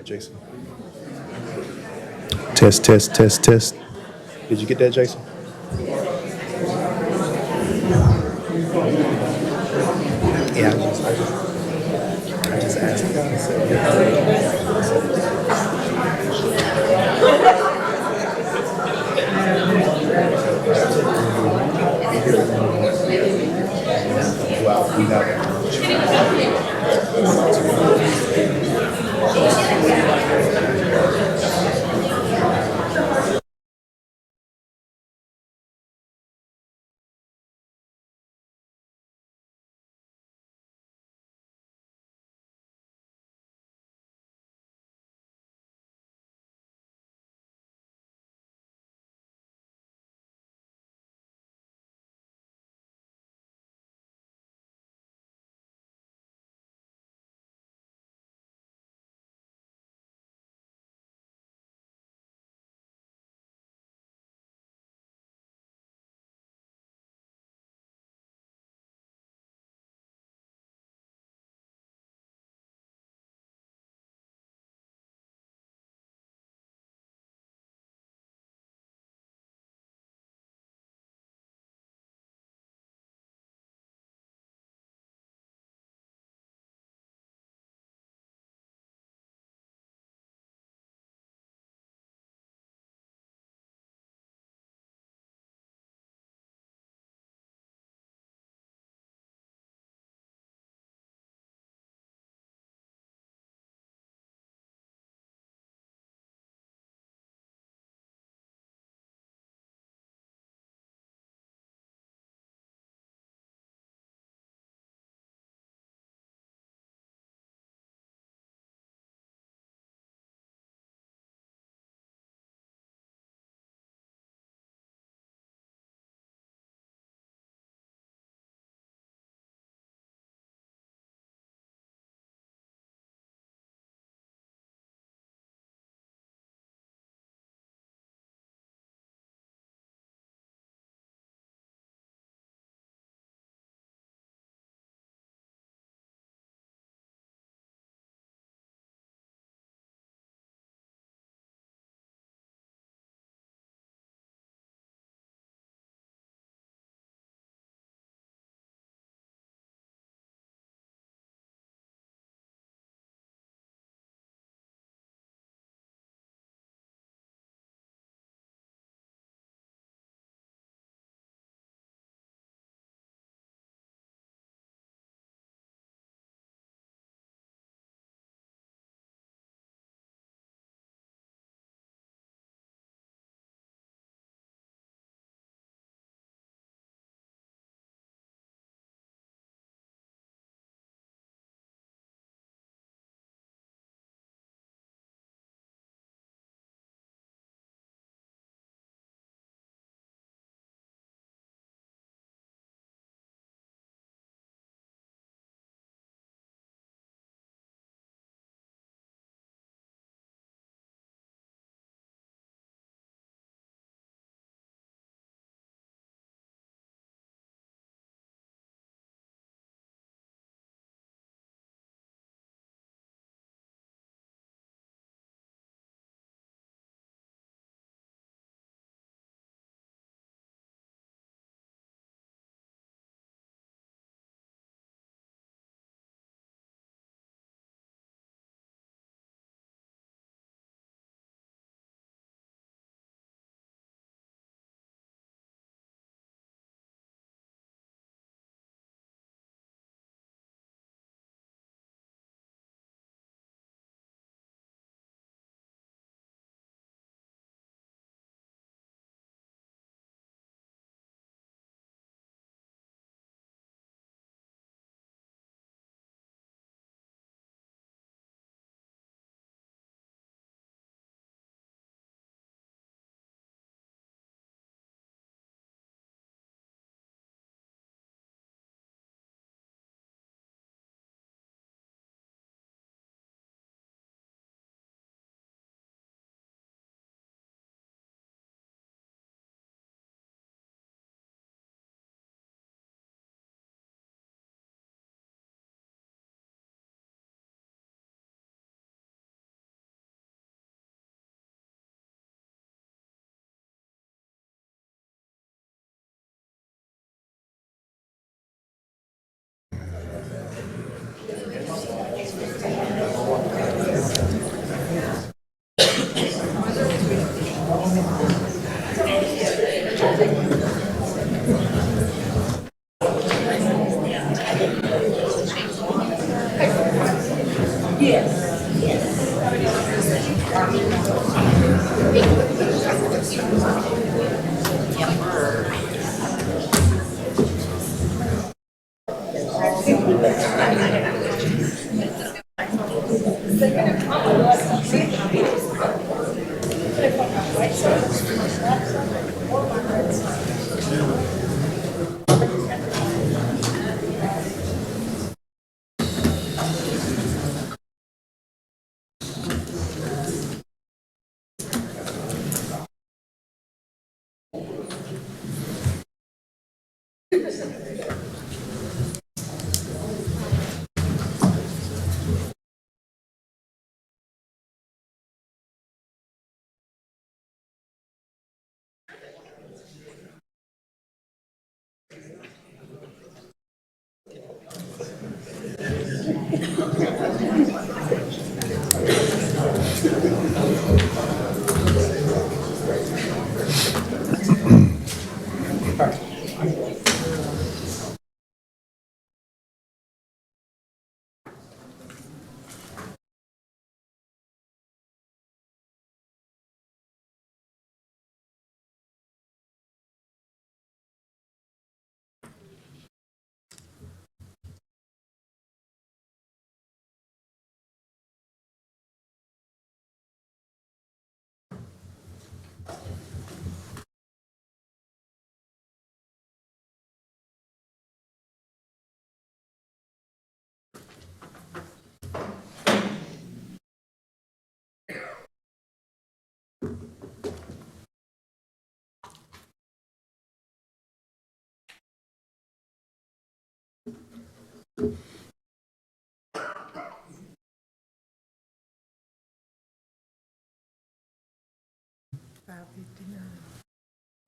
right, Jason. Test, test, test, test. Did you get that, Jason? Yeah, I just asked him. I said, wow, we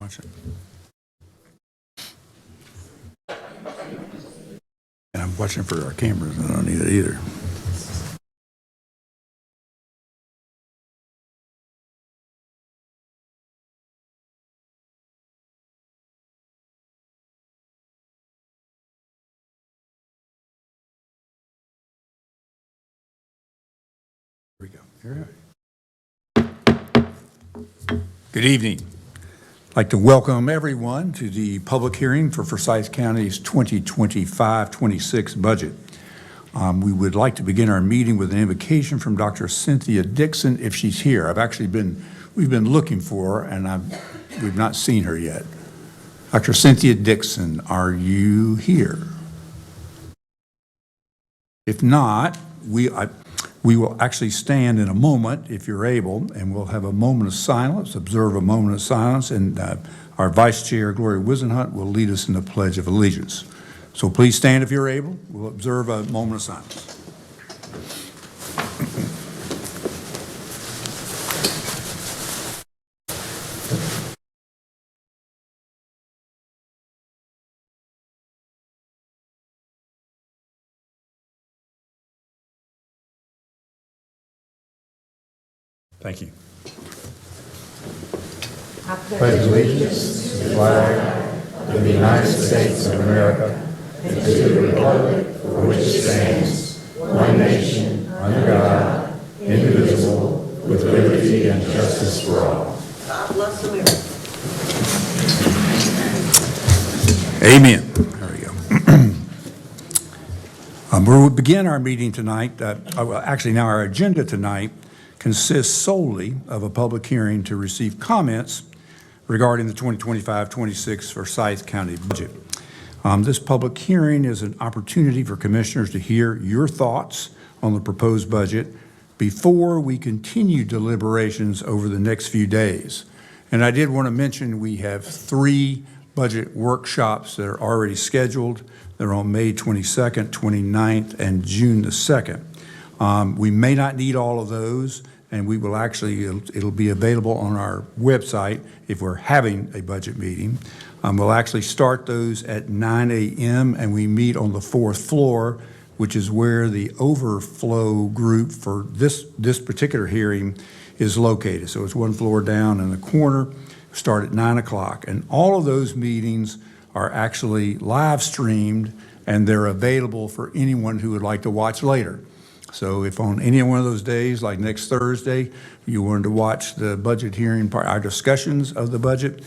Watch it. And I'm watching for our cameras, and I don't need it either. Here we go. Here we go. Good evening. I'd like to welcome everyone to the public hearing for Forsyth County's 2025-26 budget. We would like to begin our meeting with an invocation from Dr. Cynthia Dixon, if she's here. We've been looking for her, and we've not seen her yet. Dr. Cynthia Dixon, are you here? If not, we will actually stand in a moment, if you're able, and we'll have a moment of silence, observe a moment of silence, and our Vice Chair, Gloria Wisenhunt, will lead us in the Pledge of Allegiance. So please stand if you're able. We'll observe a moment of silence. Thank you. I pledge allegiance to the flag of the United States of America and to the republic for which it stands, one nation, under God, indivisible, with liberty and justice for all. God bless America. Amen. There we go. We'll begin our meeting tonight. Now our agenda tonight consists solely of a public hearing to receive comments regarding the 2025-26 Forsyth County budget. This public hearing is an opportunity for commissioners to hear your thoughts on the proposed budget before we continue deliberations over the next few days. And I did want to mention we have 3 budget workshops that are already scheduled. They're on May 22nd, 29th, and June the 2nd. We may not need all of those, and we will it'll be available on our website if we're having a budget meeting. We'll actually start those at 9 a.m. and we meet on the 4th floor, which is where the overflow group for this particular hearing is located. So it's one floor down in the corner. Start at 9 o'clock. And all of those meetings are actually live streamed, and they're available for anyone who would like to watch later. So if on any one of those days, like next Thursday, you wanted to watch the budget hearing, our discussions of the budget,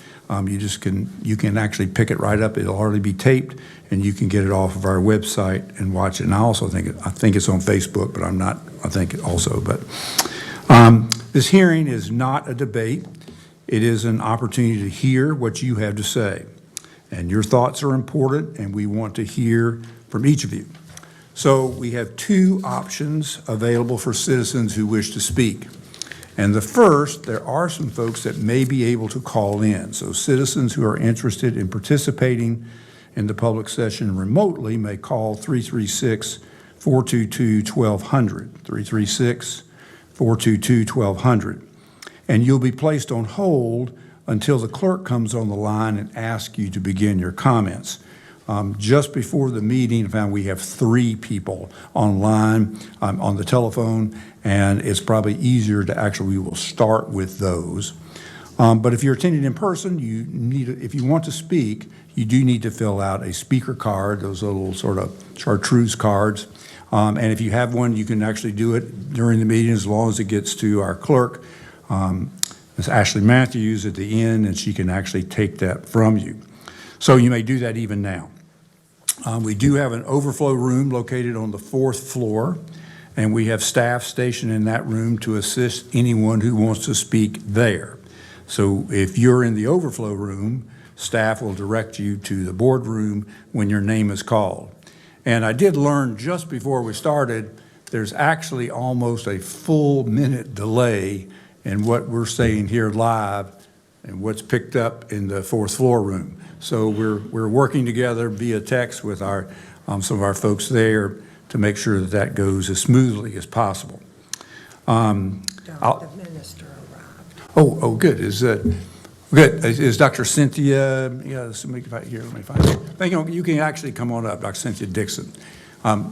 you can actually pick it right up. It'll already be taped, and you can get it off of our website and watch it. And I also think it's on Facebook, but I think it also. But this hearing is not a debate. It is an opportunity to hear what you have to say. And your thoughts are important, and we want to hear from each of you. So we have two options available for citizens who wish to speak. And the first, there are some folks that may be able to call in. So citizens who are interested in participating in the public session remotely may call 336-422-1200, 336-422-1200. And you'll be placed on hold until the clerk comes on the line and asks you to begin your comments. Just before the meeting, I found we have 3 people online on the telephone, and it's probably easier to we will start with those. But if you're attending in person, if you want to speak, you do need to fill out a speaker card, those little sort of chartreuse cards. And if you have one, you can actually do it during the meeting as long as it gets to our clerk, Ms. Ashley Matthews, at the end, and she can actually take that from you. So you may do that even now. We do have an overflow room located on the 4th floor, and we have staff stationed in that room to assist anyone who wants to speak there. So if you're in the overflow room, staff will direct you to the boardroom when your name is called. And I did learn just before we started, there's actually almost a full minute delay in what we're saying here live and what's picked up in the 4th floor room. So we're working together via text with some of our folks there to make sure that goes as smoothly as possible. The minister arrived. Oh, good. Good. Is Dr. Cynthia? Yeah, let me find it. Thank you. You can actually come on up, Dr. Cynthia Dixon.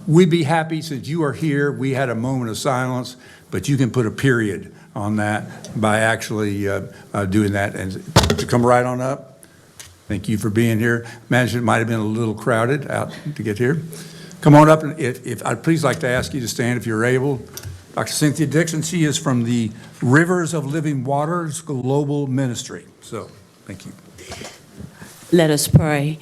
We'd be happy, since you are here. We had a moment of silence, but you can put a period on that by actually doing that, and to come right on up. Thank you for being here. Imagine it might have been a little crowded out to get here. Come on up, and if I'd please like to ask you to stand if you're able. Dr. Cynthia Dixon, she is from the Rivers of Living Waters Global Ministry. So, thank you. Let us pray.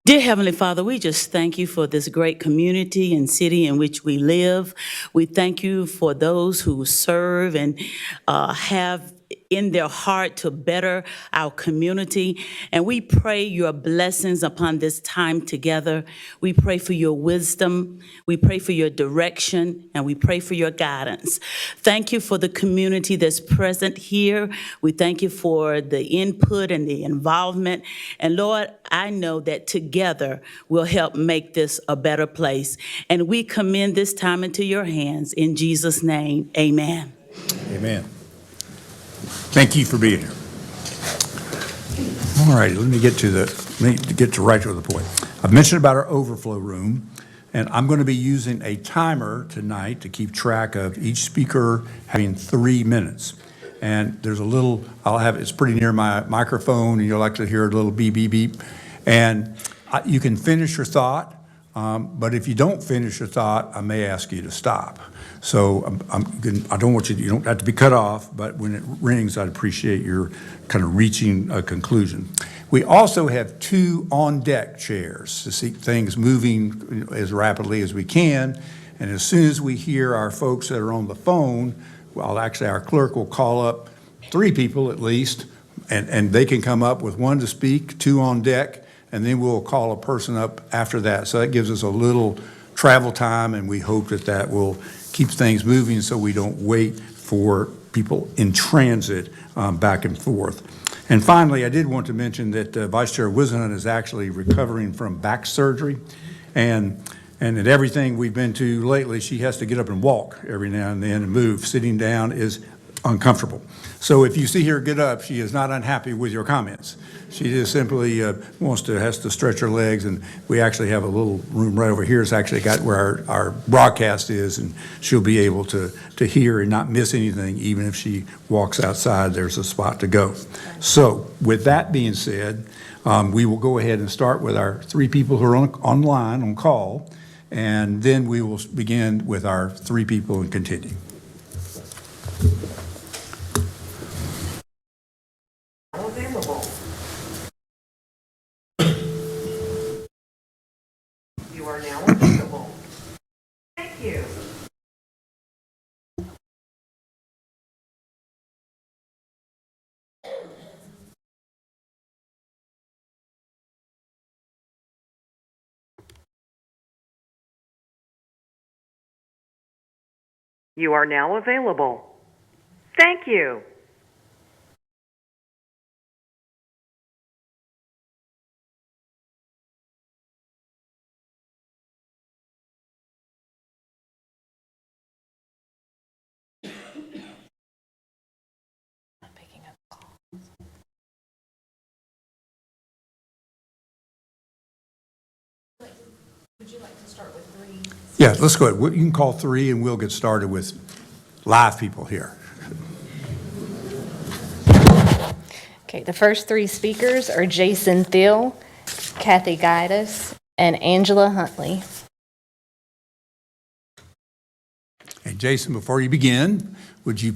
Dear Heavenly Father, we just thank you for this great community and city in which we live. We thank you for those who serve and have in their heart to better our community. And we pray your blessings upon this time together. We pray for your wisdom. We pray for your direction, and we pray for your guidance. Thank you for the community that's present here. We thank you for the input and the involvement. And Lord, I know that together we'll help make this a better place. And we commend this time into your hands. In Jesus' name, amen. Amen. Thank you for being here. All righty, let me get right to the point. I've mentioned about our overflow room, and I'm going to be using a timer tonight to keep track of each speaker having 3 minutes. And there's it's pretty near my microphone, and you'll actually hear a little beep, beep, beep. And you can finish your thought, but if you don't finish your thought, I may ask you to stop. So I don't want you don't have to be cut off, but when it rings, I'd appreciate your kind of reaching a conclusion. We also have 2 on-deck chairs to keep things moving as rapidly as we can. And as soon as we hear our folks that are on the phone, our clerk will call up 3 people at least, and they can come up with 1 to speak, 2 on deck, and then we'll call a person up after that. So that gives us a little travel time, and we hope that will keep things moving so we don't wait for people in transit back and forth. And finally, I did want to mention that Vice Chair Wisenhunt is actually recovering from back surgery, and at everything we've been to lately, she has to get up and walk every now and then and move. Sitting down is uncomfortable. So if you see her get up, she is not unhappy with your comments. She just simply has to stretch her legs, and we actually have a little room right over here. It's actually got where our broadcast is, and she'll be able to hear and not miss anything. Even if she walks outside, there's a spot to go. So with that being said, We will go ahead and start with our three people who are online on call, and then we will begin with our three people and continue. Available. You are now available. Thank you. You are now available. Thank you. Yeah, let's go ahead. You can call three, and we'll get started with live people here. Okay, the first three speakers are Jason Thiel, Kathy Guidas, and Angela Huntley. Hey, Jason, before you begin, would you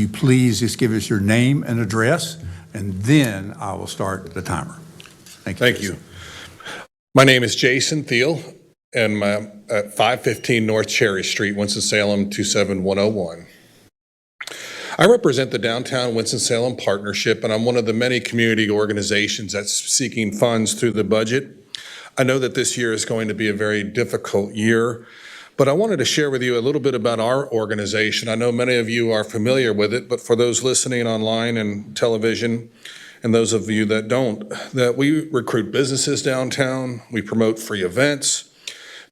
please just give us your name and address, and then I will start the timer. Thank you. Thank you. My name is Jason Thiel, and I'm at 515 North Cherry Street, Winston-Salem 27101. I represent the Downtown Winston-Salem Partnership, and I'm one of the many community organizations that's seeking funds through the budget. I know that this year is going to be a very difficult year, but I wanted to share with you a little bit about our organization. I know many of you are familiar with it, but for those listening online and television, and those of you that don't, that we recruit businesses downtown, we promote free events,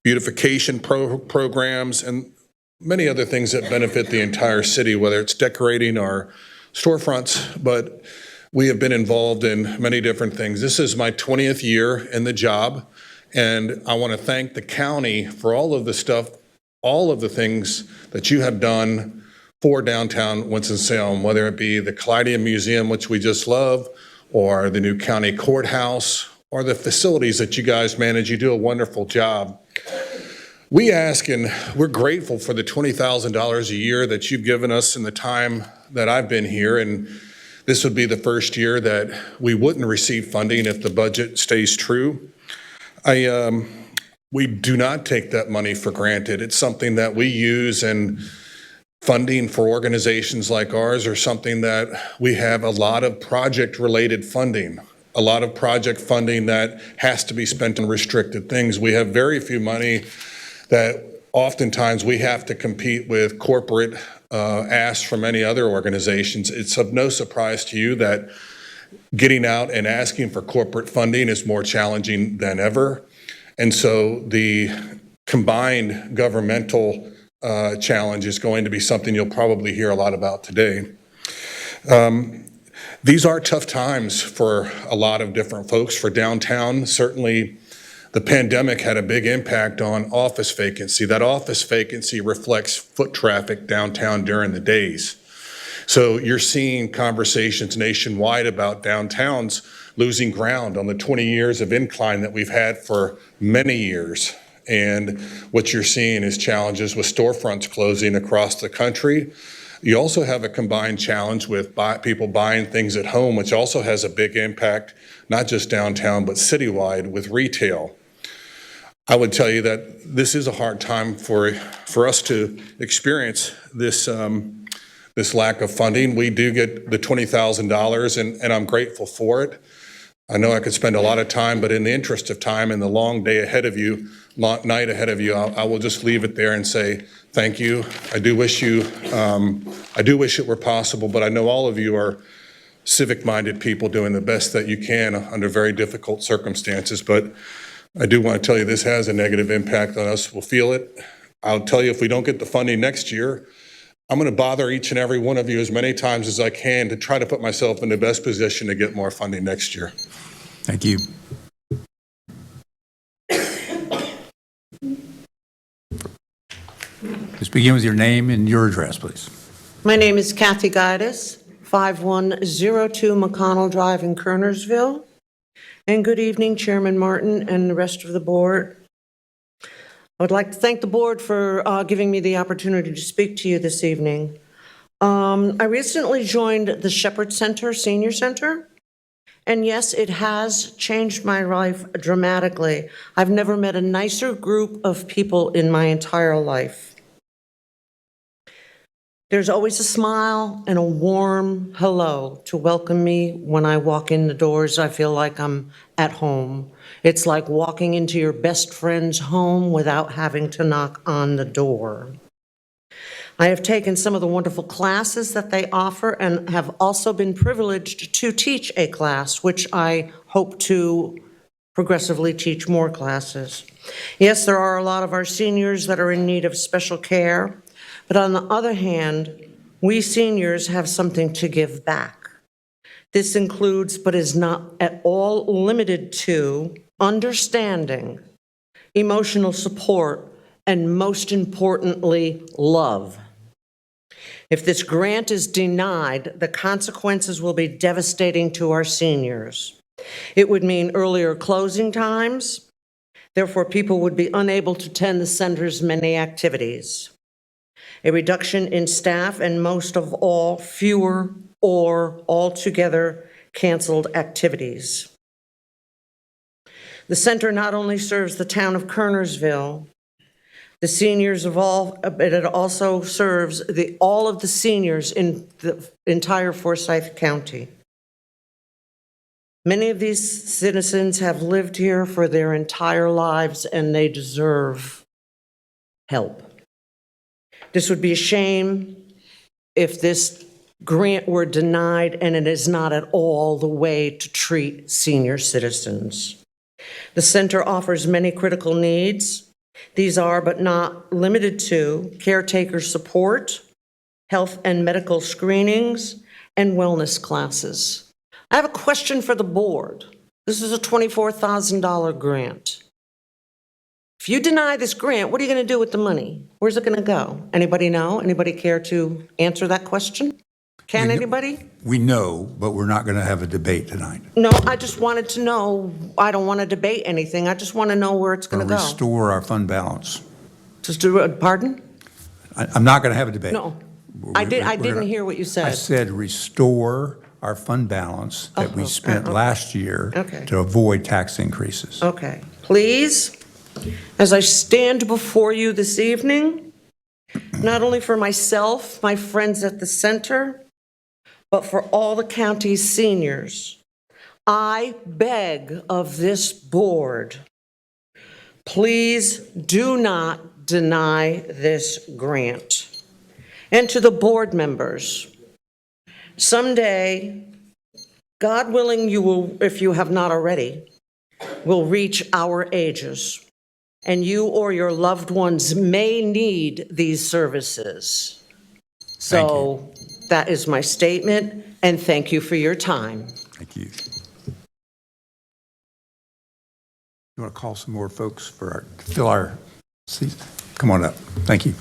beautification programs, and many other things that benefit the entire city, whether it's decorating our storefronts, but we have been involved in many different things. This is my 20th year in the job, and I want to thank the county for all of the stuff, all of the things that you have done for downtown Winston-Salem, whether it be the Caladium Museum, which we just love, or the new county courthouse, or the facilities that you guys manage. You do a wonderful job. We ask, and we're grateful for the $20,000 a year that you've given us in the time that I've been here, and this would be the first year that we wouldn't receive funding if the budget stays true. We do not take that money for granted. It's something that we use, and funding for organizations like ours are something that we have a lot of project-related funding, a lot of project funding that has to be spent on restricted things. We have very few money that oftentimes we have to compete with corporate asks from many other organizations. It's of no surprise to you that getting out and asking for corporate funding is more challenging than ever. And so the combined governmental challenge is going to be something you'll probably hear a lot about today. These are tough times for a lot of different folks. For downtown, certainly the pandemic had a big impact on office vacancy. That office vacancy reflects foot traffic downtown during the days. So you're seeing conversations nationwide about downtowns losing ground on the 20 years of incline that we've had for many years. And what you're seeing is challenges with storefronts closing across the country. You also have a combined challenge with people buying things at home, which also has a big impact, not just downtown, but citywide with retail. I would tell you that this is a hard time for us to experience this, this lack of funding. We do get the $20,000, and I'm grateful for it. I know I could spend a lot of time, but in the interest of time and the long day ahead of you, night ahead of you, I will just leave it there and say thank you. I do wish it were possible, but I know all of you are civic-minded people doing the best that you can under very difficult circumstances. But I do want to tell you this has a negative impact on us. We'll feel it. I'll tell you, if we don't get the funding next year, I'm going to bother each and every one of you as many times as I can to try to put myself in the best position to get more funding next year. Thank you. Let's begin with your name and your address, please. My name is Kathy Guidas, 5102 McConnell Drive in Kernersville. And good evening, Chairman Martin and the rest of the board. I would like to thank the board for giving me the opportunity to speak to you this evening. I recently joined the Shepherd Center Senior Center, and yes, it has changed my life dramatically. I've never met a nicer group of people in my entire life. There's always a smile and a warm hello to welcome me when I walk in the doors. I feel like I'm at home. It's like walking into your best friend's home without having to knock on the door. I have taken some of the wonderful classes that they offer and have also been privileged to teach a class, which I hope to progressively teach more classes. Yes, there are a lot of our seniors that are in need of special care, but on the other hand, we seniors have something to give back. This includes, but is not at all limited to, understanding, emotional support, and most importantly, love. If this grant is denied, the consequences will be devastating to our seniors. It would mean earlier closing times, therefore people would be unable to attend the center's many activities. A reduction in staff, and most of all, fewer or altogether canceled activities. The center not only serves the town of Kernersville, the seniors of all, but it also serves all of the seniors in the entire Forsyth County. Many of these citizens have lived here for their entire lives, and they deserve help. This would be a shame if this grant were denied, and it is not at all the way to treat senior citizens. The center offers many critical needs. These are, but not limited to, caretaker support, health and medical screenings, and wellness classes. I have a question for the board. This is a $24,000 grant. If you deny this grant, what are you going to do with the money? Where's it going to go? Anybody know? Anybody care to answer that question? Can anybody? We know, but we're not going to have a debate tonight. No, I just wanted to know. I don't want to debate anything. I just want to know where it's going to go. Restore our fund balance. Just do it, pardon? I'm not going to have a debate. No. I didn't hear what you I said. said restore our fund balance that we spent last year Okay. to avoid tax increases. Okay. Please, as I stand before you this evening, not only for myself, my friends at the center, but for all the county's seniors, I beg of this board, please do not deny this grant. And to the board members, someday, God willing, you will, if you have not already, will reach our ages, and you or your loved ones may need these services. So that is my statement, and thank you for your time. Thank you. You want to call some more folks to fill our seats? Come on up. Thank you.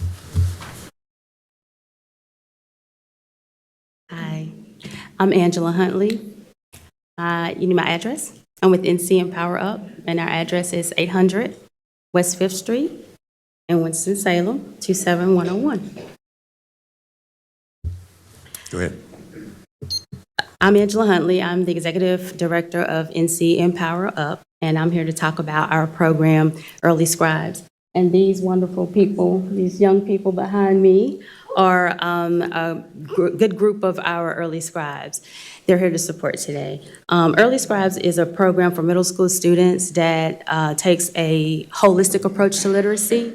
Hi, I'm Angela Huntley. You need my address? I'm with NC Empower Up, and our address is 800 West 5th Street in Winston-Salem, 27101. Go ahead. I'm Angela Huntley. I'm the Executive Director of NC Empower Up, and I'm here to talk about our program, Early Scribes. And these wonderful people, these young people behind me, are a good group of our Early Scribes. They're here to support today. Early Scribes is a program for middle school students that takes a holistic approach to literacy.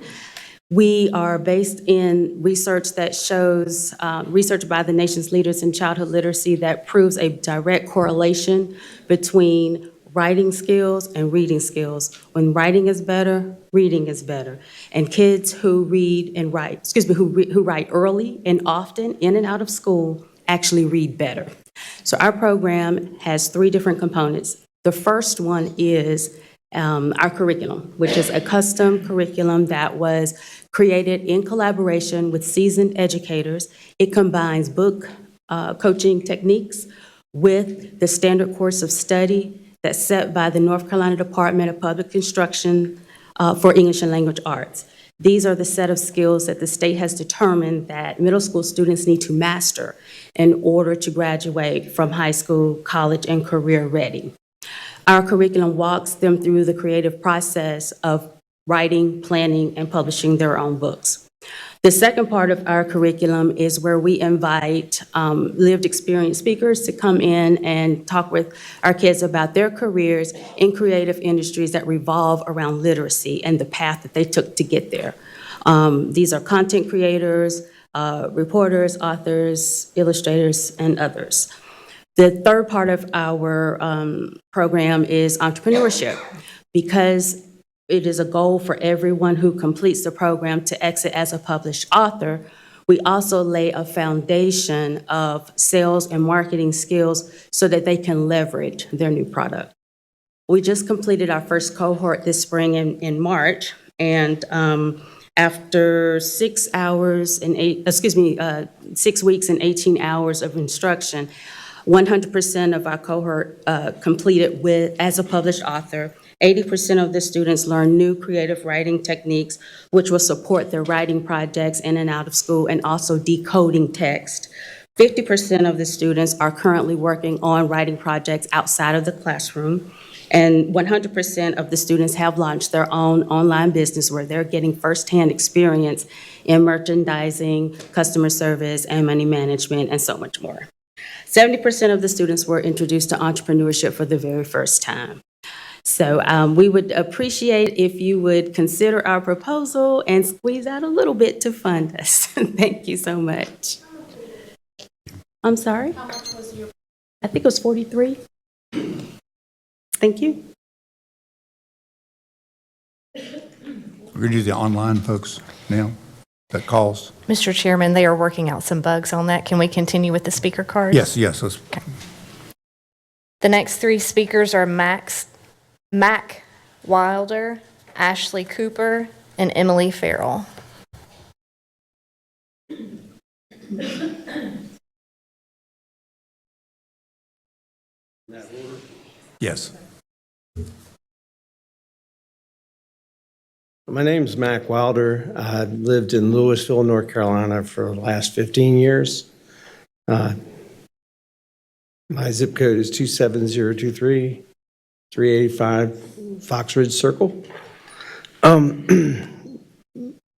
We are based in research that shows, research by the nation's leaders in childhood literacy that proves a direct correlation between writing skills and reading skills. When writing is better, reading is better. And kids who read and write, who write early and often in and out of school actually read better. So our program has 3 different components. The first one is our curriculum, which is a custom curriculum that was created in collaboration with seasoned educators. It combines book coaching techniques with the standard course of study that's set by the North Carolina Department of Public Instruction for English and Language Arts. These are the set of skills that the state has determined that middle school students need to master in order to graduate from high school, college, and career ready. Our curriculum walks them through the creative process of writing, planning, and publishing their own books. The second part of our curriculum is where we invite lived experience speakers to come in and talk with our kids about their careers in creative industries that revolve around literacy and the path that they took to get there. These are content creators, reporters, authors, illustrators, and others. The third part of our program is entrepreneurship. Because it is a goal for everyone who completes the program to exit as a published author, we also lay a foundation of sales and marketing skills so that they can leverage their new product. We just completed our first cohort this spring in March, and after 6 weeks and 18 hours of instruction, 100% of our cohort completed as a published author. 80% of the students learn new creative writing techniques, which will support their writing projects in and out of school, and also decoding text. 50% of the students are currently working on writing projects outside of the classroom, and 100% of the students have launched their own online business where they're getting firsthand experience in merchandising, customer service, and money management, and so much more. 70% of the students were introduced to entrepreneurship for the very first time. So we would appreciate if you would consider our proposal and squeeze out a little bit to fund us. Thank you so much. I'm sorry? How much was your? I think it was 43. Thank you. We're going to do the online folks now, that calls. Mr. Chairman, they are working out some bugs on that. Can we continue with the speaker cards? Yes, let's. The next three speakers are Mac Wilder, Ashley Cooper, and Emily Farrell. Yes. My name's Mac Wilder. I've lived in Louisville, North Carolina for the last 15 years. My zip code is 27023, 385 Fox Ridge Circle.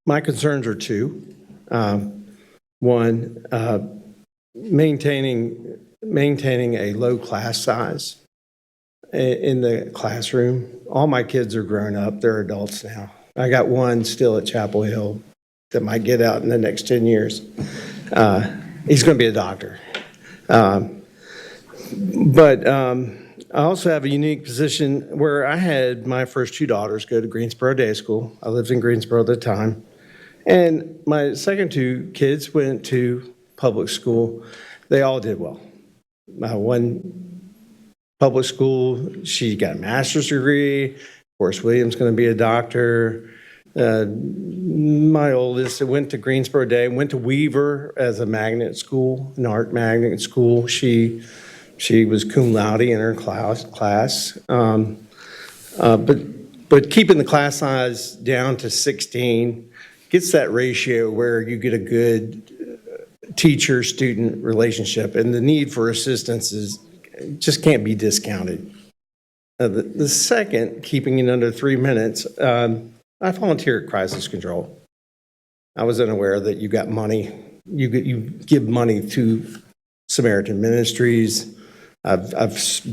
My concerns are two. One, maintaining a low class size in the classroom. All my kids are grown up. They're adults now. I got one still at Chapel Hill that might get out in the next 10 years. He's going to be a doctor. But I also have a unique position where I had my first two daughters go to Greensboro Day School. I lived in Greensboro at the time. And my second two kids went to public school. They all did well. One public school, she got a master's degree. Of course, William's going to be a doctor. My oldest went to Greensboro Day, went to Weaver as a magnet school, an art magnet school. She was cum laude in her class. But keeping the class size down to 16 gets that ratio where you get a good teacher-student relationship, and the need for assistance just can't be discounted. The second, keeping it under 3 minutes, I volunteer at Crisis Control. I was unaware that you got money. You give money to Samaritan Ministries. I've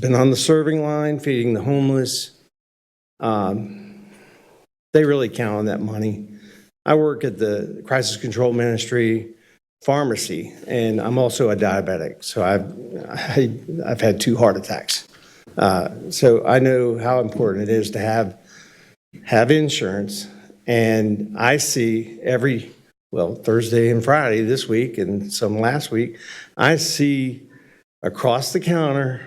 been on the serving line, feeding the homeless. They really count on that money. I work at the Crisis Control Ministry pharmacy, and I'm also a diabetic. So I've had 2 heart attacks. So I know how important it is to have insurance. And I see Thursday and Friday this week and some last week, I see across the counter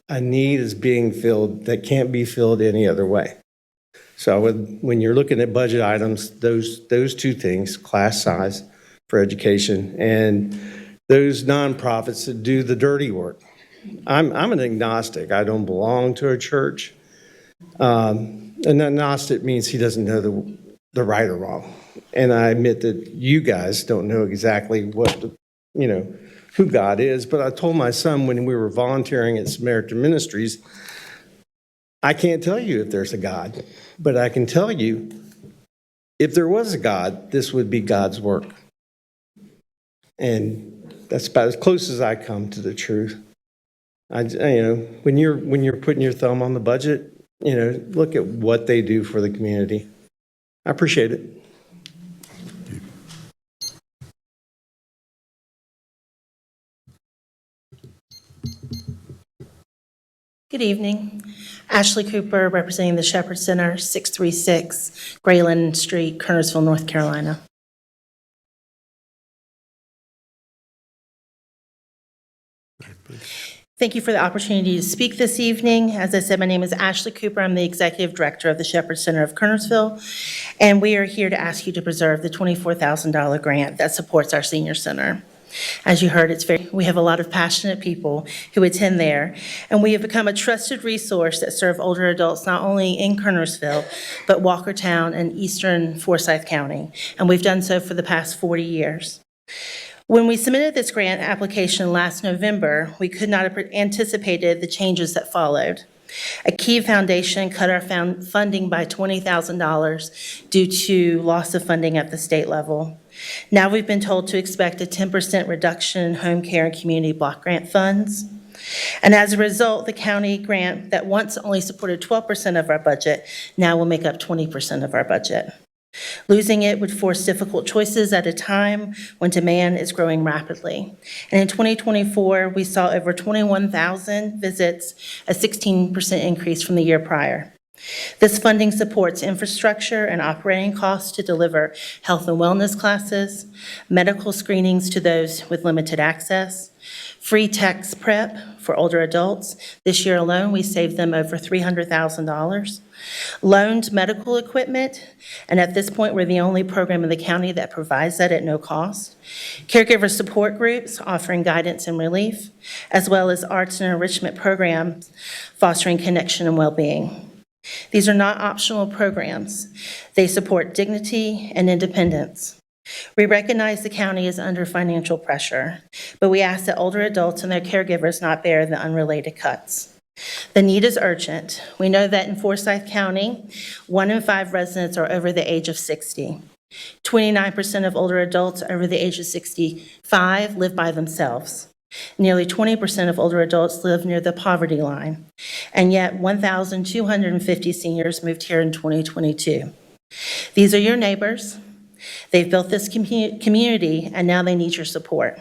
a need is being filled that can't be filled any other way. So when you're looking at budget items, those 2 things, class size for education, and those nonprofits that do the dirty work, I'm an agnostic. I don't belong to a church. An agnostic means he doesn't know the right or wrong. And I admit that you guys don't know exactly who God is, but I told my son when we were volunteering at Samaritan Ministries, I can't tell you if there's a God, but I can tell you if there was a God, this would be God's work. And that's about as close as I come to the truth. When you're putting your thumb on the budget, look at what they do for the community. I appreciate it. Good evening. Ashley Cooper, representing the Shepherd Center, 636 Grayland Street, Kernersville, North Carolina. Thank you for the opportunity to speak this evening. As I said, my name is Ashley Cooper. I'm the Executive Director of the Shepherd Center of Kernersville, and we are here to ask you to preserve the $24,000 grant that supports our senior center. As you heard, we have a lot of passionate people who attend there, and we have become a trusted resource that serve older adults not only in Kernersville, but Walkertown and eastern Forsyth County, and we've done so for the past 40 years. When we submitted this grant application last November, we could not have anticipated the changes that followed. A key foundation cut our funding by $20,000 due to loss of funding at the state level. Now we've been told to expect a 10% reduction in home care and community block grant funds. And as a result, the county grant that once only supported 12% of our budget now will make up 20% of our budget. Losing it would force difficult choices at a time when demand is growing rapidly. And in 2024, we saw over 21,000 visits, a 16% increase from the year prior. This funding supports infrastructure and operating costs to deliver health and wellness classes, medical screenings to those with limited access, free text prep for older adults. This year alone, we saved them over $300,000. Loaned medical equipment, and at this point, we're the only program in the county that provides that at no cost. Caregiver support groups offering guidance and relief, as well as arts and enrichment programs fostering connection and well-being. These are not optional programs. They support dignity and independence. We recognize the county is under financial pressure, but we ask that older adults and their caregivers not bear the unrelated cuts. The need is urgent. We know that in Forsyth County, 1 in 5 residents are over the age of 60. 29% of older adults over the age of 65 live by themselves. Nearly 20% of older adults live near the poverty line, and yet 1,250 seniors moved here in 2022. These are your neighbors. They've built this community, and now they need your support.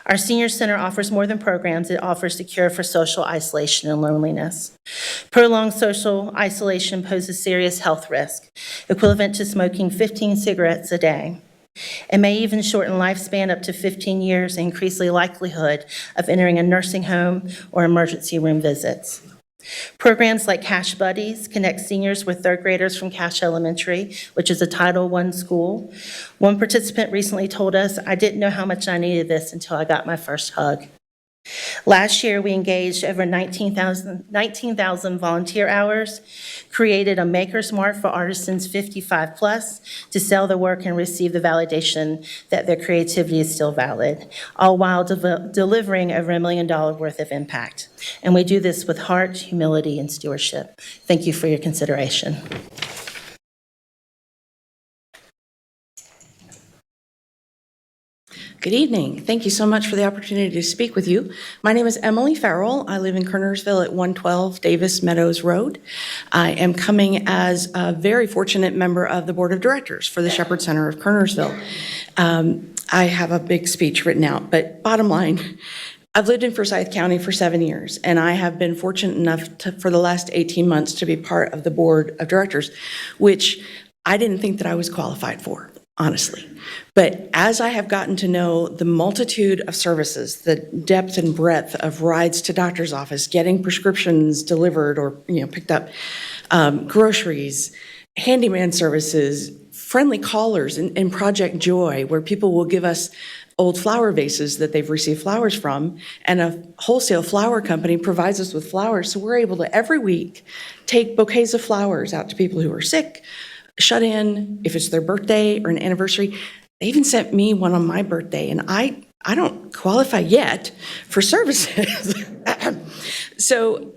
Our senior center offers more than programs. It offers the cure for social isolation and loneliness. Prolonged social isolation poses serious health risk, equivalent to smoking 15 cigarettes a day. It may even shorten lifespan up to 15 years and increase the likelihood of entering a nursing home or emergency room visits. Programs like Cash Buddies connect seniors with third graders from Cash Elementary, which is a Title I school. One participant recently told us, "I didn't know how much I needed this until I got my first hug." Last year, we engaged over 19,000 volunteer hours, created a Maker's Mart for artisans 55 plus to sell their work and receive the validation that their creativity is still valid, all while delivering over $1 million worth of impact. And we do this with heart, humility, and stewardship. Thank you for your consideration. Good evening. Thank you so much for the opportunity to speak with you. My name is Emily Farrell. I live in Kernersville at 112 Davis Meadows Road. I am coming as a very fortunate member of the Board of Directors for the Shepherd Center of Kernersville. I have a big speech written out, but bottom line, I've lived in Forsyth County for 7 years, and I have been fortunate enough for the last 18 months to be part of the Board of Directors, which I didn't think that I was qualified for, honestly. But as I have gotten to know the multitude of services, the depth and breadth of rides to doctor's office, getting prescriptions delivered or picked up, groceries, handyman services, friendly callers, and Project Joy, where people will give us old flower vases that they've received flowers from, and a wholesale flower company provides us with flowers, so we're able to, every week, take bouquets of flowers out to people who are sick, shut in, if it's their birthday or an anniversary. They even sent me one on my birthday, and I don't qualify yet for services. So,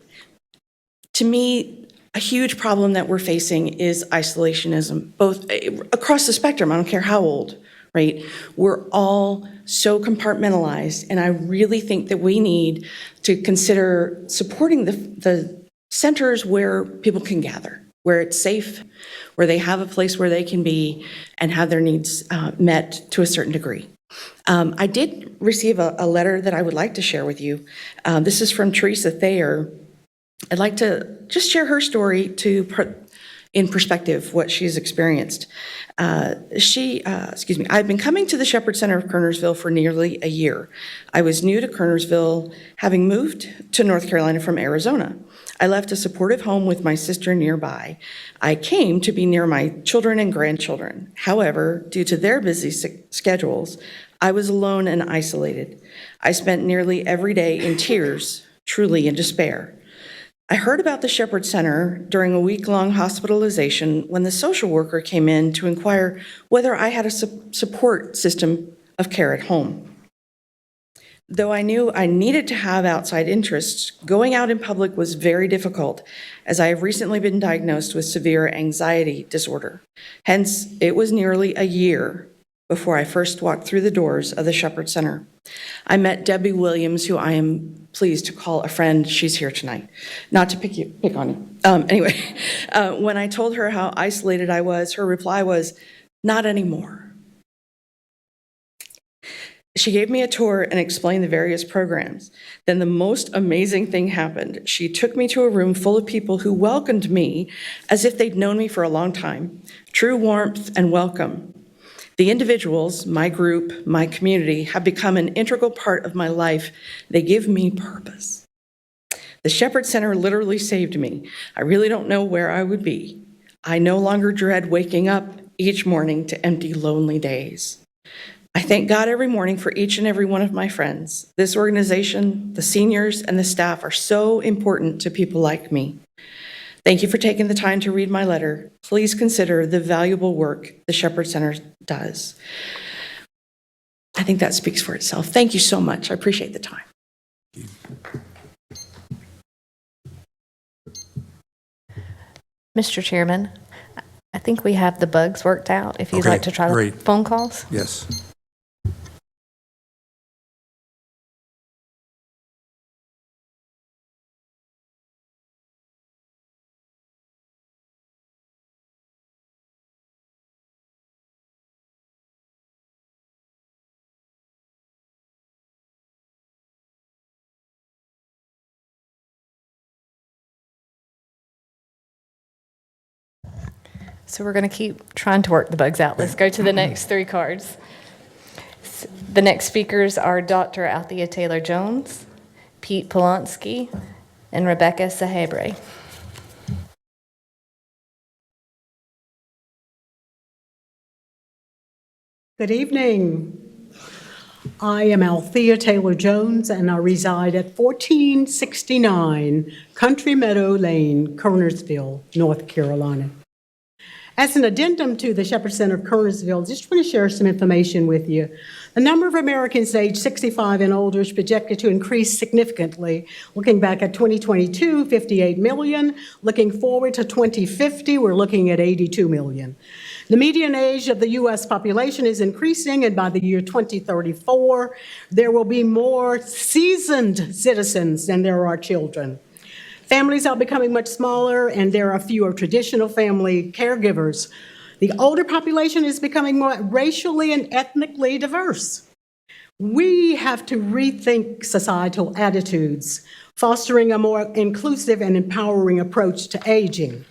to me, a huge problem that we're facing is isolationism, both across the spectrum. I don't care how old, right? We're all so compartmentalized, and I really think that we need to consider supporting the centers where people can gather, where it's safe, where they have a place where they can be and have their needs met to a certain degree. I did receive a letter that I would like to share with you. This is from Teresa Thayer. I'd like to just share her story to put in perspective what she's experienced. I've been coming to the Shepherd Center of Kernersville for nearly a year. I was new to Kernersville, having moved to North Carolina from Arizona. I left a supportive home with my sister nearby. I came to be near my children and grandchildren. However, due to their busy schedules, I was alone and isolated. I spent nearly every day in tears, truly in despair. I heard about the Shepherd Center during a week-long hospitalization when the social worker came in to inquire whether I had a support system of care at home. Though I knew I needed to have outside interests, going out in public was very difficult, as I have recently been diagnosed with severe anxiety disorder. Hence, it was nearly a year before I first walked through the doors of the Shepherd Center. I met Debbie Williams, who I am pleased to call a friend. She's here tonight. Not to pick on you. Anyway, when I told her how isolated I was, her reply was, "Not anymore." She gave me a tour and explained the various programs. Then the most amazing thing happened. She took me to a room full of people who welcomed me as if they'd known me for a long time. True warmth and welcome. The individuals, my group, my community, have become an integral part of my life. They give me purpose. The Shepherd Center literally saved me. I really don't know where I would be. I no longer dread waking up each morning to empty, lonely days. I thank God every morning for each and every one of my friends. This organization, the seniors, and the staff are so important to people like me. Thank you for taking the time to read my letter. Please consider the valuable work the Shepherd Center does. I think that speaks for itself. Thank you so much. I appreciate the time. Mr. Chairman, I think we have the bugs worked out. If you'd like to try great. the phone calls. Yes. So we're going to keep trying to work the bugs out. Let's go to the next three cards. The next speakers are Dr. Althea Taylor-Jones, Pete Polonsky, and Rebecca Sahabre. Good evening. I am Althea Taylor-Jones, and I reside at 1469 Country Meadow Lane, Kernersville, North Carolina. As an addendum to the Shepherd Center of Kernersville, just want to share some information with you. The number of Americans aged 65 and older is projected to increase significantly. Looking back at 2022, 58 million. Looking forward to 2050, we're looking at 82 million. The median age of the U.S. population is increasing, and by the year 2034, there will be more seasoned citizens than there are children. Families are becoming much smaller, and there are fewer traditional family caregivers. The older population is becoming more racially and ethnically diverse. We have to rethink societal attitudes, fostering a more inclusive and empowering approach to aging.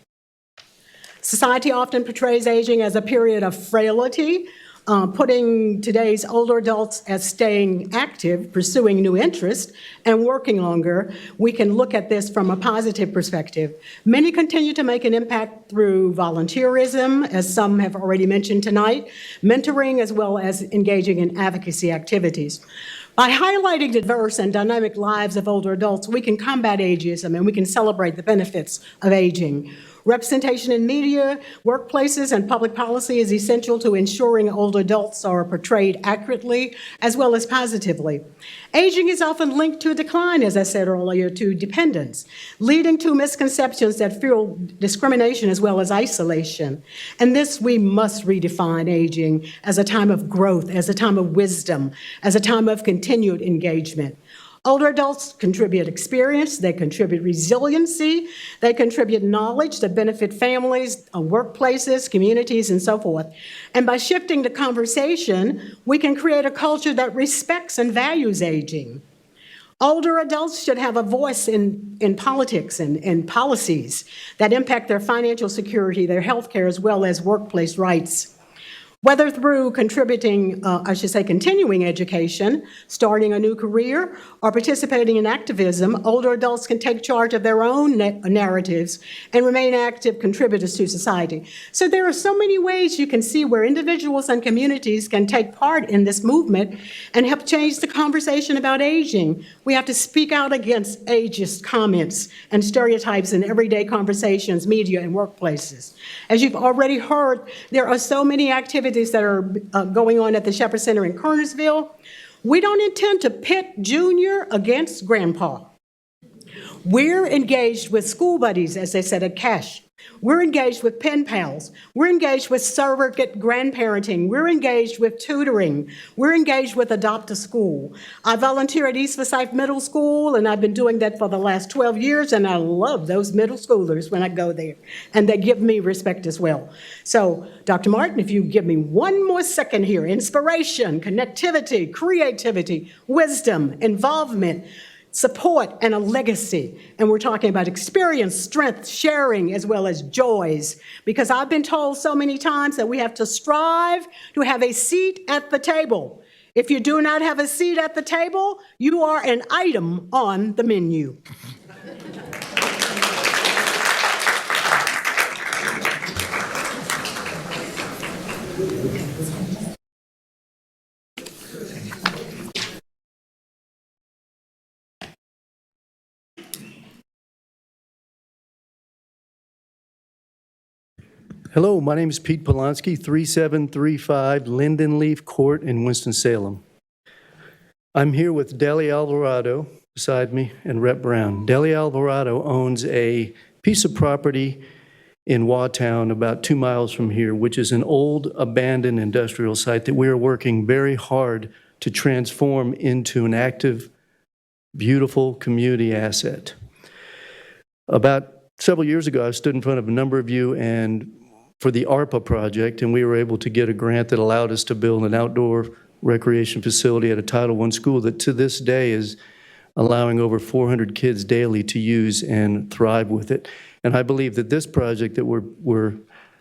Society often portrays aging as a period of frailty, putting today's older adults as staying active, pursuing new interests, and working longer, we can look at this from a positive perspective. Many continue to make an impact through volunteerism, as some have already mentioned tonight, mentoring, as well as engaging in advocacy activities. By highlighting the diverse and dynamic lives of older adults, we can combat ageism and we can celebrate the benefits of aging. Representation in media, workplaces, and public policy is essential to ensuring older adults are portrayed accurately as well as positively. Aging is often linked to a decline, as I said earlier, to dependence, leading to misconceptions that fuel discrimination as well as isolation. And this, we must redefine aging as a time of growth, as a time of wisdom, as a time of continued engagement. Older adults contribute experience, they contribute resiliency, they contribute knowledge that benefit families, workplaces, communities, and so forth. And by shifting the conversation, we can create a culture that respects and values aging. Older adults should have a voice in politics and in policies that impact their financial security, their health care, as well as workplace rights. Whether through contributing, continuing education, starting a new career, or participating in activism, older adults can take charge of their own narratives and remain active contributors to society. So there are so many ways you can see where individuals and communities can take part in this movement and help change the conversation about aging. We have to speak out against ageist comments and stereotypes in everyday conversations, media, and workplaces. As you've already heard, there are so many activities that are going on at the Shepherd Center in Kernersville. We don't intend to pit Junior against Grandpa. We're engaged with school buddies, as they said at Cash. We're engaged with pen pals. We're engaged with surrogate grandparenting. We're engaged with tutoring. We're engaged with Adopt a School. I volunteer at East Forsyth Middle School, and I've been doing that for the last 12 years, and I love those middle schoolers when I go there, and they give me respect as well. So, Dr. Martin, if you give me one more second here, inspiration, connectivity, creativity, wisdom, involvement, support, and a legacy. And we're talking about experience, strength, sharing, as well as joys. Because I've been told so many times that we have to strive to have a seat at the table. If you do not have a seat at the table, you are an item on the menu. Hello, my name is Pete Polonsky, 3735 Linden Leaf Court in Winston-Salem. I'm here with Deli Alvarado beside me and Rep Brown. Deli Alvarado owns a piece of property in Wautown about 2 miles from here, which is an old abandoned industrial site that we are working very hard to transform into an active, beautiful community asset. About several years ago, I stood in front of a number of you and for the ARPA project, and we were able to get a grant that allowed us to build an outdoor recreation facility at a Title I school that to this day is allowing over 400 kids daily to use and thrive with it. And I believe that this project that we're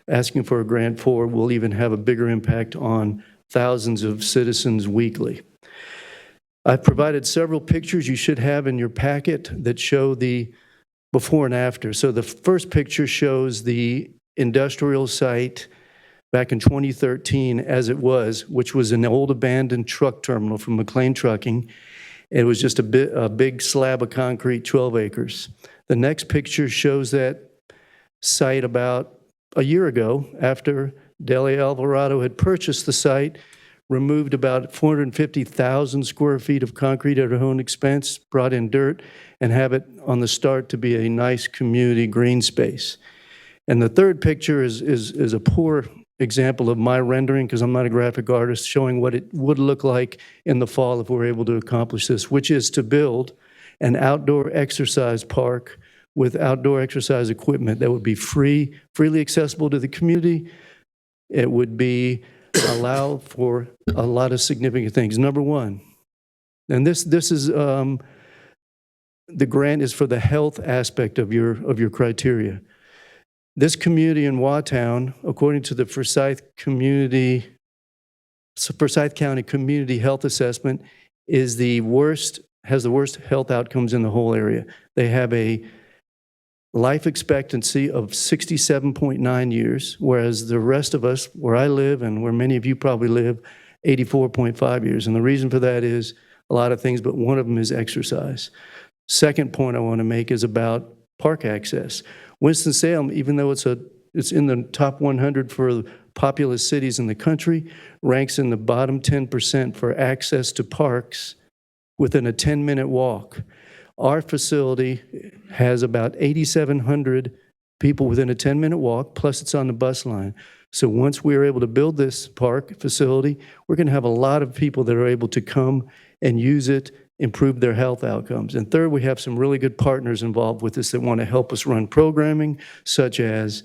asking for a grant for will even have a bigger impact on thousands of citizens weekly. I've provided several pictures you should have in your packet that show the before and after. So the first picture shows the industrial site back in 2013 as it was, which was an old abandoned truck terminal from McLean Trucking. It was just a big slab of concrete, 12 acres. The next picture shows that site about a year ago after Deli Alvarado had purchased the site, removed about 450,000 square feet of concrete at her own expense, brought in dirt, and have it on the start to be a nice community green space. And the third picture is a poor example of my rendering, because I'm not a graphic artist, showing what it would look like in the fall if we're able to accomplish this, which is to build an outdoor exercise park with outdoor exercise equipment that would be freely accessible to the community. It would be allow for a lot of significant things. Number one, and this is the grant is for the health aspect of your criteria. This community in Wautown, according to the Forsyth Community Forsyth County Community Health Assessment has the worst health outcomes in the whole area. They have a life expectancy of 67.9 years, whereas the rest of us, where I live and where many of you probably live, 84.5 years. And the reason for that is a lot of things, but one of them is exercise. Second point I want to make is about park access. Winston-Salem, even though it's in the top 100 for populous cities in the country, ranks in the bottom 10% for access to parks within a 10-minute walk. Our facility has about 8,700 people within a 10-minute walk, plus it's on the bus line. So once we are able to build this park facility, we're going to have a lot of people that are able to come and use it, improve their health outcomes. And third, we have some really good partners involved with this that want to help us run programming, such as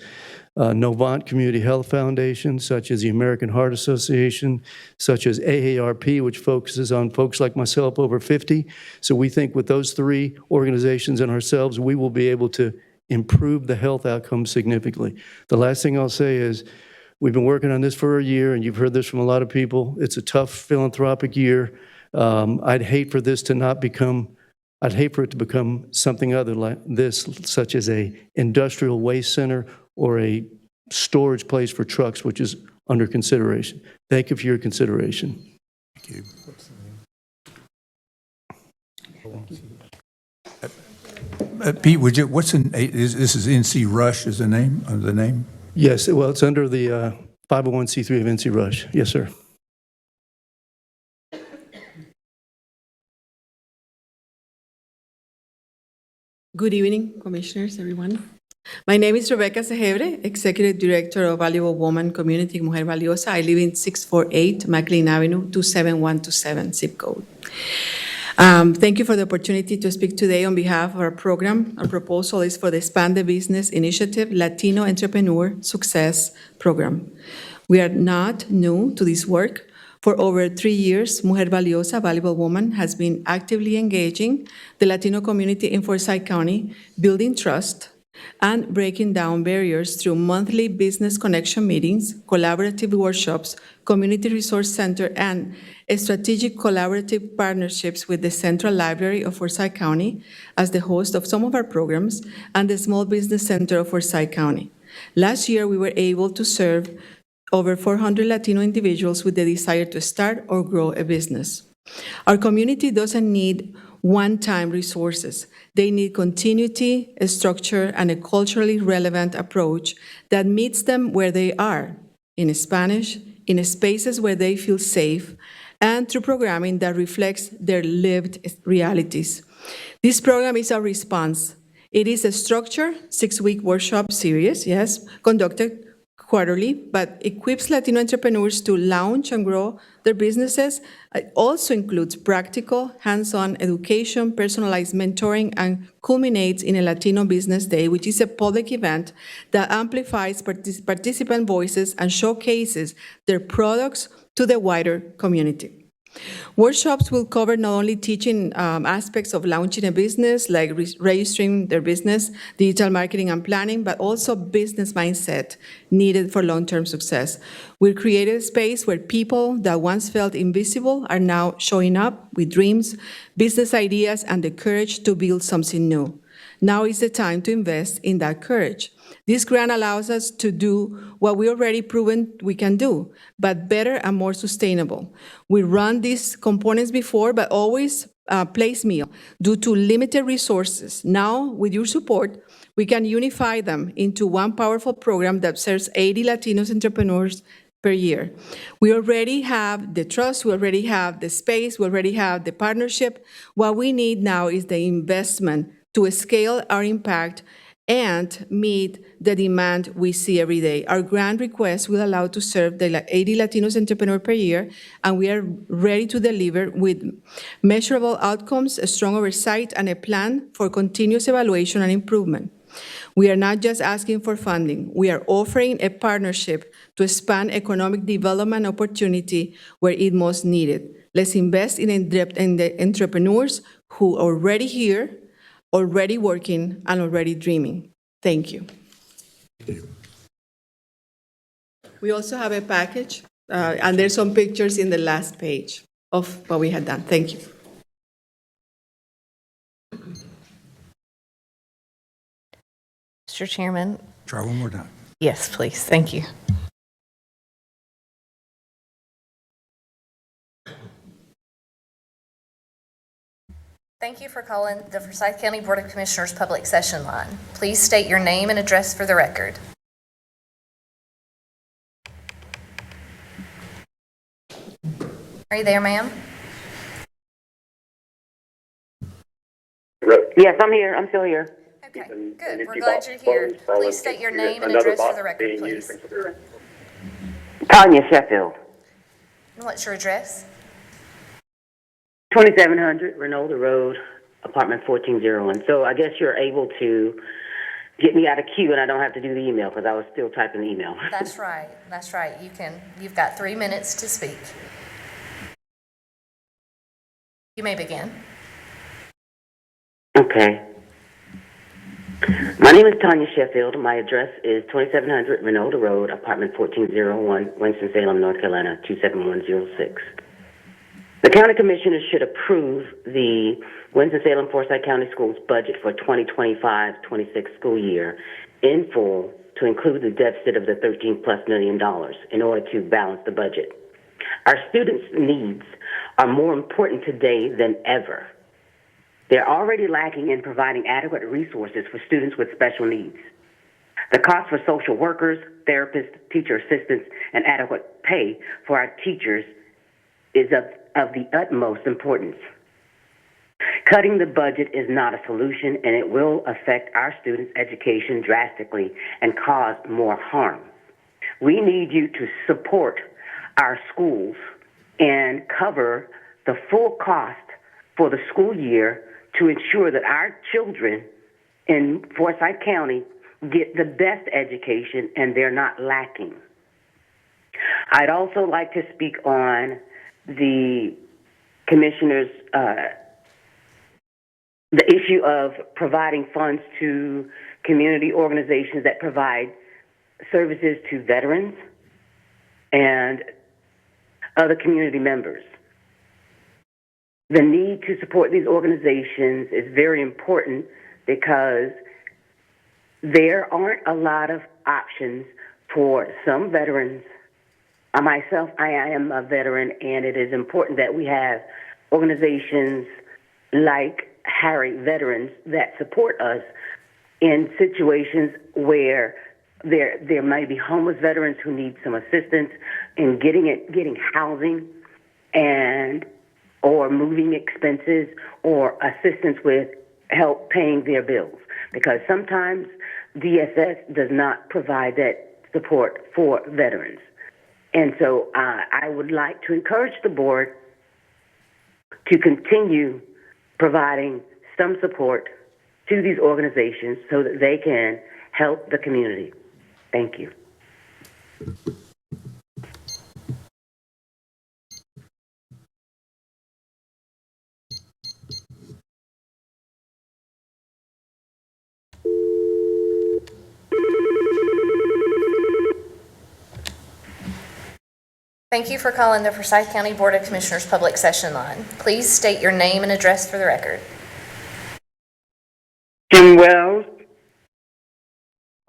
Novant Community Health Foundation, such as the American Heart Association, such as AARP, which focuses on folks like myself over 50. So we think with those three organizations and ourselves, we will be able to improve the health outcomes significantly. The last thing I'll say is we've been working on this for a year, and you've heard this from a lot of people. It's a tough philanthropic year. I'd hate for it to become something other like this, such as a industrial waste center or a storage place for trucks, which is under consideration. Thank you for your consideration. Thank you. Pete, this is NC Rush is the name? Yes, well, it's under the 501c3 of NC Rush. Yes, sir. Good evening, commissioners, everyone. My name is Rebecca Segebre, Executive Director of Valuable Woman Community Mujer Valiosa. I live in 648 McLean Avenue, 27127 zip code. Thank you for the opportunity to speak today on behalf of our program. Our proposal is for the Expand the Business Initiative Latino Entrepreneur Success Program. We are not new to this work. For over 3 years, Mujer Valiosa, Valuable Woman, has been actively engaging the Latino community in Forsyth County, building trust and breaking down barriers through monthly business connection meetings, collaborative workshops, community resource center, and strategic collaborative partnerships with the Central Library of Forsyth County as the host of some of our programs and the Small Business Center of Forsyth County. Last year, we were able to serve over 400 Latino individuals with the desire to start or grow a business. Our community doesn't need one-time resources. They need continuity, a structure, and a culturally relevant approach that meets them where they are, in Spanish, in spaces where they feel safe, and through programming that reflects their lived realities. This program is our response. It is a structured 6-week workshop series, yes, conducted quarterly, but equips Latino entrepreneurs to launch and grow their businesses. It also includes practical, hands-on education, personalized mentoring, and culminates in a Latino Business Day, which is a public event that amplifies participant voices and showcases their products to the wider community. Workshops will cover not only teaching aspects of launching a business, like registering their business, digital marketing and planning, but also business mindset needed for long-term success. We've created a space where people that once felt invisible are now showing up with dreams, business ideas, and the courage to build something new. Now is the time to invest in that courage. This grant allows us to do what we already proven we can do, but better and more sustainable. We run these components before, but always piecemeal due to limited resources. Now, with your support, we can unify them into one powerful program that serves 80 Latinos entrepreneurs per year. We already have the trust, we already have the space, we already have the partnership. What we need now is the investment to scale our impact and meet the demand we see every day. Our grant request will allow to serve the 80 Latinos entrepreneurs per year, and we are ready to deliver with measurable outcomes, a strong oversight, and a plan for continuous evaluation and improvement. We are not just asking for funding. We are offering a partnership to expand economic development opportunity where it most needed. Let's invest in the entrepreneurs who are already here, already working, and already dreaming. Thank you. We also have a package And there's some pictures in the last page of what we had done. Thank you. Mr. Chairman, Try one more time. yes, please. Thank you. Thank you for calling the Forsyth County Board of Commissioners public session line. Please state your name and address for the record. Are you there, ma'am? Yes, I'm here. I'm still here. Okay, good. We're glad you're here. Please state your name and address for the record, please. Tanya Sheffield, And what's your address? 2700 Reynolda Road, apartment 1401. So I guess you're able to get me out of queue and I don't have to do the email because I was still typing the email. That's right. That's right. You've got 3 minutes to speak. You may begin. Okay. My name is Tanya Sheffield. My address is 2700 Reynolda Road, apartment 1401, Winston-Salem, North Carolina, 27106. The County Commissioners should approve the Winston-Salem Forsyth County Schools budget for 2025-26 school year in full to include the deficit of the $13+ million in order to balance the budget. Our students' needs are more important today than ever. They're already lacking in providing adequate resources for students with special needs. The cost for social workers, therapists, teacher assistants, and adequate pay for our teachers is of the utmost importance. Cutting the budget is not a solution, and it will affect our students' education drastically and cause more harm. We need you to support our schools and cover the full cost for the school year to ensure that our children in Forsyth County get the best education and they're not lacking. I'd also like to speak on the commissioners' the issue of providing funds to community organizations that provide services to veterans and other community members. The need to support these organizations is very important because there aren't a lot of options for some veterans. Myself, I am a veteran, and it is important that we have organizations like Harry Veterans that support us in situations where there may be homeless veterans who need some assistance in getting housing and or moving expenses or assistance with help paying their bills, because sometimes DSS does not provide that support for veterans. And so I would like to encourage the board to continue providing some support to these organizations so that they can help the community. Thank you. Thank you for calling the Forsyth County Board of Commissioners public session line. Please state your name and address for the record. Jim Wells,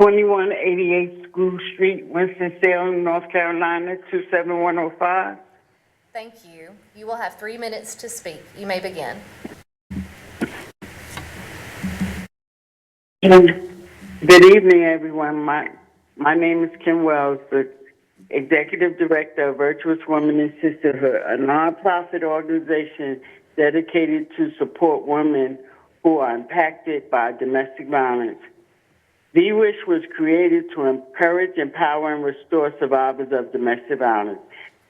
2188 School Street, Winston-Salem, North Carolina, 27105. Thank you. You will have 3 minutes to speak. You may begin. Good evening, everyone. My name is Kim Wells, the Executive Director of Virtuous Women in Sisterhood, a nonprofit organization dedicated to support women who are impacted by domestic violence. VWISH was created to encourage, empower, and restore survivors of domestic violence.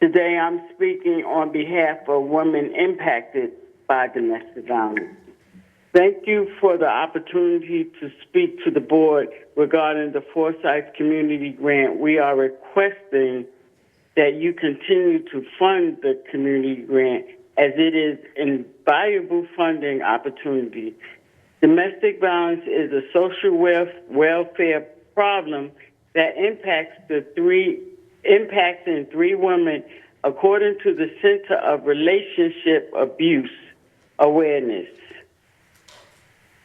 Today, I'm speaking on behalf of women impacted by domestic violence. Thank you for the opportunity to speak to the board regarding the Forsyth Community Grant. We are requesting that you continue to fund the community grant as it is an invaluable funding opportunity. Domestic violence is a social welfare problem that impacts the three impacting 3 women, according to the Center of Relationship Abuse Awareness.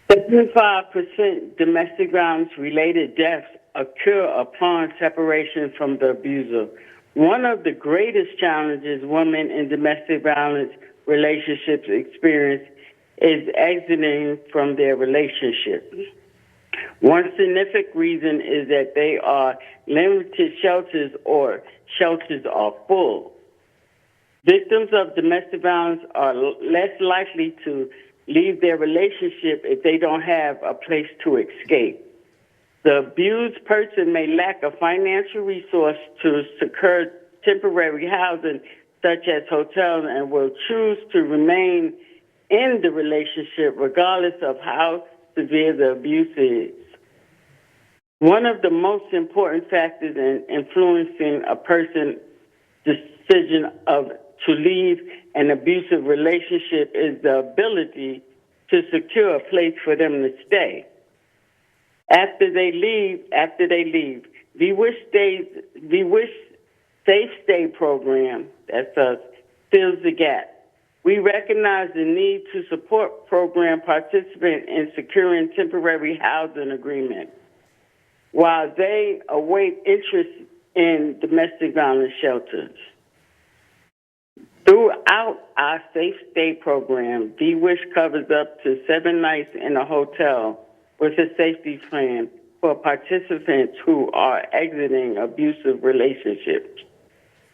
75% domestic violence-related deaths occur upon separation from the abuser. One of the greatest challenges women in domestic violence relationships experience is exiting from their relationship. One significant reason is that they are limited shelters or shelters are full. Victims of domestic violence are less likely to leave their relationship if they don't have a place to escape. The abused person may lack a financial resource to secure temporary housing, such as hotels, and will choose to remain in the relationship regardless of how severe the abuse is. One of the most important factors in influencing a person's decision to leave an abusive relationship is the ability to secure a place for them to stay. After they leave, the Wish Safe Stay program, that's us, fills the gap. We recognize the need to support program participants in securing temporary housing agreements while they await interest in domestic violence shelters. Throughout our Safe Stay program, D-Wish covers up to 7 nights in a hotel with a safety plan for participants who are exiting abusive relationships.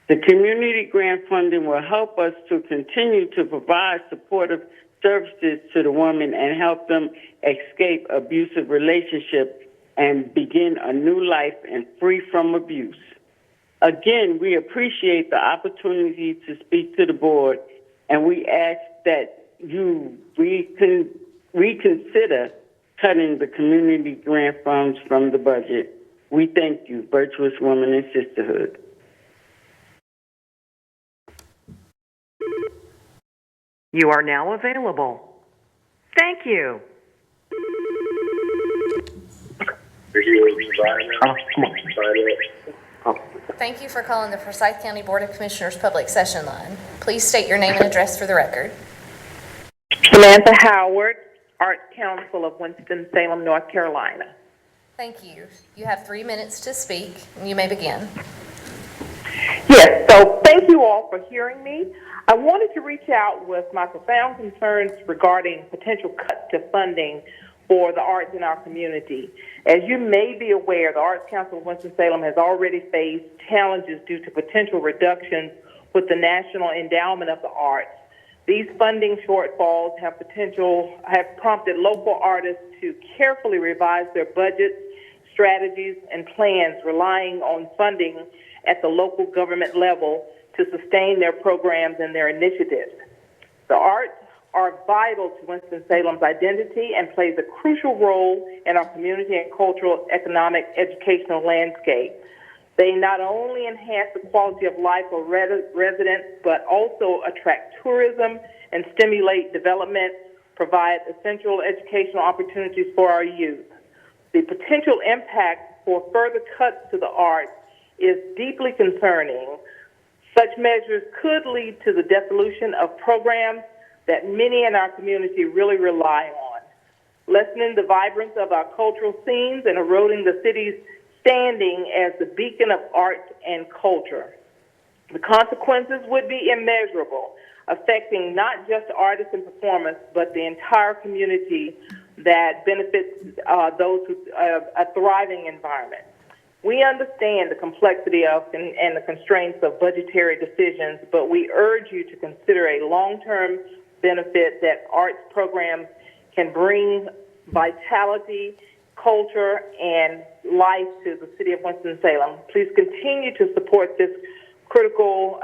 The community grant funding will help us to continue to provide supportive services to the women and help them escape abusive relationships and begin a new life and free from abuse. Again, we appreciate the opportunity to speak to the board, and we ask that you reconsider cutting the community grant funds from the budget. We thank you, Virtuous Women in Sisterhood. You are now available. Thank you. Thank you for calling the Forsyth County Board of Commissioners Public Session Line. Please state your name and address for the record. Samantha Howard, Arts Council of Winston-Salem, North Carolina. Thank you. You have 3 minutes to speak, and you may begin. Yes, so thank you all for hearing me. I wanted to reach out with my profound concerns regarding potential cuts to funding for the arts in our community. As you may be aware, the Arts Council of Winston-Salem has already faced challenges due to potential reductions with the National Endowment of the Arts. These funding shortfalls have prompted local artists to carefully revise their budgets, strategies, and plans, relying on funding at the local government level to sustain their programs and their initiatives. The arts are vital to Winston-Salem's identity and plays a crucial role in our community and cultural, economic, educational landscape. They not only enhance the quality of life for residents, but also attract tourism and stimulate development, provide essential educational opportunities for our youth. The potential impact for further cuts to the arts is deeply concerning. Such measures could lead to the dissolution of programs that many in our community really rely on, lessening the vibrance of our cultural scenes and eroding the city's standing as the beacon of art and culture. The consequences would be immeasurable, affecting not just artists and performers, but the entire community that benefits those who a thriving environment. We understand the complexity of and the constraints of budgetary decisions, but we urge you to consider a long-term benefit that arts programs can bring vitality, culture, and life to the city of Winston-Salem. Please continue to support this critical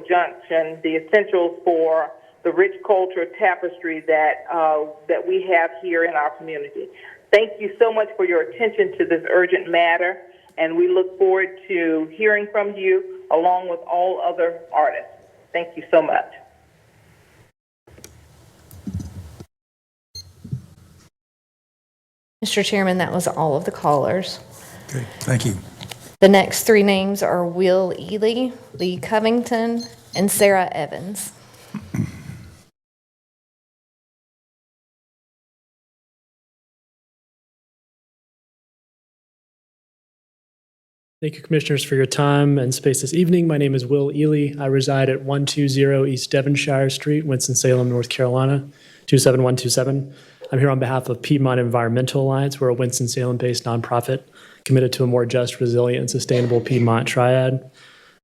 junction, the essentials for the rich culture tapestry that we have here in our community. Thank you so much for your attention to this urgent matter, and we look forward to hearing from you along with all other artists. Thank you so much. Mr. Chairman, that was all of the callers. Okay, thank you. The next three names are Will Ely, Lee Covington, and Sarah Evans. Thank you, Commissioners, for your time and space this evening. My name is Will Ely. I reside at 120 East Devonshire Street, Winston-Salem, North Carolina, 27127. I'm here on behalf of Piedmont Environmental Alliance. We're a Winston-Salem-based nonprofit committed to a more just, resilient, and sustainable Piedmont triad.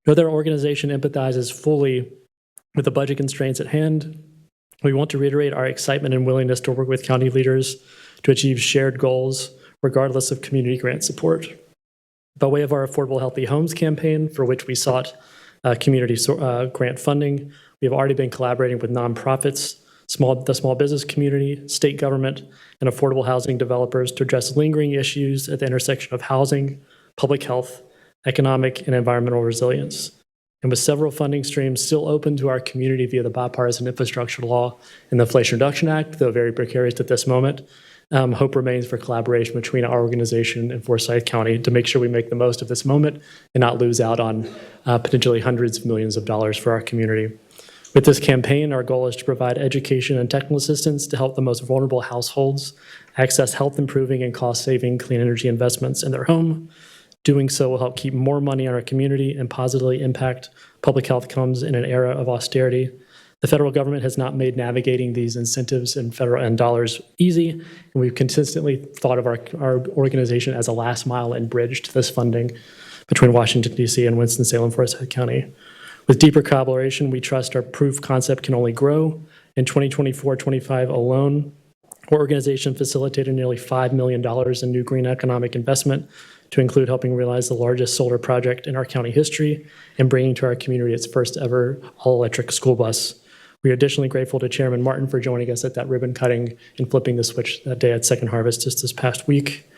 Though their organization empathizes fully with the budget constraints at hand, we want to reiterate our excitement and willingness to work with county leaders to achieve shared goals, regardless of community grant support. By way of our Affordable Healthy Homes campaign, for which we sought community grant funding, we have already been collaborating with nonprofits, the small business community, state government, and affordable housing developers to address lingering issues at the intersection of housing, public health, economic, and environmental resilience. And with several funding streams still open to our community via the bipartisan infrastructure law and the Inflation Reduction Act, though very precarious at this moment, hope remains for collaboration between our organization and Forsyth County to make sure we make the most of this moment and not lose out on potentially hundreds of millions of dollars for our community. With this campaign, our goal is to provide education and technical assistance to help the most vulnerable households access health-improving and cost-saving clean energy investments in their home. Doing so will help keep more money in our community and positively impact public health outcomes in an era of austerity. The federal government has not made navigating these incentives and federal and dollars easy, and we've consistently thought of our organization as a last mile and bridge to this funding between Washington, D.C. and Winston-Salem, Forsyth County. With deeper collaboration, we trust our proof concept can only grow. In 2024-25 alone, our organization facilitated nearly $5 million in new green economic investment, to include helping realize the largest solar project in our county history and bringing to our community its first ever all-electric school bus. We are additionally grateful to Chairman Martin for joining us at that ribbon cutting and flipping the switch that day at Second Harvest just this past week.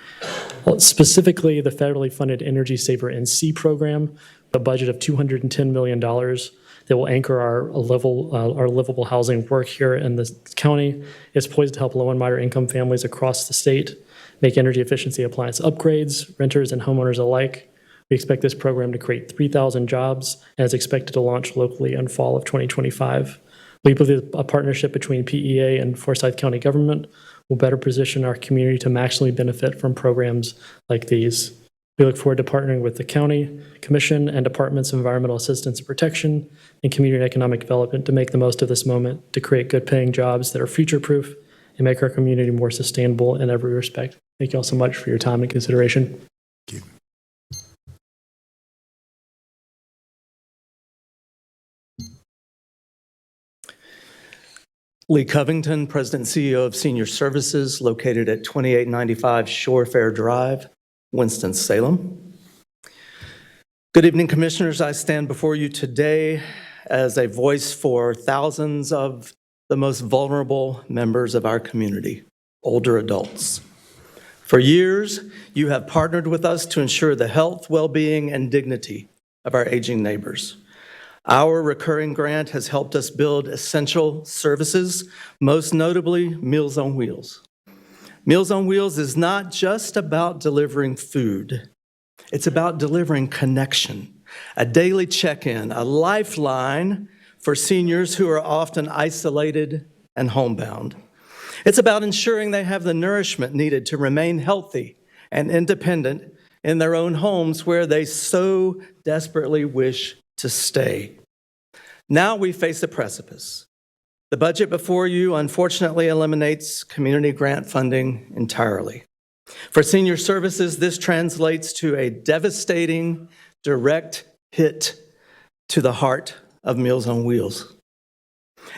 Specifically, the federally funded Energy Saver NC program, a budget of $210 million that will anchor our livable housing work here in the county, is poised to help low and moderate income families across the state make energy efficiency appliance upgrades, renters and homeowners alike. We expect this program to create 3,000 jobs and is expected to launch locally in fall of 2025. We believe a partnership between PEA and Forsyth County government will better position our community to maximally benefit from programs like these. We look forward to partnering with the County Commission and Departments of Environmental Assistance and Protection and Community and Economic Development to make the most of this moment to create good-paying jobs that are future-proof and make our community more sustainable in every respect. Thank you all so much for your time and consideration. Thank you. Lee Covington, President and CEO of Senior Services, located at 2895 Shore Fair Drive, Winston-Salem. Good evening, Commissioners. I stand before you today as a voice for thousands of the most vulnerable members of our community, older adults. For years, you have partnered with us to ensure the health, well-being, and dignity of our aging neighbors. Our recurring grant has helped us build essential services, most notably Meals on Wheels. Meals on Wheels is not just about delivering food. It's about delivering connection, a daily check-in, a lifeline for seniors who are often isolated and homebound. It's about ensuring they have the nourishment needed to remain healthy and independent in their own homes where they so desperately wish to stay. Now we face a precipice. The budget before you unfortunately eliminates community grant funding entirely. For Senior Services, this translates to a devastating, direct hit to the heart of Meals on Wheels.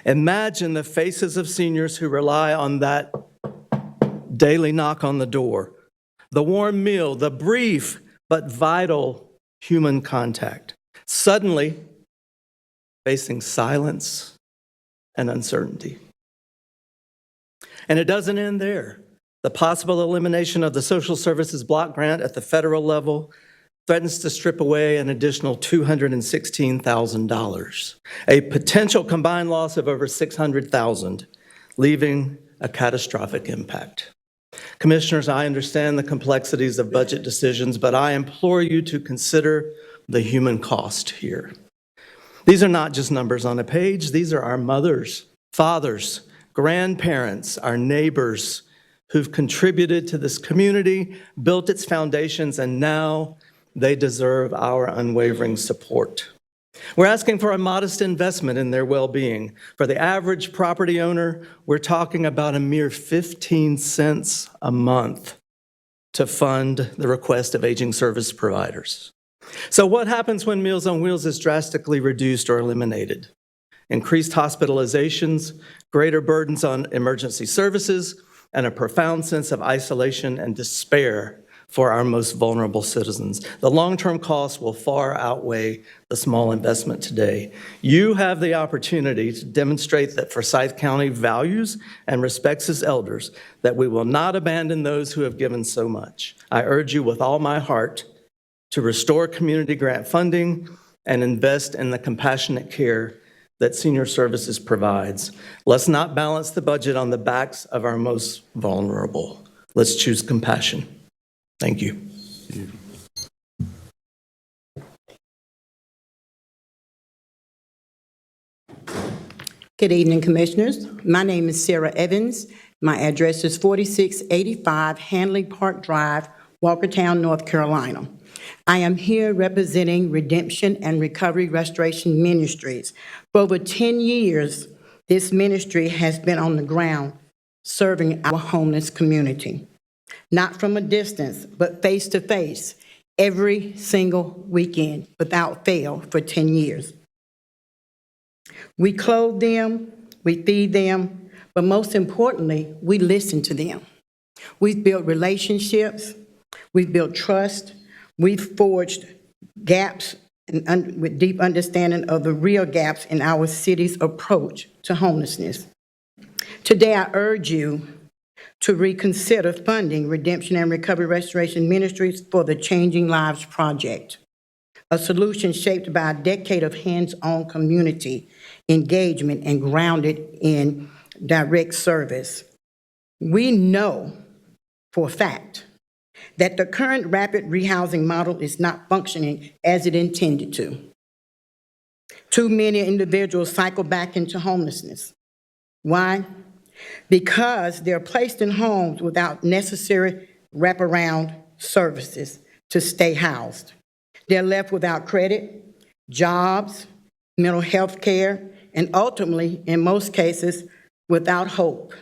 Imagine the faces of seniors who rely on that daily knock on the door, the warm meal, the brief but vital human contact, suddenly facing silence and uncertainty. And it doesn't end there. The possible elimination of the Social Services Block Grant at the federal level threatens to strip away an additional $216,000, a potential combined loss of over $600,000, leaving a catastrophic impact. Commissioners, I understand the complexities of budget decisions, but I implore you to consider the human cost here. These are not just numbers on a page. These are our mothers, fathers, grandparents, our neighbors who've contributed to this community, built its foundations, and now they deserve our unwavering support. We're asking for a modest investment in their well-being. For the average property owner, we're talking about a mere 15 cents a month to fund the request of aging service providers. So what happens when Meals on Wheels is drastically reduced or eliminated? Increased hospitalizations, greater burdens on emergency services, and a profound sense of isolation and despair for our most vulnerable citizens. The long-term costs will far outweigh the small investment today. You have the opportunity to demonstrate that Forsyth County values and respects its elders, that we will not abandon those who have given so much. I urge you with all my heart to restore community grant funding and invest in the compassionate care that senior services provides. Let's not balance the budget on the backs of our most vulnerable. Let's choose compassion. Thank you. Good evening, Commissioners. My name is Sarah Evans. My address is 4685 Hanley Park Drive, Walkertown, North Carolina. I am here representing Redemption and Recovery Restoration Ministries. For over 10 years, this ministry has been on the ground serving our homeless community. Not from a distance, but face to face, every single weekend without fail for 10 years. We clothe them, we feed them, but most importantly, we listen to them. We've built relationships, we've built trust, we've forged gaps with deep understanding of the real gaps in our city's approach to homelessness. Today, I urge you to reconsider funding Redemption and Recovery Restoration Ministries for the Changing Lives Project, a solution shaped by a decade of hands-on community engagement and grounded in direct service. We know for a fact that the current rapid rehousing model is not functioning as it intended to. Too many individuals cycle back into homelessness. Why? Because they're placed in homes without necessary wraparound services to stay housed. They're left without credit, jobs, mental health care, and ultimately, in most cases, without hope.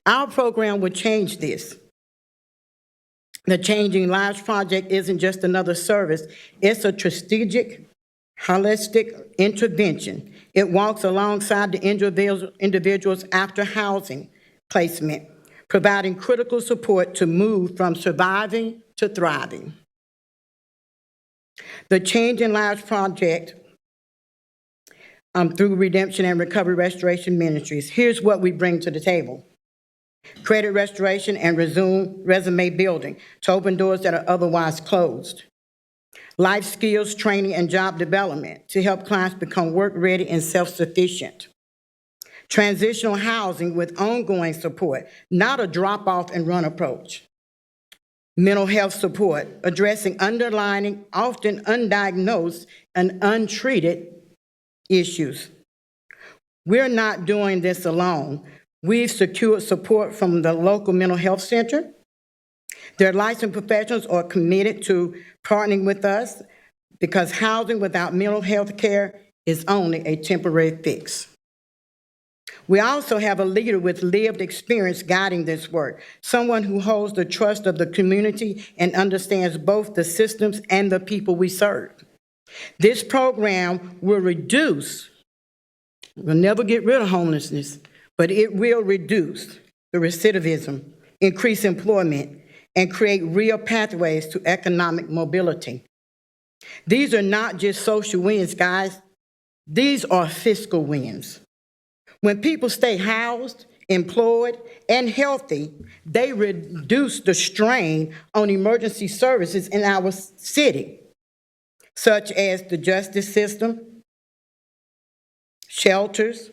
Our program would change this. The Changing Lives Project isn't just another service, it's a strategic, holistic intervention. It walks alongside the individuals after housing placement, providing critical support to move from surviving to thriving. The Changing Lives Project, through Redemption and Recovery Restoration Ministries, here's what we bring to the table. Credit restoration and resume building to open doors that are otherwise closed. Life skills training and job development to help clients become work-ready and self-sufficient. Transitional housing with ongoing support, not a drop-off and run approach. Mental health support, addressing underlying, often undiagnosed and untreated issues. We're not doing this alone. We've secured support from the local mental health center. Their licensed professionals are committed to partnering with us because housing without mental health care is only a temporary fix. We also have a leader with lived experience guiding this work, someone who holds the trust of the community and understands both the systems and the people we serve. This program will we'll never get rid of homelessness, but it will reduce the recidivism, increase employment, and create real pathways to economic mobility. These are not just social wins, guys. These are fiscal wins. When people stay housed, employed, and healthy, they reduce the strain on emergency services in our city, such as the justice system, shelters.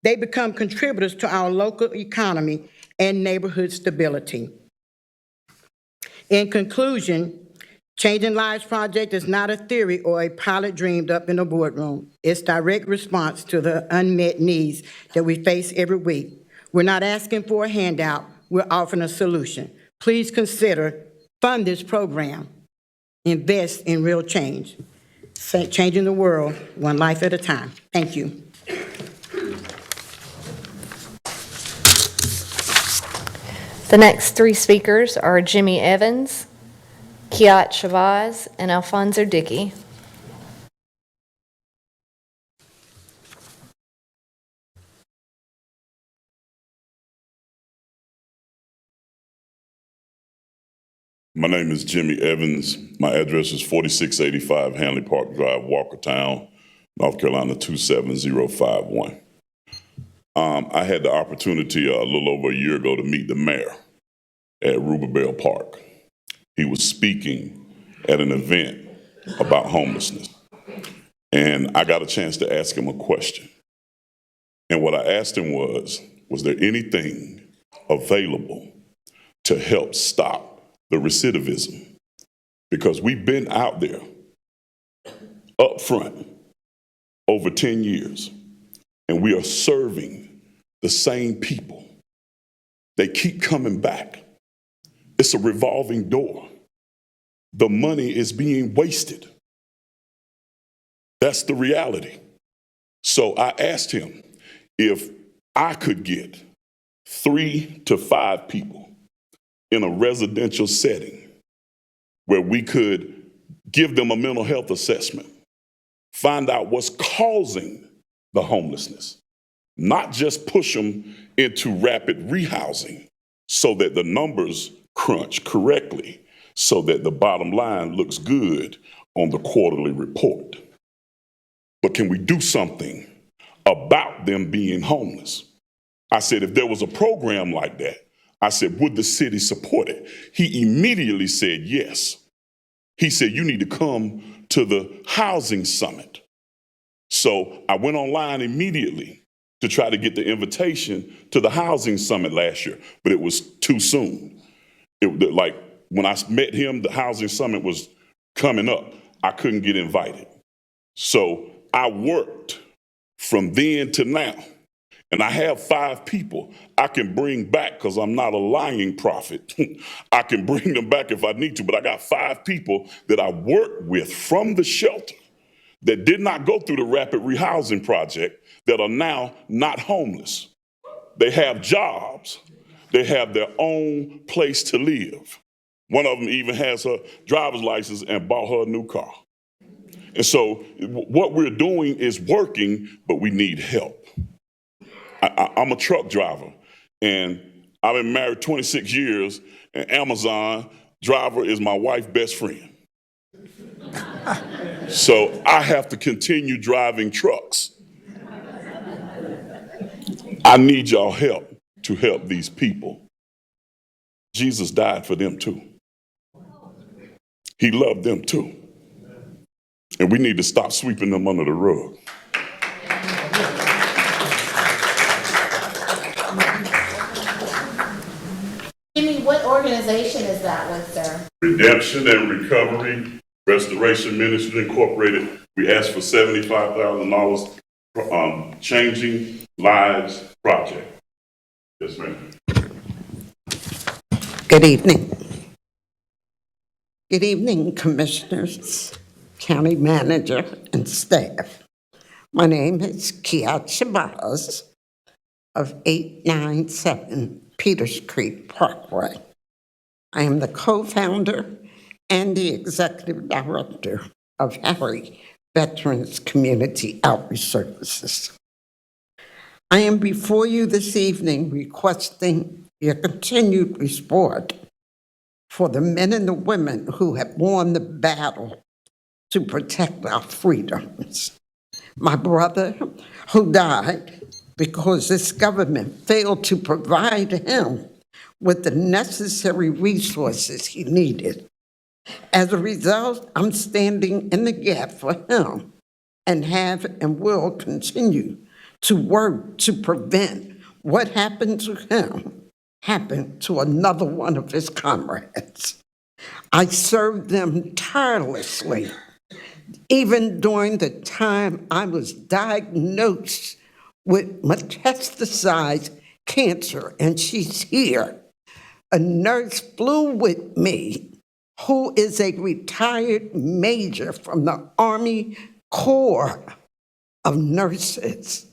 They become contributors to our local economy and neighborhood stability. In conclusion, Changing Lives Project is not a theory or a pilot dreamed up in a boardroom. It's direct response to the unmet needs that we face every week. We're not asking for a handout, we're offering a solution. Please consider fund this program. Invest in real change. Changing the world one life at a time. Thank you. The next three speakers are Jimmy Evans, Kiat Shabazz, and Alfonso Dickey. My name is Jimmy Evans. My address is 4685 Hanley Park Drive, Walkertown, North Carolina 27051. I had the opportunity a little over a year ago to meet the mayor at Ruberbell Park. He was speaking at an event about homelessness. And I got a chance to ask him a question. And what I asked him was there anything available to help stop the recidivism? Because we've been out there up front over 10 years, and we are serving the same people. They keep coming back. It's a revolving door. The money is being wasted. That's the reality. So I asked him if I could get 3 to 5 people in a residential setting where we could give them a mental health assessment, find out what's causing the homelessness, not just push them into rapid rehousing so that the numbers crunch correctly, so that the bottom line looks good on the quarterly report. But can we do something about them being homeless? I said, if there was a program like that, I said, would the city support it? He immediately said yes. He said, you need to come to the housing summit. So I went online immediately to try to get the invitation to the housing summit last year, but it was too soon. Like when I met him, the housing summit was coming up. I couldn't get invited. So I worked from then to now. And I have 5 people I can bring back because I'm not a lying prophet. I can bring them back if I need to, but I got 5 people that I worked with from the shelter that did not go through the rapid rehousing project that are now not homeless. They have jobs. They have their own place to live. One of them even has her driver's license and bought her a new car. And so what we're doing is working, but we need help. I'm a truck driver, and I've been married 26 years, and Amazon driver is my wife's best friend. So I have to continue driving trucks. I need y'all help to help these people. Jesus died for them too. He loved them too. And we need to stop sweeping them under the rug. Jimmy, what organization is that with, sir? Redemption and Recovery Restoration Ministry Incorporated. We asked for $75,000 Changing Lives Project. Yes, ma'am. Good evening. Good evening, commissioners, county manager, and staff. My name is Kiat Shabazz of 897 Peters Creek Parkway. I am the co-founder and the executive director of Harry Veterans Community Outreach Services. I am before you this evening requesting your continued support for the men and the women who have won the battle to protect our freedoms. My brother, who died because this government failed to provide him with the necessary resources he needed. As a result, I'm standing in the gap for him and have and will continue to work to prevent what happened to him happened to another one of his comrades. I served them tirelessly, even during the time I was diagnosed with metastasized cancer, and she's here. A nurse flew with me who is a retired major from the Army Corps of Nurses.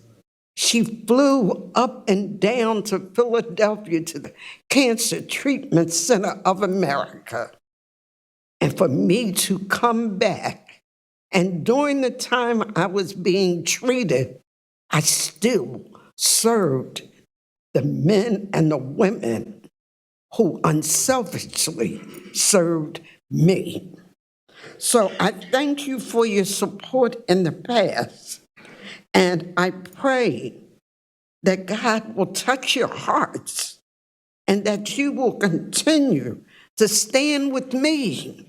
She flew up and down to Philadelphia to the Cancer Treatment Center of America. And for me to come back, and during the time I was being treated, I still served the men and the women who unselfishly served me. So I thank you for your support in the past, and I pray that God will touch your hearts and that you will continue to stand with me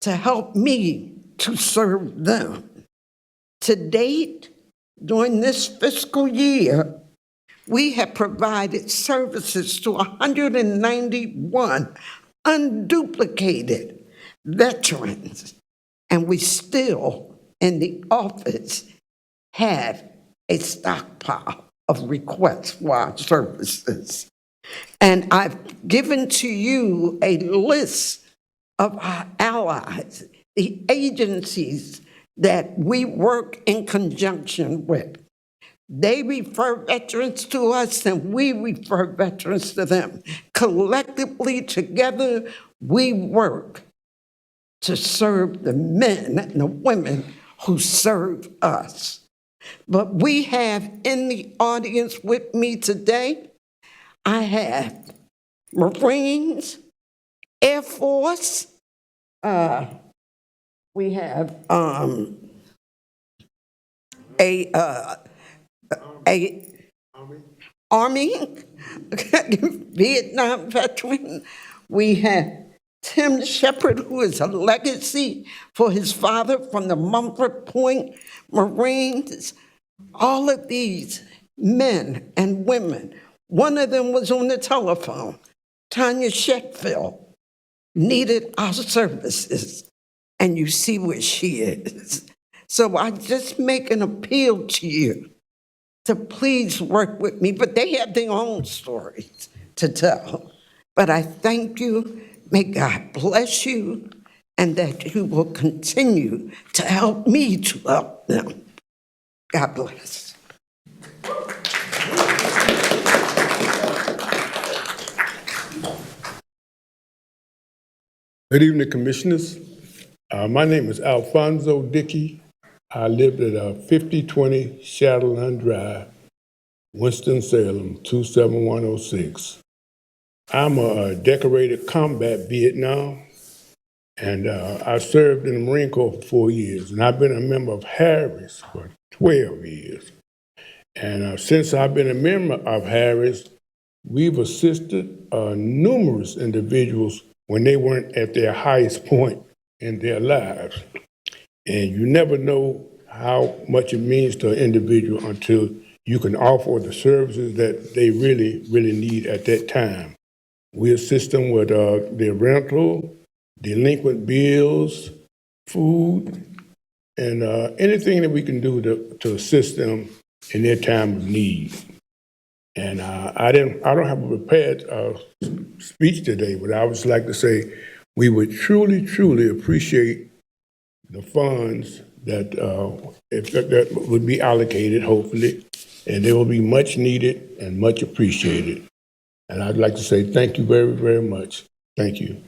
to help me to serve them. To date, during this fiscal year, we have provided services to 191 unduplicated veterans, and we still, in the office, have a stockpile of requests for our services. And I've given to you a list of our allies, the agencies that we work in conjunction with. They refer veterans to us and we refer veterans to them. Collectively, together, we work to serve the men and the women who serve us. But we have in the audience with me today, I have Marines, Air Force, we have Army, Vietnam veteran. We have Tim Shepard, who is a legacy for his father from the Mumford Point Marines. All of these men and women, one of them was on the telephone, Tanya Sheffield, needed our services, and you see where she is. So I just make an appeal to you to please work with me, but they have their own stories to tell. But I thank you, may God bless you, and that you will continue to help me to help them. God bless. Good evening, Commissioners. My name is Alfonso Dickey. I lived at 5020 Shadowline Drive, Winston-Salem, 27106. I'm a decorated combat Vietnam, and I served in the Marine Corps for 4 years, and I've been a member of Harris for 12 years. And since I've been a member of Harris, we've assisted numerous individuals when they weren't at their highest point in their lives. And you never know how much it means to an individual until you can offer the services that they really, really need at that time. We assist them with their rental, delinquent bills, food, and anything that we can do to assist them in their time of need. And I don't have a prepared speech today, but I would just like to say we would truly, truly appreciate the funds that would be allocated, hopefully, and they will be much needed and much appreciated. And I'd like to say thank you very, very much. Thank you.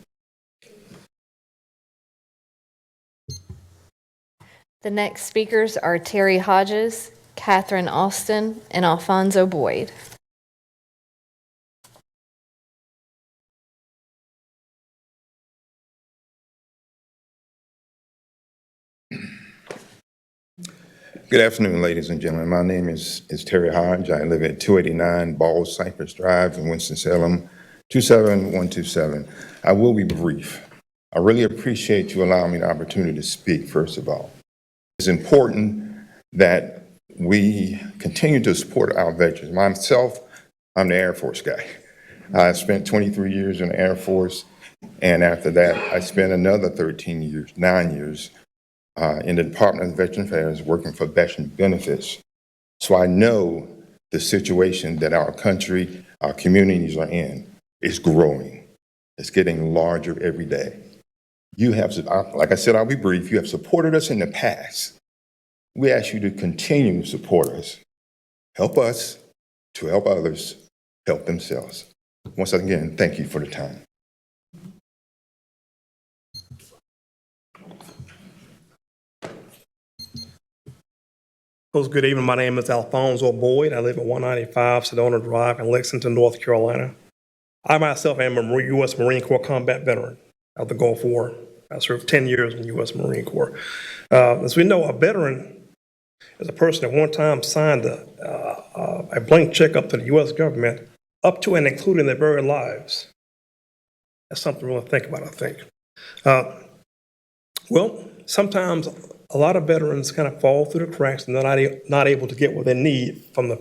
The next speakers are Terry Hodges, Catherine Austin, and Alfonso Boyd. Good afternoon, ladies and gentlemen. My name is Terry Hodge. I live at 289 Ball Cypress Drive in Winston-Salem, 27127. I will be brief. I really appreciate you allowing me the opportunity to speak, first of all. It's important that we continue to support our veterans. Myself, I'm the Air Force guy. I spent 23 years in the Air Force, and after that, I spent another 9 years, in the Department of Veteran Affairs working for veteran benefits. So I know the situation that our country, our communities are in is growing. It's getting larger every day. You have, like I said, I'll be brief, you have supported us in the past. We ask you to continue to support us. Help us to help others help themselves. Once again, thank you for the time. Good evening. My name is Alfonso Boyd. I live at 195 Sedona Drive in Lexington, North Carolina. I myself am a U.S. Marine Corps combat veteran of the Gulf War. I served 10 years in the U.S. Marine Corps. As we know, a veteran is a person that one time signed a blank check up to the U.S. government up to and including their very lives. That's something to really think about, I think. Well, sometimes a lot of veterans kind of fall through the cracks and they're not able to get what they need from the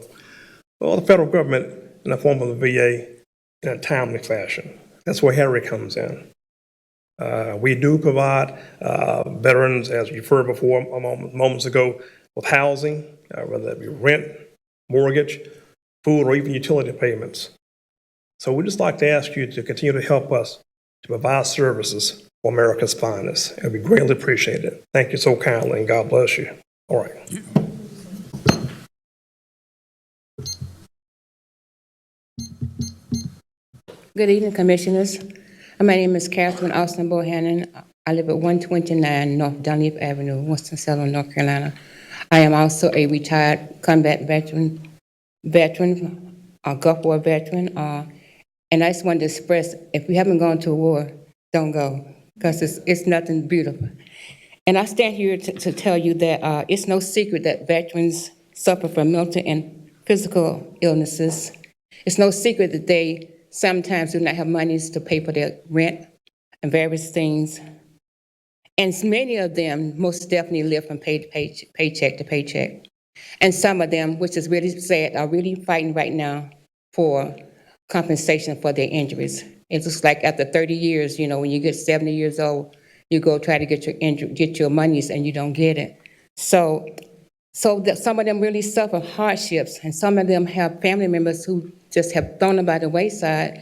federal government in the form of the VA in a timely fashion. That's where Harry comes in. We do provide veterans, as you've heard before moments ago, with housing, whether it be rent, mortgage, food, or even utility payments. So we'd just like to ask you to continue to help us to provide services for America's finest. It would be greatly appreciated. Thank you so kindly, and God bless you. All right. Good evening, Commissioners. My name is Catherine Austin Bohannon. I live at 129 North Dunleavy Avenue, Winston-Salem, North Carolina. I am also a retired combat veteran, a Gulf War veteran, and I just wanted to express, if you haven't gone to a war, don't go, because it's nothing beautiful. And I stand here to tell you that it's no secret that veterans suffer from mental and physical illnesses. It's no secret that they sometimes do not have monies to pay for their rent and various things. And many of them most definitely live from paycheck to paycheck. And some of them, which is really sad, are really fighting right now for compensation for their injuries. It looks like after 30 years, you know, when you get 70 years old, you go try to get your monies and you don't get it. So that some of them really suffer hardships, and some of them have family members who just have thrown them by the wayside.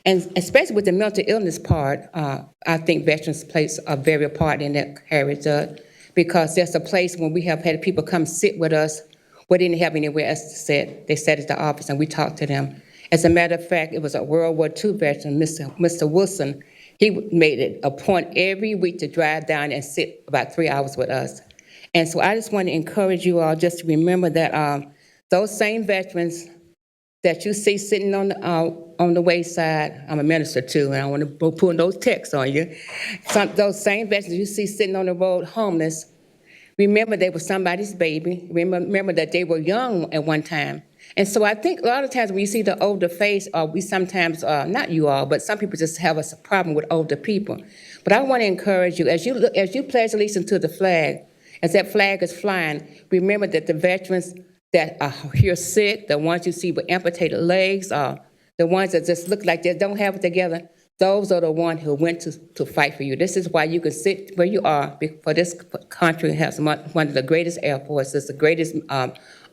And especially with the mental illness part, I think veterans plays a very part in that, Harry does, because there's a place when we have had people come sit with us where they didn't have anywhere else to sit. They sat at the office and we talked to them. As a matter of fact, it was a World War II veteran, Mr. Wilson. He made it a point every week to drive down and sit about 3 hours with us. And so I just want to encourage you all just to remember that those same veterans that you see sitting on the wayside, I'm a minister too, and I want to put those texts on you. Those same veterans you see sitting on the road homeless, remember they were somebody's baby. Remember that they were young at one time. And so I think a lot of times when you see the older face, we sometimes, not you all, but some people just have a problem with older people. But I want to encourage you, as you pledge allegiance to the flag, as that flag is flying, remember that the veterans that are here sick, the ones you see with amputated legs, the ones that just look like they don't have it together, those are the ones who went to fight for you. This is why you can sit where you are, for this country has one of the greatest air forces, the greatest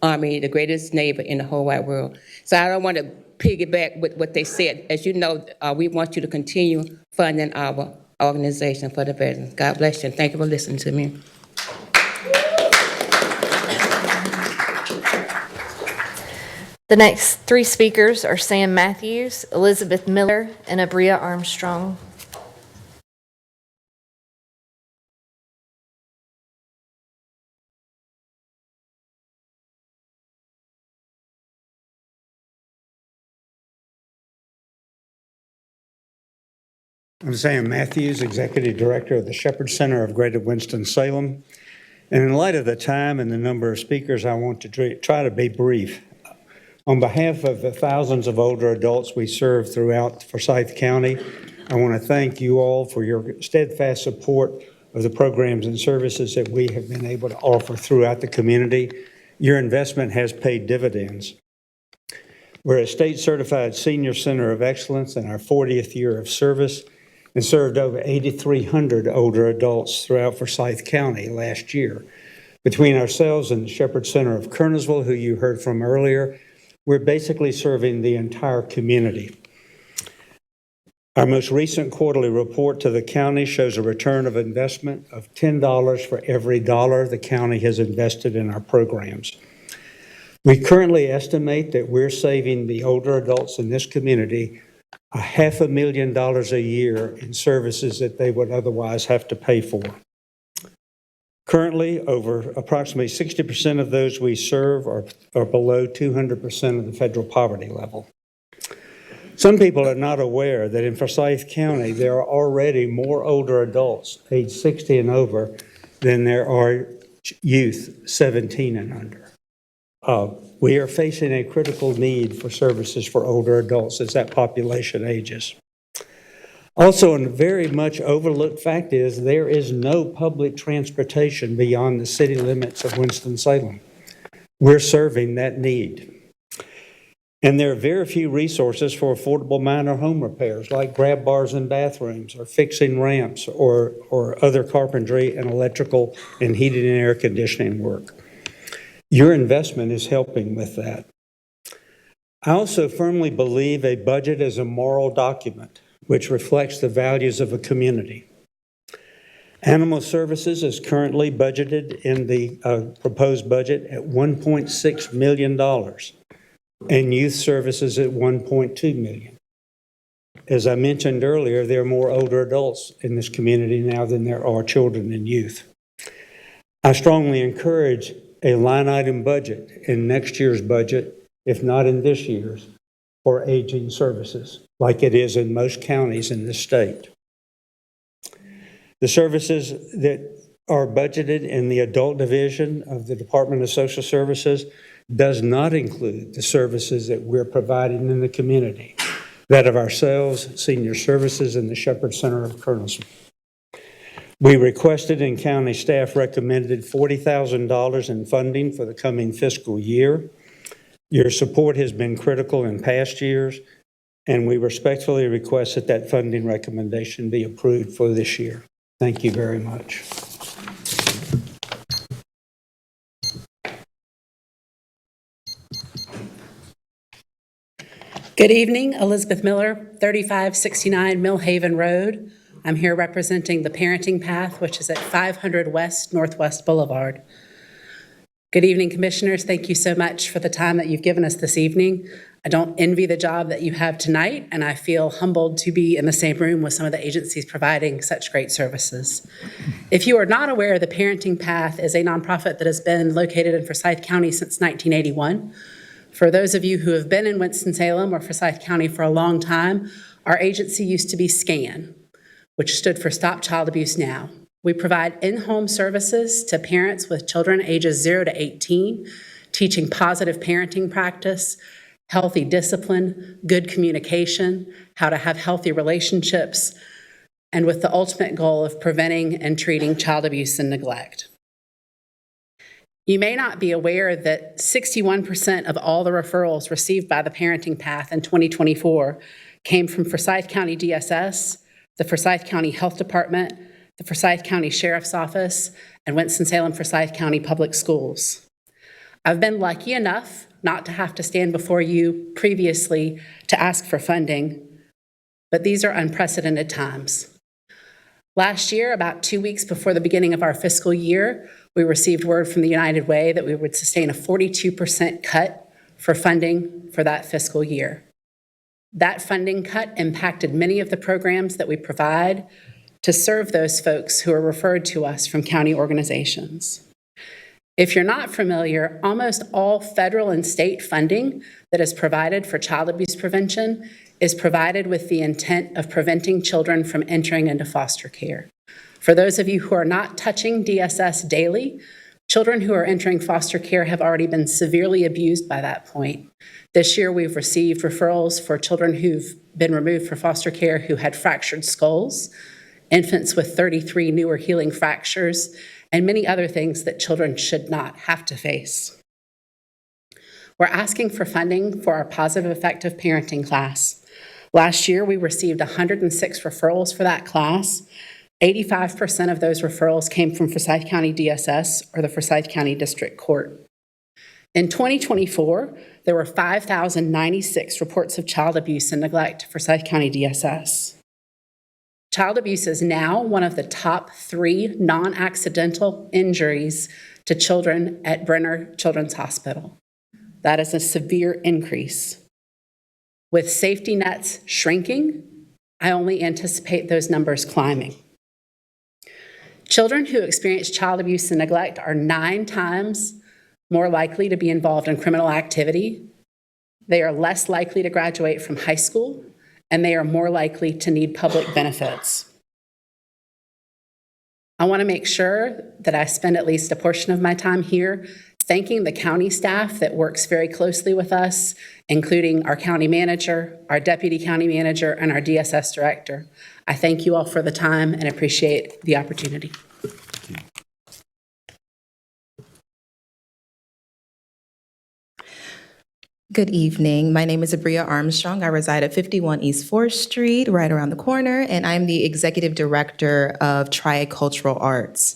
army, the greatest navy in the whole wide world. So I don't want to piggyback with what they said. As you know, we want you to continue funding our organization for the veterans. God bless you, and thank you for listening to me. The next three speakers are Sam Matthews, Elizabeth Miller, and Abria Armstrong. I'm Sam Matthews, Executive Director of the Shepherd Center of Greater Winston-Salem. And in light of the time and the number of speakers, I want to try to be brief. On behalf of the thousands of older adults we serve throughout Forsyth County, I want to thank you all for your steadfast support of the programs and services that we have been able to offer throughout the community. Your investment has paid dividends. We're a state-certified senior center of excellence in our 40th year of service and served over 8,300 older adults throughout Forsyth County last year. Between ourselves and the Shepherd Center of Kernersville, who you heard from earlier, we're basically serving the entire community. Our most recent quarterly report to the county shows a return of investment of $10 for every dollar the county has invested in our programs. We currently estimate that we're saving the older adults in this community $500,000 a year in services that they would otherwise have to pay for. Currently, over approximately 60% of those we serve are below 200% of the federal poverty level. Some people are not aware that in Forsyth County, there are already more older adults age 60 and over than there are youth 17 and under. We are facing a critical need for services for older adults as that population ages. Also, a very much overlooked fact is there is no public transportation beyond the city limits of Winston-Salem. We're serving that need. And there are very few resources for affordable minor home repairs like grab bars and bathrooms or fixing ramps or other carpentry and electrical and heating and air conditioning work. Your investment is helping with that. I also firmly believe a budget is a moral document which reflects the values of a community. Animal Services is currently budgeted in the proposed budget at $1.6 million. And Youth Services at $1.2 million. As I mentioned earlier, there are more older adults in this community now than there are children and youth. I strongly encourage a line item budget in next year's budget, if not in this year's, for aging services, like it is in most counties in this state. The services that are budgeted in the adult division of the Department of Social Services does not include the services that we're providing in the community, that of ourselves, Senior Services, and the Shepherd Center of Kernersville. We requested and county staff recommended $40,000 in funding for the coming fiscal year. Your support has been critical in past years, and we respectfully request that that funding recommendation be approved for this year. Thank you very much. Good evening, Elizabeth Miller, 3569 Millhaven Road. I'm here representing the Parenting Path, which is at 500 West Northwest Boulevard. Good evening, Commissioners. Thank you so much for the time that you've given us this evening. I don't envy the job that you have tonight, and I feel humbled to be in the same room with some of the agencies providing such great services. If you are not aware, the Parenting Path is a nonprofit that has been located in Forsyth County since 1981. For those of you who have been in Winston-Salem or Forsyth County for a long time, our agency used to be SCAN, which stood for Stop Child Abuse Now. We provide in-home services to parents with children ages 0 to 18, teaching positive parenting practice, healthy discipline, good communication, how to have healthy relationships, and with the ultimate goal of preventing and treating child abuse and neglect. You may not be aware that 61% of all the referrals received by the Parenting Path in 2024 came from Forsyth County DSS, the Forsyth County Health Department, the Forsyth County Sheriff's Office, and Winston-Salem Forsyth County Public Schools. I've been lucky enough not to have to stand before you previously to ask for funding, but these are unprecedented times. Last year, about 2 weeks before the beginning of our fiscal year, we received word from the United Way that we would sustain a 42% cut for funding for that fiscal year. That funding cut impacted many of the programs that we provide to serve those folks who are referred to us from county organizations. If you're not familiar, almost all federal and state funding that is provided for child abuse prevention is provided with the intent of preventing children from entering into foster care. For those of you who are not touching DSS daily, children who are entering foster care have already been severely abused by that point. This year, we've received referrals for children who've been removed for foster care who had fractured skulls, infants with 33 newer healing fractures, and many other things that children should not have to face. We're asking for funding for our positive effective parenting class. Last year, we received 106 referrals for that class. 85% of those referrals came from Forsyth County DSS or the Forsyth County District Court. In 2024, there were 5,096 reports of child abuse and neglect for Forsyth County DSS. Child abuse is now one of the top 3 non-accidental injuries to children at Brenner Children's Hospital. That is a severe increase. With safety nets shrinking, I only anticipate those numbers climbing. Children who experience child abuse and neglect are 9 times more likely to be involved in criminal activity. They are less likely to graduate from high school, and they are more likely to need public benefits. I want to make sure that I spend at least a portion of my time here thanking the county staff that works very closely with us, including our county manager, our deputy county manager, and our DSS director. I thank you all for the time and appreciate the opportunity. Good evening. My name is Abria Armstrong. I reside at 51 East 4th Street, right around the corner, and I'm the Executive Director of Tricultural Arts.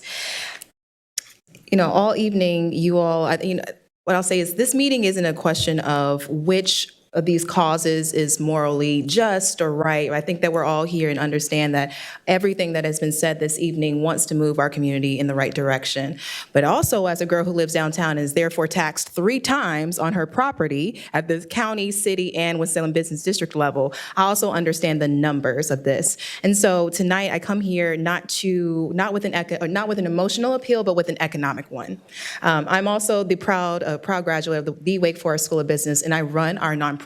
You know, all evening, you all, what I'll say is this meeting isn't a question of which of these causes is morally just or right. I think that we're all here and understand that everything that has been said this evening wants to move our community in the right direction. But also, as a girl who lives downtown and is therefore taxed 3 times on her property at the county, city, and Winston-Salem Business District level, I also understand the numbers of this. And so tonight I come here not with an emotional appeal, but with an economic one. I'm also the proud graduate of the Wake Forest School of Business, and I run our nonprofit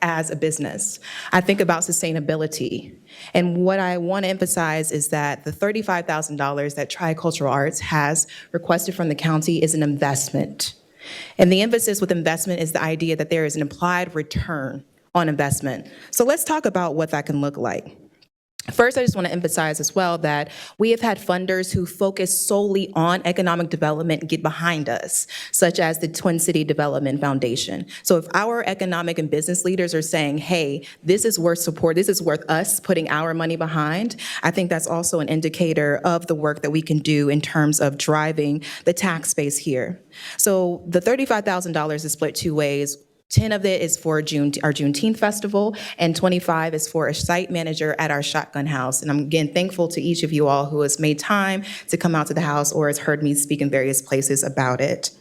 as a business. I think about sustainability. And what I want to emphasize is that the $35,000 that Tricultural Arts has requested from the county is an investment. And the emphasis with investment is the idea that there is an implied return on investment. So let's talk about what that can look like. First, I just want to emphasize as well that we have had funders who focus solely on economic development get behind us, such as the Twin City Development Foundation. So if our economic and business leaders are saying, hey, this is worth support, this is worth us putting our money behind, I think that's also an indicator of the work that we can do in terms of driving the tax base here. So the $35,000 is split 2 ways. 10 of it is for our Juneteenth festival, and 25 is for a site manager at our Shotgun House. And I'm again thankful to each of you all who has made time to come out to the house or has heard me speak in various places about it.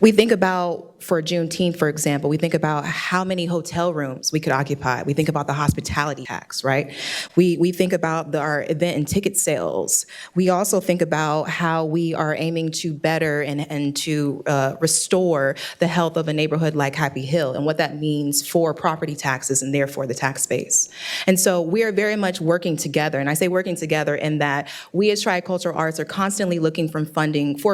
We think about, for Juneteenth, for example, we think about how many hotel rooms we could occupy. We think about the hospitality tax, right? We think about our event and ticket sales. We also think about how we are aiming to better and to restore the health of a neighborhood like Happy Hill and what that means for property taxes and therefore the tax base. And so we are very much working together. And I say working together in that we as Tricultural Arts are constantly looking for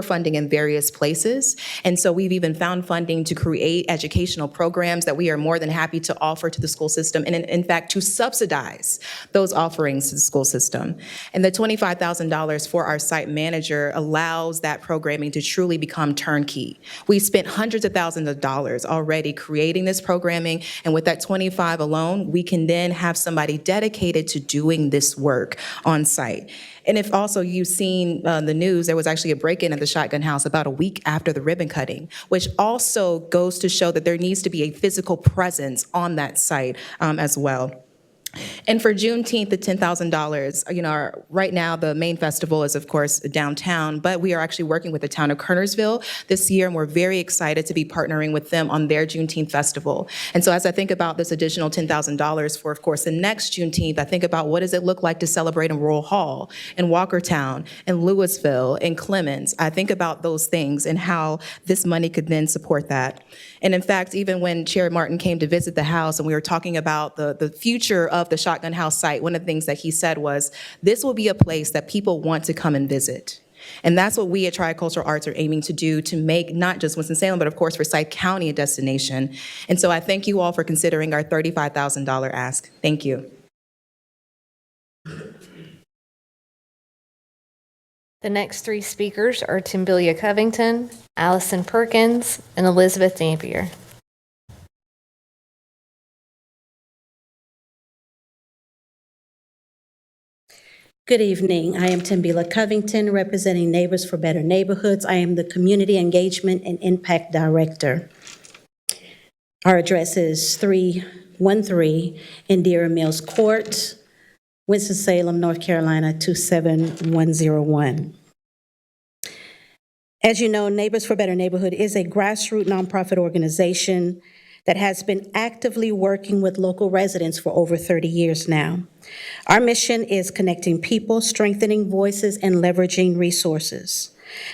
funding in various places. And so we've even found funding to create educational programs that we are more than happy to offer to the school system and in fact to subsidize those offerings to the school system. And the $25,000 for our site manager allows that programming to truly become turnkey. We spent hundreds of thousands of dollars already creating this programming, and with that 25 alone, we can then have somebody dedicated to doing this work on site. And if also you've seen the news, there was actually a break-in at the Shotgun House about a week after the ribbon cutting, which also goes to show that there needs to be a physical presence on that site as well. And for Juneteenth, the $10,000, right now the main festival is, of course, downtown, but we are actually working with the town of Kernersville this year, and we're very excited to be partnering with them on their Juneteenth festival. And so as I think about this additional $10,000 for, of course, the next Juneteenth, I think about what does it look like to celebrate in Rural Hall, in Walkertown, in Louisville, in Clemens. I think about those things and how this money could then support that. And in fact, even when Chair Martin came to visit the house and we were talking about the future of the Shotgun House site, one of the things that he said was, this will be a place that people want to come and visit. And that's what we at Tricultural Arts are aiming to do to make not just Winston-Salem, but of course Forsyth County a destination. And so I thank you all for considering our $35,000 ask. Thank you. The next three speakers are Timbilia Covington, Allison Perkins, and Elizabeth Dampier. Good evening. I am Timbila Covington, representing Neighbors for Better Neighborhoods. I am the Community Engagement and Impact Director. Our address is 313 Indira Mills Court, Winston-Salem, North Carolina, 27101. As you know, Neighbors for Better Neighborhood is a grassroots nonprofit organization that has been actively working with local residents for over 30 years now. Our mission is connecting people, strengthening voices, and leveraging resources.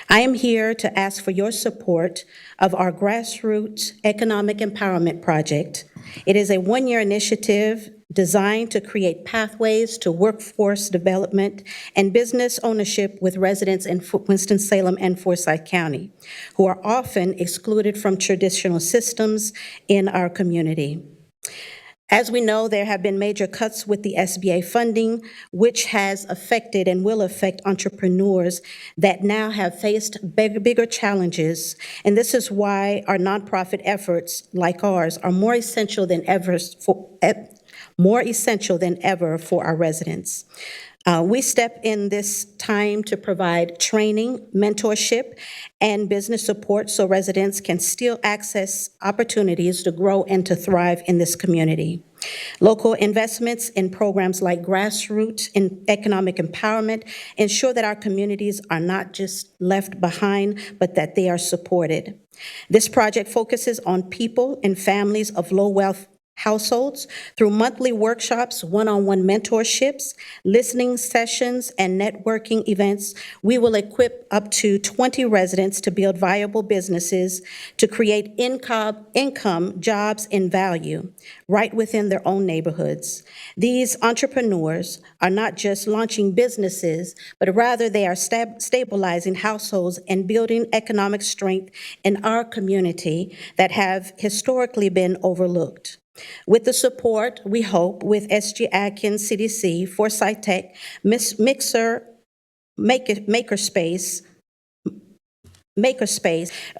I am here to ask for your support of our grassroots economic empowerment project. It is a one-year initiative designed to create pathways to workforce development and business ownership with residents in Winston-Salem and Forsyth County, who are often excluded from traditional systems in our community. As we know, there have been major cuts with the SBA funding, which has affected and will affect entrepreneurs that now have faced bigger challenges. And this is why our nonprofit efforts like ours are more essential than ever for our residents. We step in this time to provide training, mentorship, and business support so residents can still access opportunities to grow and to thrive in this community. Local investments in programs like grassroots and economic empowerment ensure that our communities are not just left behind, but that they are supported. This project focuses on people and families of low wealth households through monthly workshops, one-on-one mentorships, listening sessions, and networking events. We will equip up to 20 residents to build viable businesses to create income, jobs, and value right within their own neighborhoods. These entrepreneurs are not just launching businesses, but rather they are stabilizing households and building economic strength in our community that have historically been overlooked. With the support, we hope, with SG Atkins, CDC, Foresight Tech, Makerspace,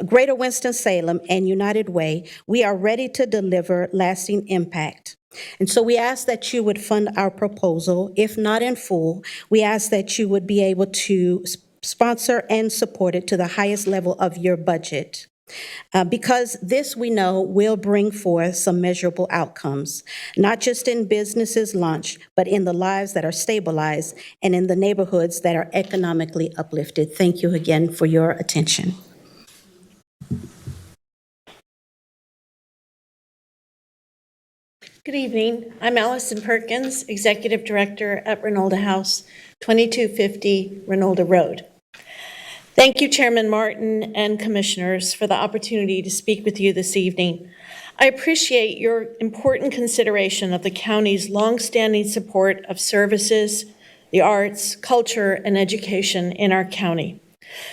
Greater Winston-Salem, and United Way, we are ready to deliver lasting impact. And so we ask that you would fund our proposal. If not in full, we ask that you would be able to sponsor and support it to the highest level of your budget. Because this, we know, will bring forth some measurable outcomes, not just in businesses launched, but in the lives that are stabilized and in the neighborhoods that are economically uplifted. Thank you again for your attention. Good evening. I'm Allison Perkins, Executive Director at Renolda House, 2250 Renolda Road. Thank you, Chairman Martin and Commissioners, for the opportunity to speak with you this evening. I appreciate your important consideration of the county's longstanding support of services, the arts, culture, and education in our county.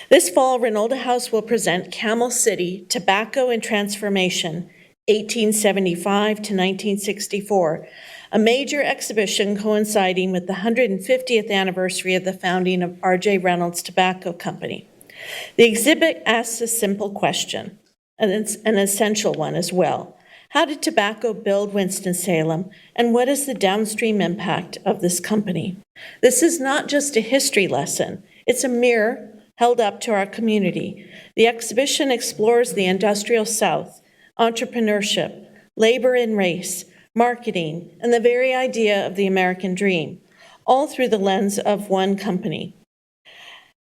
This fall, Renolda House will present Camel City, Tobacco and Transformation, 1875 to 1964, a major exhibition coinciding with the 150th anniversary of the founding of R.J. Reynolds Tobacco Company. The exhibit asks a simple question, and it's an essential one as well. How did tobacco build Winston-Salem, and what is the downstream impact of this company? This is not just a history lesson. It's a mirror held up to our community. The exhibition explores the industrial South, entrepreneurship, labor and race, marketing, and the very idea of the American dream, all through the lens of one company.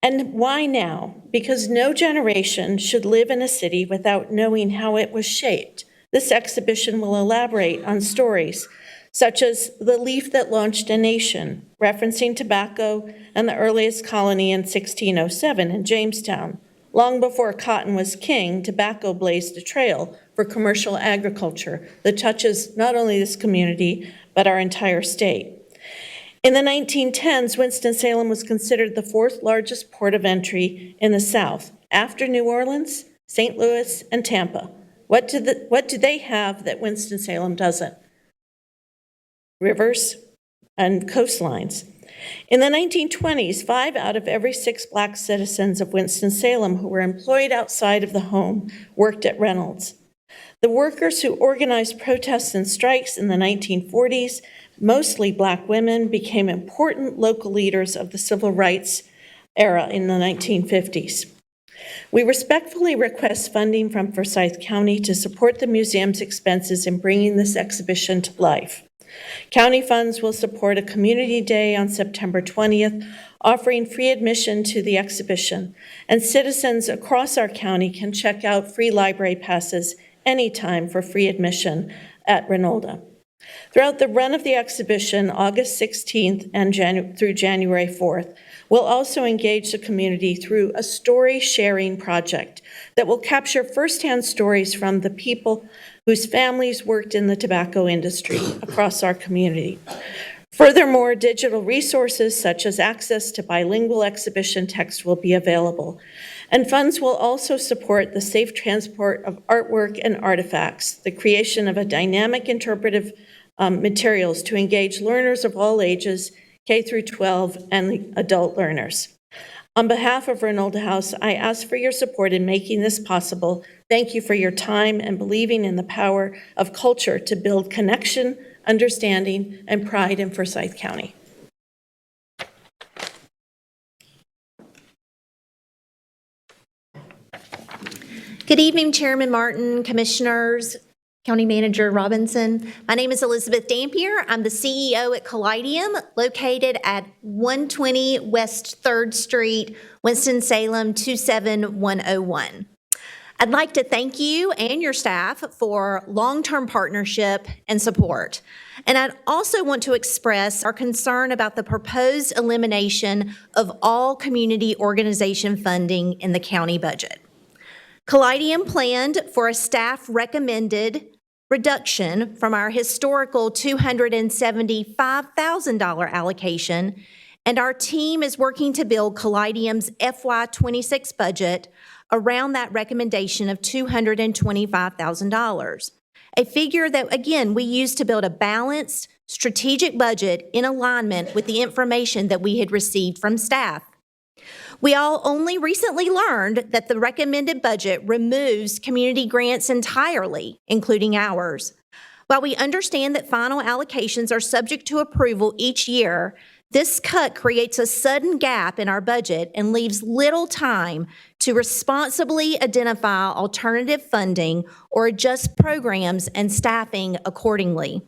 And why now? Because no generation should live in a city without knowing how it was shaped. This exhibition will elaborate on stories such as the leaf that launched a nation, referencing tobacco and the earliest colony in 1607 in Jamestown. Long before cotton was king, tobacco blazed a trail for commercial agriculture that touches not only this community, but our entire state. In the 1910s, Winston-Salem was considered the fourth largest port of entry in the South, after New Orleans, St. Louis, and Tampa. What do they have that Winston-Salem doesn't? Rivers and coastlines. In the 1920s, 5 out of every 6 Black citizens of Winston-Salem who were employed outside of the home worked at Reynolds. The workers who organized protests and strikes in the 1940s, mostly Black women, became important local leaders of the civil rights era in the 1950s. We respectfully request funding from Forsyth County to support the museum's expenses in bringing this exhibition to life. County funds will support a community day on September 20th, offering free admission to the exhibition, and citizens across our county can check out free library passes anytime for free admission at Reynolda. Throughout the run of the exhibition, August 16th and through January 4th, we'll also engage the community through a story sharing project that will capture firsthand stories from the people whose families worked in the tobacco industry across our community. Furthermore, digital resources such as access to bilingual exhibition text will be available. And funds will also support the safe transport of artwork and artifacts, the creation of a dynamic interpretive materials to engage learners of all ages, K through 12, and adult learners. On behalf of Reynolda House, I ask for your support in making this possible. Thank you for your time and believing in the power of culture to build connection, understanding, and pride in Forsyth County. Good evening, Chairman Martin, Commissioners, County Manager Robinson. My name is Elizabeth Dampier. I'm the CEO at Callidium, located at 120 West 3rd Street, Winston-Salem 27101. I'd like to thank you and your staff for long-term partnership and support. And I'd also want to express our concern about the proposed elimination of all community organization funding in the county budget. Callidium planned for a staff-recommended reduction from our historical $275,000 allocation, and our team is working to build Callidium's FY26 budget around that recommendation of $225,000, a figure that, again, we use to build a balanced, strategic budget in alignment with the information that we had received from staff. We all only recently learned that the recommended budget removes community grants entirely, including ours. While we understand that final allocations are subject to approval each year, this cut creates a sudden gap in our budget and leaves little time to responsibly identify alternative funding or adjust programs and staffing accordingly.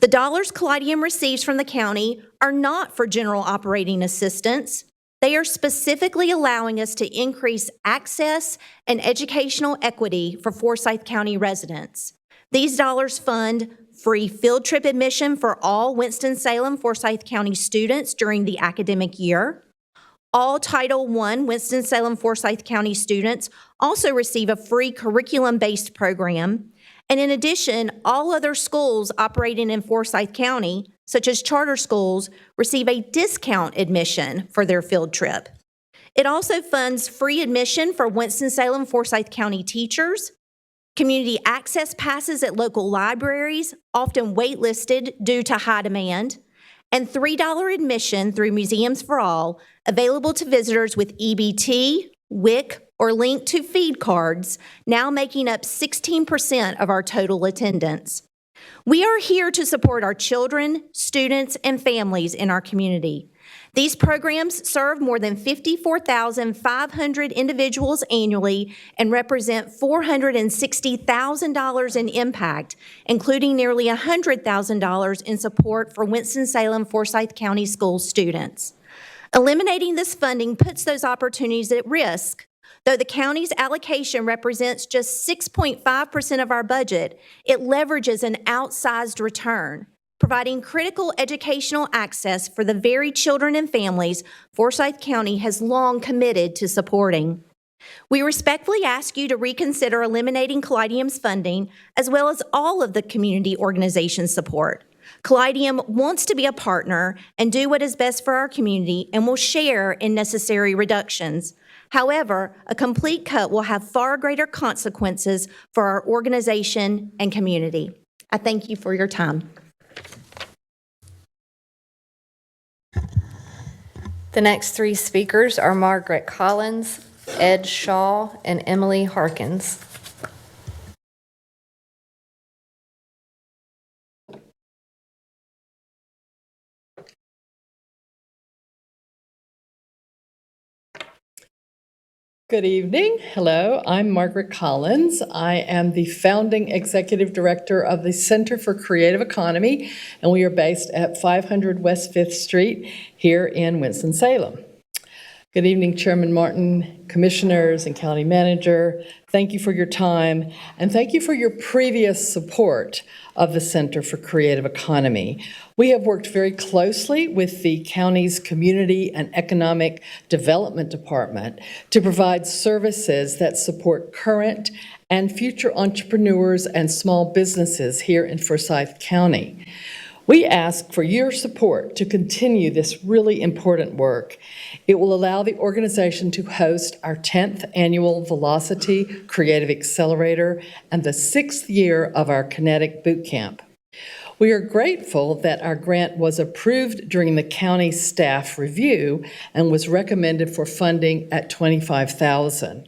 The dollars Callidium receives from the county are not for general operating assistance. They are specifically allowing us to increase access and educational equity for Forsyth County residents. These dollars fund free field trip admission for all Winston-Salem Forsyth County students during the academic year. All Title I Winston-Salem Forsyth County students also receive a free curriculum-based program. And in addition, all other schools operating in Forsyth County, such as charter schools, receive a discount admission for their field trip. It also funds free admission for Winston-Salem Forsyth County teachers, community access passes at local libraries, often waitlisted due to high demand, and $3 admission through Museums for All, available to visitors with EBT, WIC, or Link to Feed cards, now making up 16% of our total attendance. We are here to support our children, students, and families in our community. These programs serve more than 54,500 individuals annually and represent $460,000 in impact, including nearly $100,000 in support for Winston-Salem Forsyth County school students. Eliminating this funding puts those opportunities at risk. Though the county's allocation represents just 6.5% of our budget, it leverages an outsized return, providing critical educational access for the very children and families Forsyth County has long committed to supporting. We respectfully ask you to reconsider eliminating Callidium's funding, as well as all of the community organization support. Callidium wants to be a partner and do what is best for our community and will share in necessary reductions. However, a complete cut will have far greater consequences for our organization and community. I thank you for your time. The next three speakers are Margaret Collins, Ed Shaw, and Emily Harkins. Good evening. Hello, I'm Margaret Collins. I am the founding executive director of the Center for Creative Economy, and we are based at 500 West 5th Street here in Winston-Salem. Good evening, Chairman Martin, commissioners, and county manager. Thank you for your time, and thank you for your previous support of the Center for Creative Economy. We have worked very closely with the county's Community and Economic Development Department to provide services that support current and future entrepreneurs and small businesses here in Forsyth County. We ask for your support to continue this really important work. It will allow the organization to host our 10th annual Velocity Creative Accelerator and the 6th year of our Kinetic Boot Camp. We are grateful that our grant was approved during the county staff review and was recommended for funding at $25,000.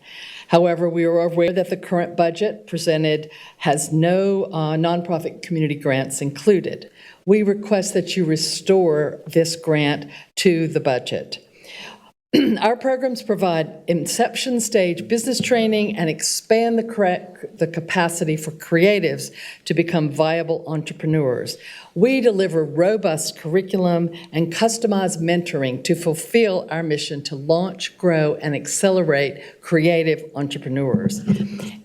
However, we are aware that the current budget presented has no nonprofit community grants included. We request that you restore this grant to the budget. Our programs provide inception stage business training and expand the capacity for creatives to become viable entrepreneurs. We deliver robust curriculum and customized mentoring to fulfill our mission to launch, grow, and accelerate creative entrepreneurs.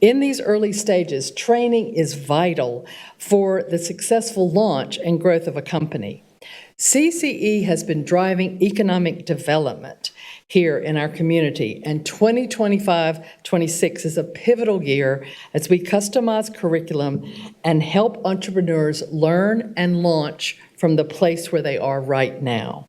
In these early stages, training is vital for the successful launch and growth of a company. CCE has been driving economic development here in our community, and 2025-26 is a pivotal year as we customize curriculum and help entrepreneurs learn and launch from the place where they are right now.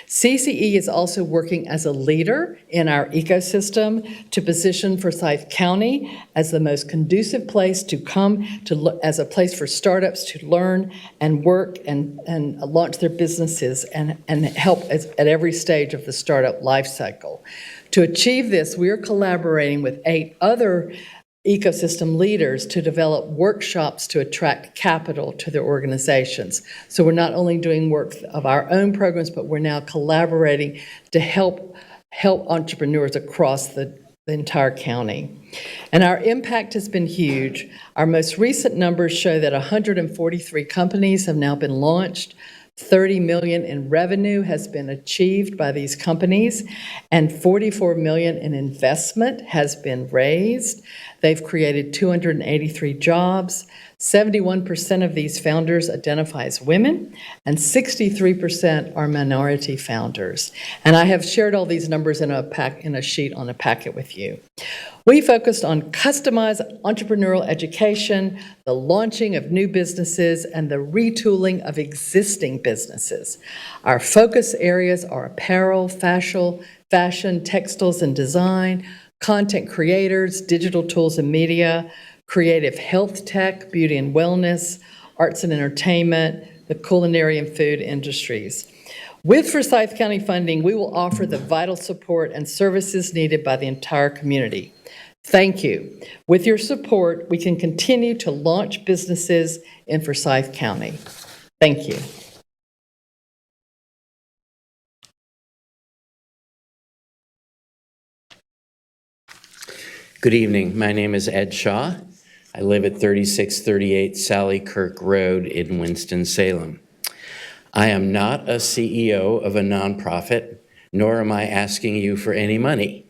CCE is also working as a leader in our ecosystem to position Forsyth County as the most conducive place to come to as a place for startups to learn and work and launch their businesses and help at every stage of the startup life cycle. To achieve this, we are collaborating with 8 other ecosystem leaders to develop workshops to attract capital to their organizations. So we're not only doing work of our own programs, but we're now collaborating to help entrepreneurs across the entire county. And our impact has been huge. Our most recent numbers show that 143 companies have now been launched. $30 million in revenue has been achieved by these companies, and $44 million in investment has been raised. They've created 283 jobs. 71% of these founders identify as women, and 63% are minority founders. And I have shared all these numbers in a sheet on a packet with you. We focused on customized entrepreneurial education, the launching of new businesses, and the retooling of existing businesses. Our focus areas are apparel, fashion, textiles and design, content creators, digital tools and media, creative health tech, beauty and wellness, arts and entertainment, the culinary and food industries. With Forsyth County funding, we will offer the vital support and services needed by the entire community. Thank you. With your support, we can continue to launch businesses in Forsyth County. Thank you. Good evening. My name is Ed Shaw. I live at 3638 Sally Kirk Road in Winston-Salem. I am not a CEO of a nonprofit, nor am I asking you for any money.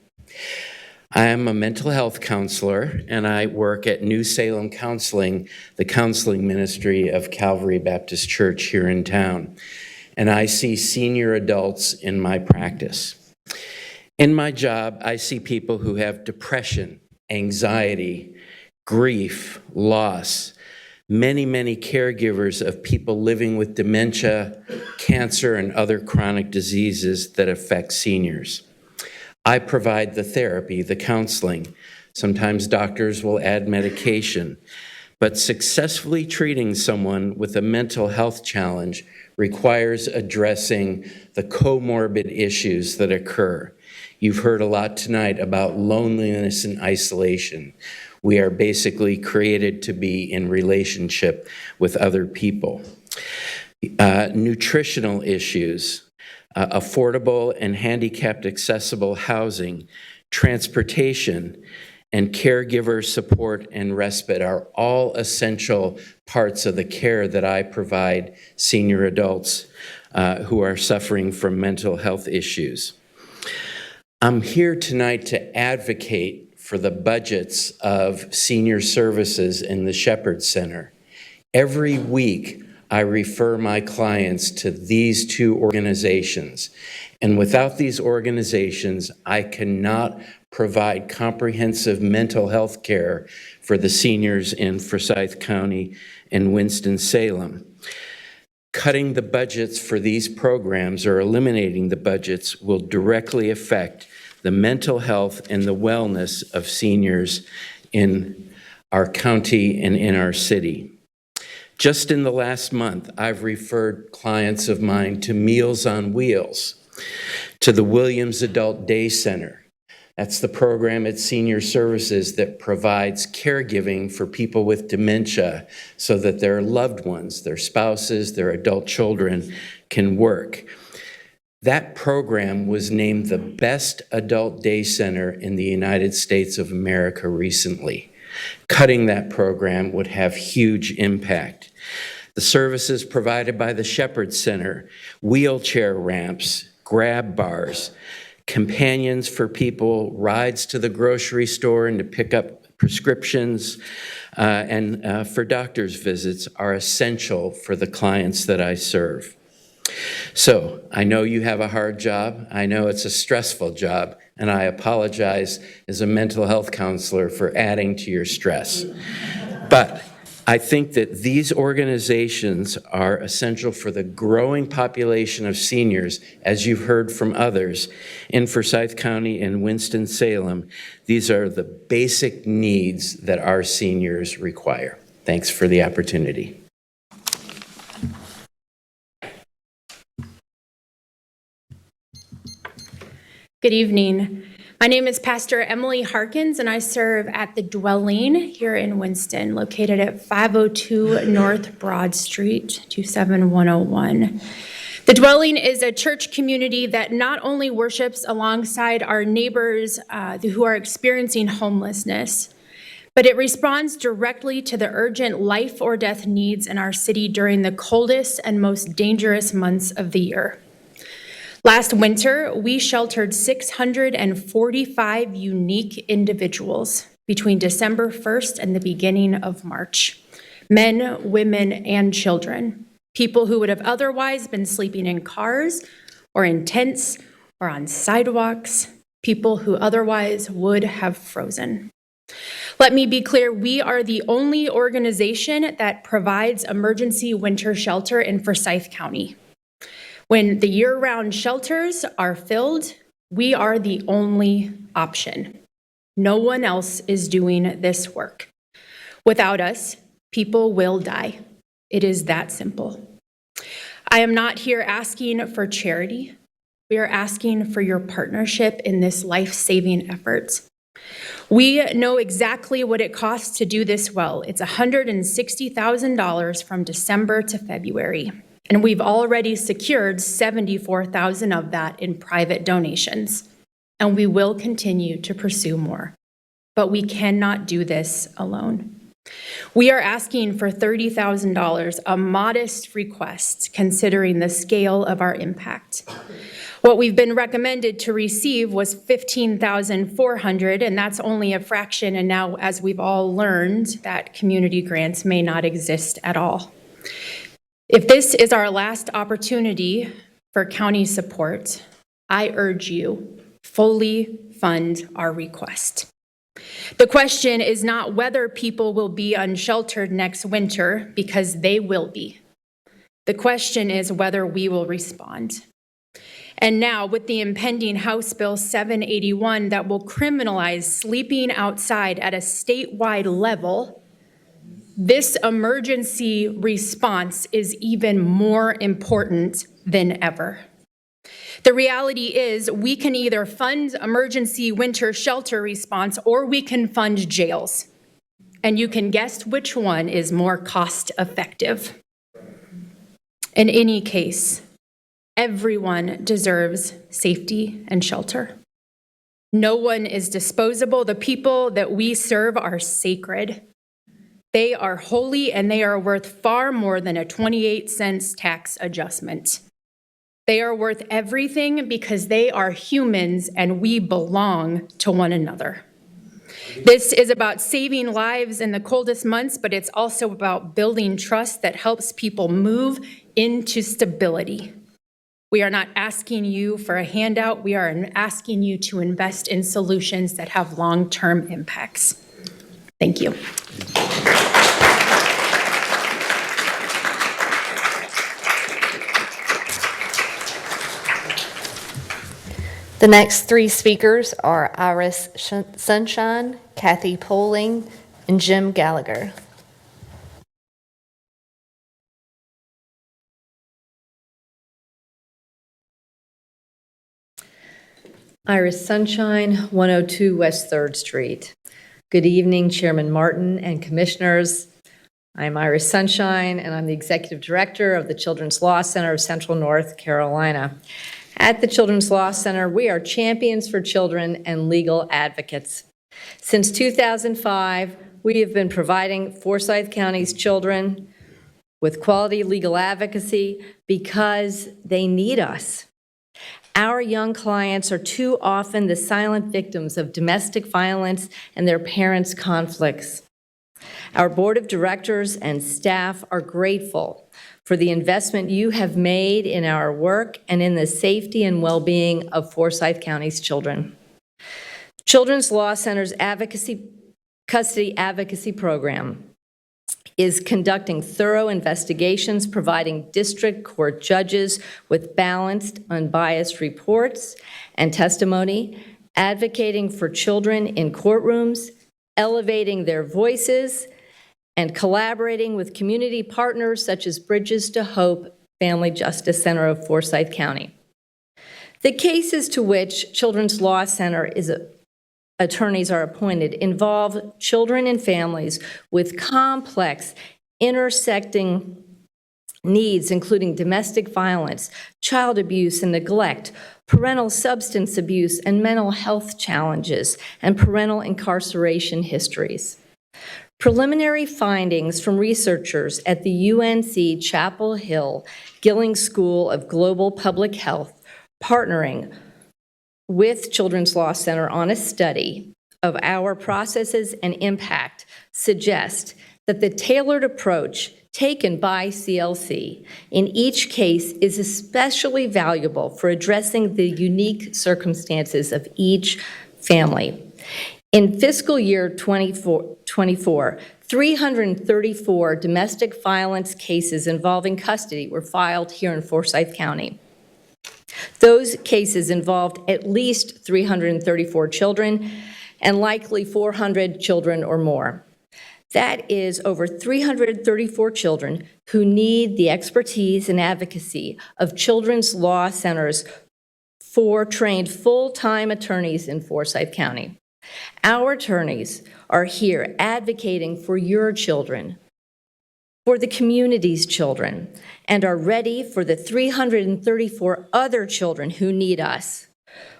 I am a mental health counselor, and I work at New Salem Counseling, the counseling ministry of Calvary Baptist Church here in town. And I see senior adults in my practice. In my job, I see people who have depression, anxiety, grief, loss, many caregivers of people living with dementia, cancer, and other chronic diseases that affect seniors. I provide the therapy, the counseling. Sometimes doctors will add medication. but successfully treating someone with a mental health challenge requires addressing the comorbid issues that occur. You've heard a lot tonight about loneliness and isolation. We are basically created to be in relationship with other people. Nutritional issues, affordable and handicapped accessible housing, transportation, and caregiver support and respite are all essential parts of the care that I provide senior adults who are suffering from mental health issues. I'm here tonight to advocate for the budgets of senior services in the Shepherd Center. Every week, I refer my clients to these two organizations. And without these organizations, I cannot provide comprehensive mental health care for the seniors in Forsyth County and Winston-Salem. Cutting the budgets for these programs or eliminating the budgets will directly affect the mental health and the wellness of seniors in our county and in our city. Just in the last month, I've referred clients of mine to Meals on Wheels, to the Williams Adult Day Center. That's the program at Senior Services that provides caregiving for people with dementia so that their loved ones, their spouses, their adult children can work. That program was named the best adult day center in the United States of America recently. Cutting that program would have huge impact. The services provided by the Shepherd Center, wheelchair ramps, grab bars, companions for people, rides to the grocery store and to pick up prescriptions, and for doctor's visits are essential for the clients that I serve. So I know you have a hard job. I know it's a stressful job, and I apologize as a mental health counselor for adding to your stress. But I think that these organizations are essential for the growing population of seniors, as you've heard from others in Forsyth County and Winston-Salem. These are the basic needs that our seniors require. Thanks for the opportunity. Good evening. My name is Pastor Emily Harkins, and I serve at the Dwelling here in Winston, located at 502 North Broad Street, 27101. The Dwelling is a church community that not only worships alongside our neighbors who are experiencing homelessness, but it responds directly to the urgent life or death needs in our city during the coldest and most dangerous months of the year. Last winter, we sheltered 645 unique individuals between December 1st and the beginning of March. Men, women, and children. People who would have otherwise been sleeping in cars or in tents or on sidewalks. People who otherwise would have frozen. Let me be clear, we are the only organization that provides emergency winter shelter in Forsyth County. When the year-round shelters are filled, we are the only option. No one else is doing this work. Without us, people will die. It is that simple. I am not here asking for charity. We are asking for your partnership in this life-saving effort. We know exactly what it costs to do this well. It's $160,000 from December to February. And we've already secured $74,000 of that in private donations. And we will continue to pursue more. But we cannot do this alone. We are asking for $30,000, a modest request considering the scale of our impact. What we've been recommended to receive was $15,400, and that's only a fraction. And now, as we've all learned, that community grants may not exist at all. If this is our last opportunity for county support, I urge you, fully fund our request. The question is not whether people will be unsheltered next winter, because they will be. The question is whether we will respond. And now, with the impending House Bill 781 that will criminalize sleeping outside at a statewide level, this emergency response is even more important than ever. The reality is we can either fund emergency winter shelter response or we can fund jails. And you can guess which one is more cost effective. In any case, everyone deserves safety and shelter. No one is disposable. The people that we serve are sacred. They are holy and they are worth far more than a 28-cent tax adjustment. They are worth everything because they are humans and we belong to one another. This is about saving lives in the coldest months, but it's also about building trust that helps people move into stability. We are not asking you for a handout. We are asking you to invest in solutions that have long-term impacts. Thank you. The next three speakers are Iris Sunshine, Kathy Poling, and Jim Gallagher. Iris Sunshine, 102 West 3rd Street. Good evening, Chairman Martin and Commissioners. I'm Iris Sunshine, and I'm the Executive Director of the Children's Law Center of Central North Carolina. At the Children's Law Center, we are champions for children and legal advocates. Since 2005, we have been providing Forsyth County's children with quality legal advocacy because they need us. Our young clients are too often the silent victims of domestic violence and their parents' conflicts. Our board of directors and staff are grateful for the investment you have made in our work and in the safety and well-being of Forsyth County's children. Children's Law Center's custody advocacy program is conducting thorough investigations, providing district court judges with balanced, unbiased reports and testimony, advocating for children in courtrooms, elevating their voices, and collaborating with community partners such as Bridges to Hope Family Justice Center of Forsyth County. The cases to which Children's Law Center attorneys are appointed involve children and families with complex, intersecting needs, including domestic violence, child abuse and neglect, parental substance abuse and mental health challenges, and parental incarceration histories. Preliminary findings from researchers at the UNC Chapel Hill Gilling School of Global Public Health, partnering with Children's Law Center on a study of our processes and impact, suggest that the tailored approach taken by CLC in each case is especially valuable for addressing the unique circumstances of each family. In fiscal year 24, 334 domestic violence cases involving custody were filed here in Forsyth County. Those cases involved at least 334 children and likely 400 children or more. That is over 334 children who need the expertise and advocacy of Children's Law Centers for trained full-time attorneys in Forsyth County. Our attorneys are here advocating for your children, for the community's children, and are ready for the 334 other children who need us.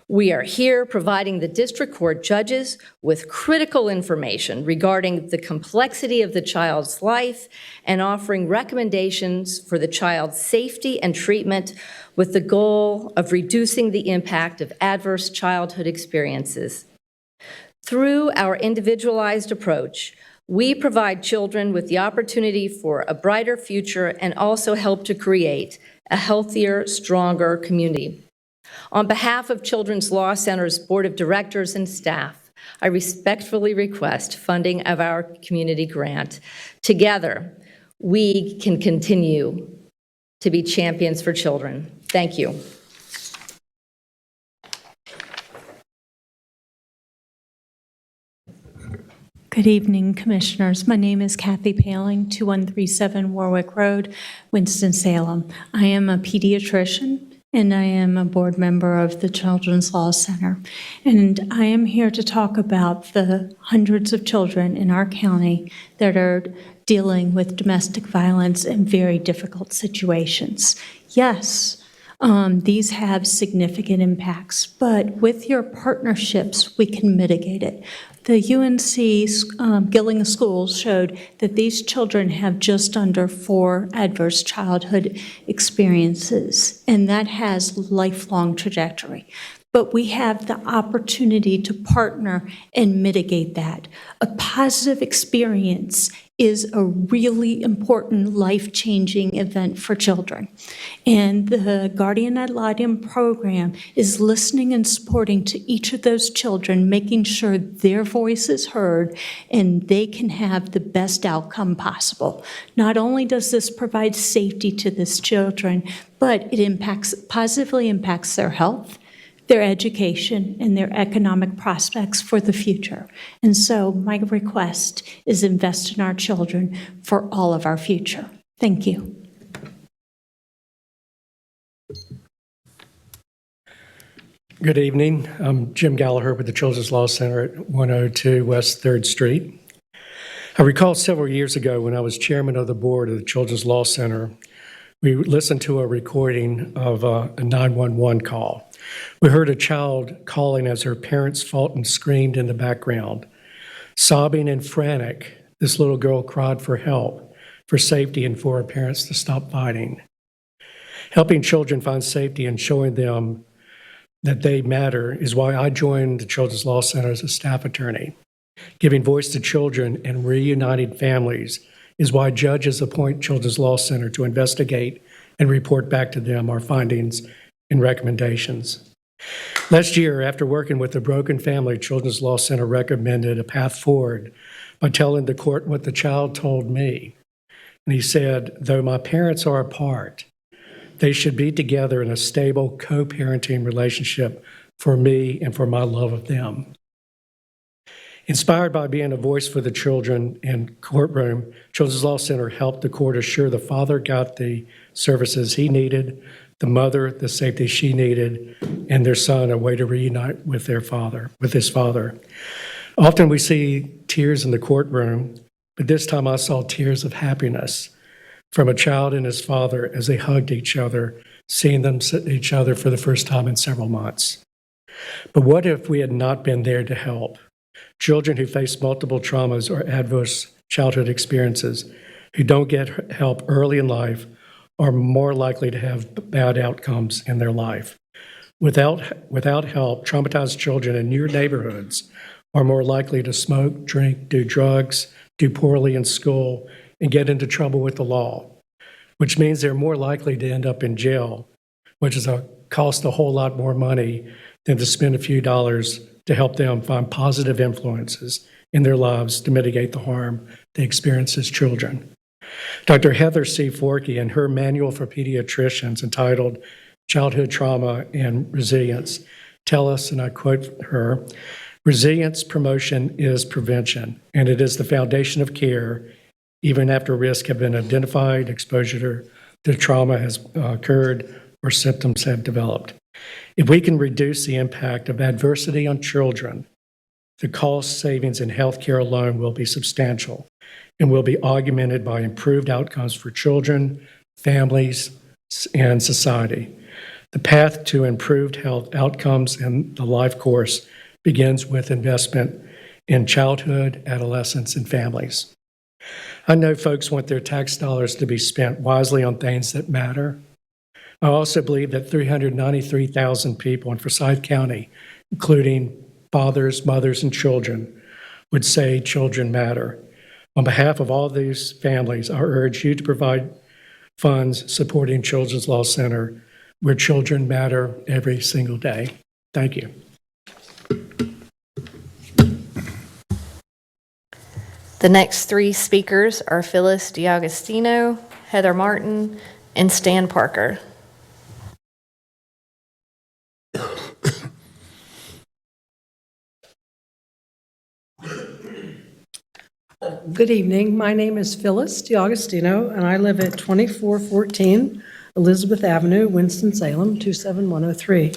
We are here providing the district court judges with critical information regarding the complexity of the child's life and offering recommendations for the child's safety and treatment with the goal of reducing the impact of adverse childhood experiences. Through our individualized approach, we provide children with the opportunity for a brighter future and also help to create a healthier, stronger community. On behalf of Children's Law Center's Board of Directors and staff, I respectfully request funding of our community grant. Together, we can continue to be champions for children. Thank you. Good Good evening, Commissioners. My name is Kathy Paling, 2137 Warwick Road, Winston-Salem. I am a pediatrician, and I am a board member of the Children's Law Center. And I am here to talk about the hundreds of children in our county that are dealing with domestic violence in very difficult situations. Yes, these have significant impacts, but with your partnerships, we can mitigate it. The UNC Gilling Schools showed that these children have just under 4 adverse childhood experiences, and that has lifelong trajectory. But we have the opportunity to partner and mitigate that. A positive experience is a really important life-changing event for children. And the Guardian Ad Litem program is listening and supporting to each of those children, making sure their voice is heard and they can have the best outcome possible. Not only does this provide safety to these children, but it positively impacts their health, their education, and their economic prospects for the future. And so my request is invest in our children for all of our future. Thank you. Good evening. I'm Jim Gallagher with the Children's Law Center at 102 West 3rd Street. I recall several years ago when I was chairman of the board of the Children's Law Center, we listened to a recording of a 911 call. We heard a child calling as her parents fought and screamed in the background. Sobbing and frantic, this little girl cried for help, for safety, and for her parents to stop fighting. Helping children find safety and showing them that they matter is why I joined the Children's Law Center as a staff attorney. Giving voice to children and reuniting families is why judges appoint Children's Law Center to investigate and report back to them our findings and recommendations. Last year, after working with the broken family, Children's Law Center recommended a path forward by telling the court what the child told me. And he said, though my parents are apart, they should be together in a stable co-parenting relationship for me and for my love of them. Inspired by being a voice for the children in courtroom, Children's Law Center helped the court assure the father got the services he needed, the mother the safety she needed, and their son a way to reunite with his father. Often we see tears in the courtroom, but this time I saw tears of happiness from a child and his father as they hugged each other, seeing them each other for the first time in several months. But what if we had not been there to help? Children who face multiple traumas or adverse childhood experiences, who don't get help early in life, are more likely to have bad outcomes in their life. Without help, traumatized children in your neighborhoods are more likely to smoke, drink, do drugs, do poorly in school, and get into trouble with the law, which means they're more likely to end up in jail, which is cost a whole lot more money than to spend a few dollars to help them find positive influences in their lives to mitigate the harm they experience as children. Dr. Heather C. Forkey, in her manual for pediatricians entitled Childhood Trauma and Resilience, tell us, and I quote her, resilience promotion is prevention, and it is the foundation of care even after risks have been identified, exposure to trauma has occurred, or symptoms have developed. If we can reduce the impact of adversity on children, the cost savings in healthcare alone will be substantial and will be augmented by improved outcomes for children, families, and society. The path to improved health outcomes in the life course begins with investment in childhood, adolescence, and families. I know folks want their tax dollars to be spent wisely on things that matter. I also believe that 393,000 people in Forsyth County, including fathers, mothers, and children, would say children matter. On behalf of all these families, I urge you to provide funds supporting Children's Law Center, where children matter every single day. Thank you. The next 3 speakers are Phyllis D'Agostino, Heather Martin, and Stan Parker. Good evening. My name is Phyllis DiAugustino, and I live at 2414 Elizabeth Avenue, Winston-Salem, 27103.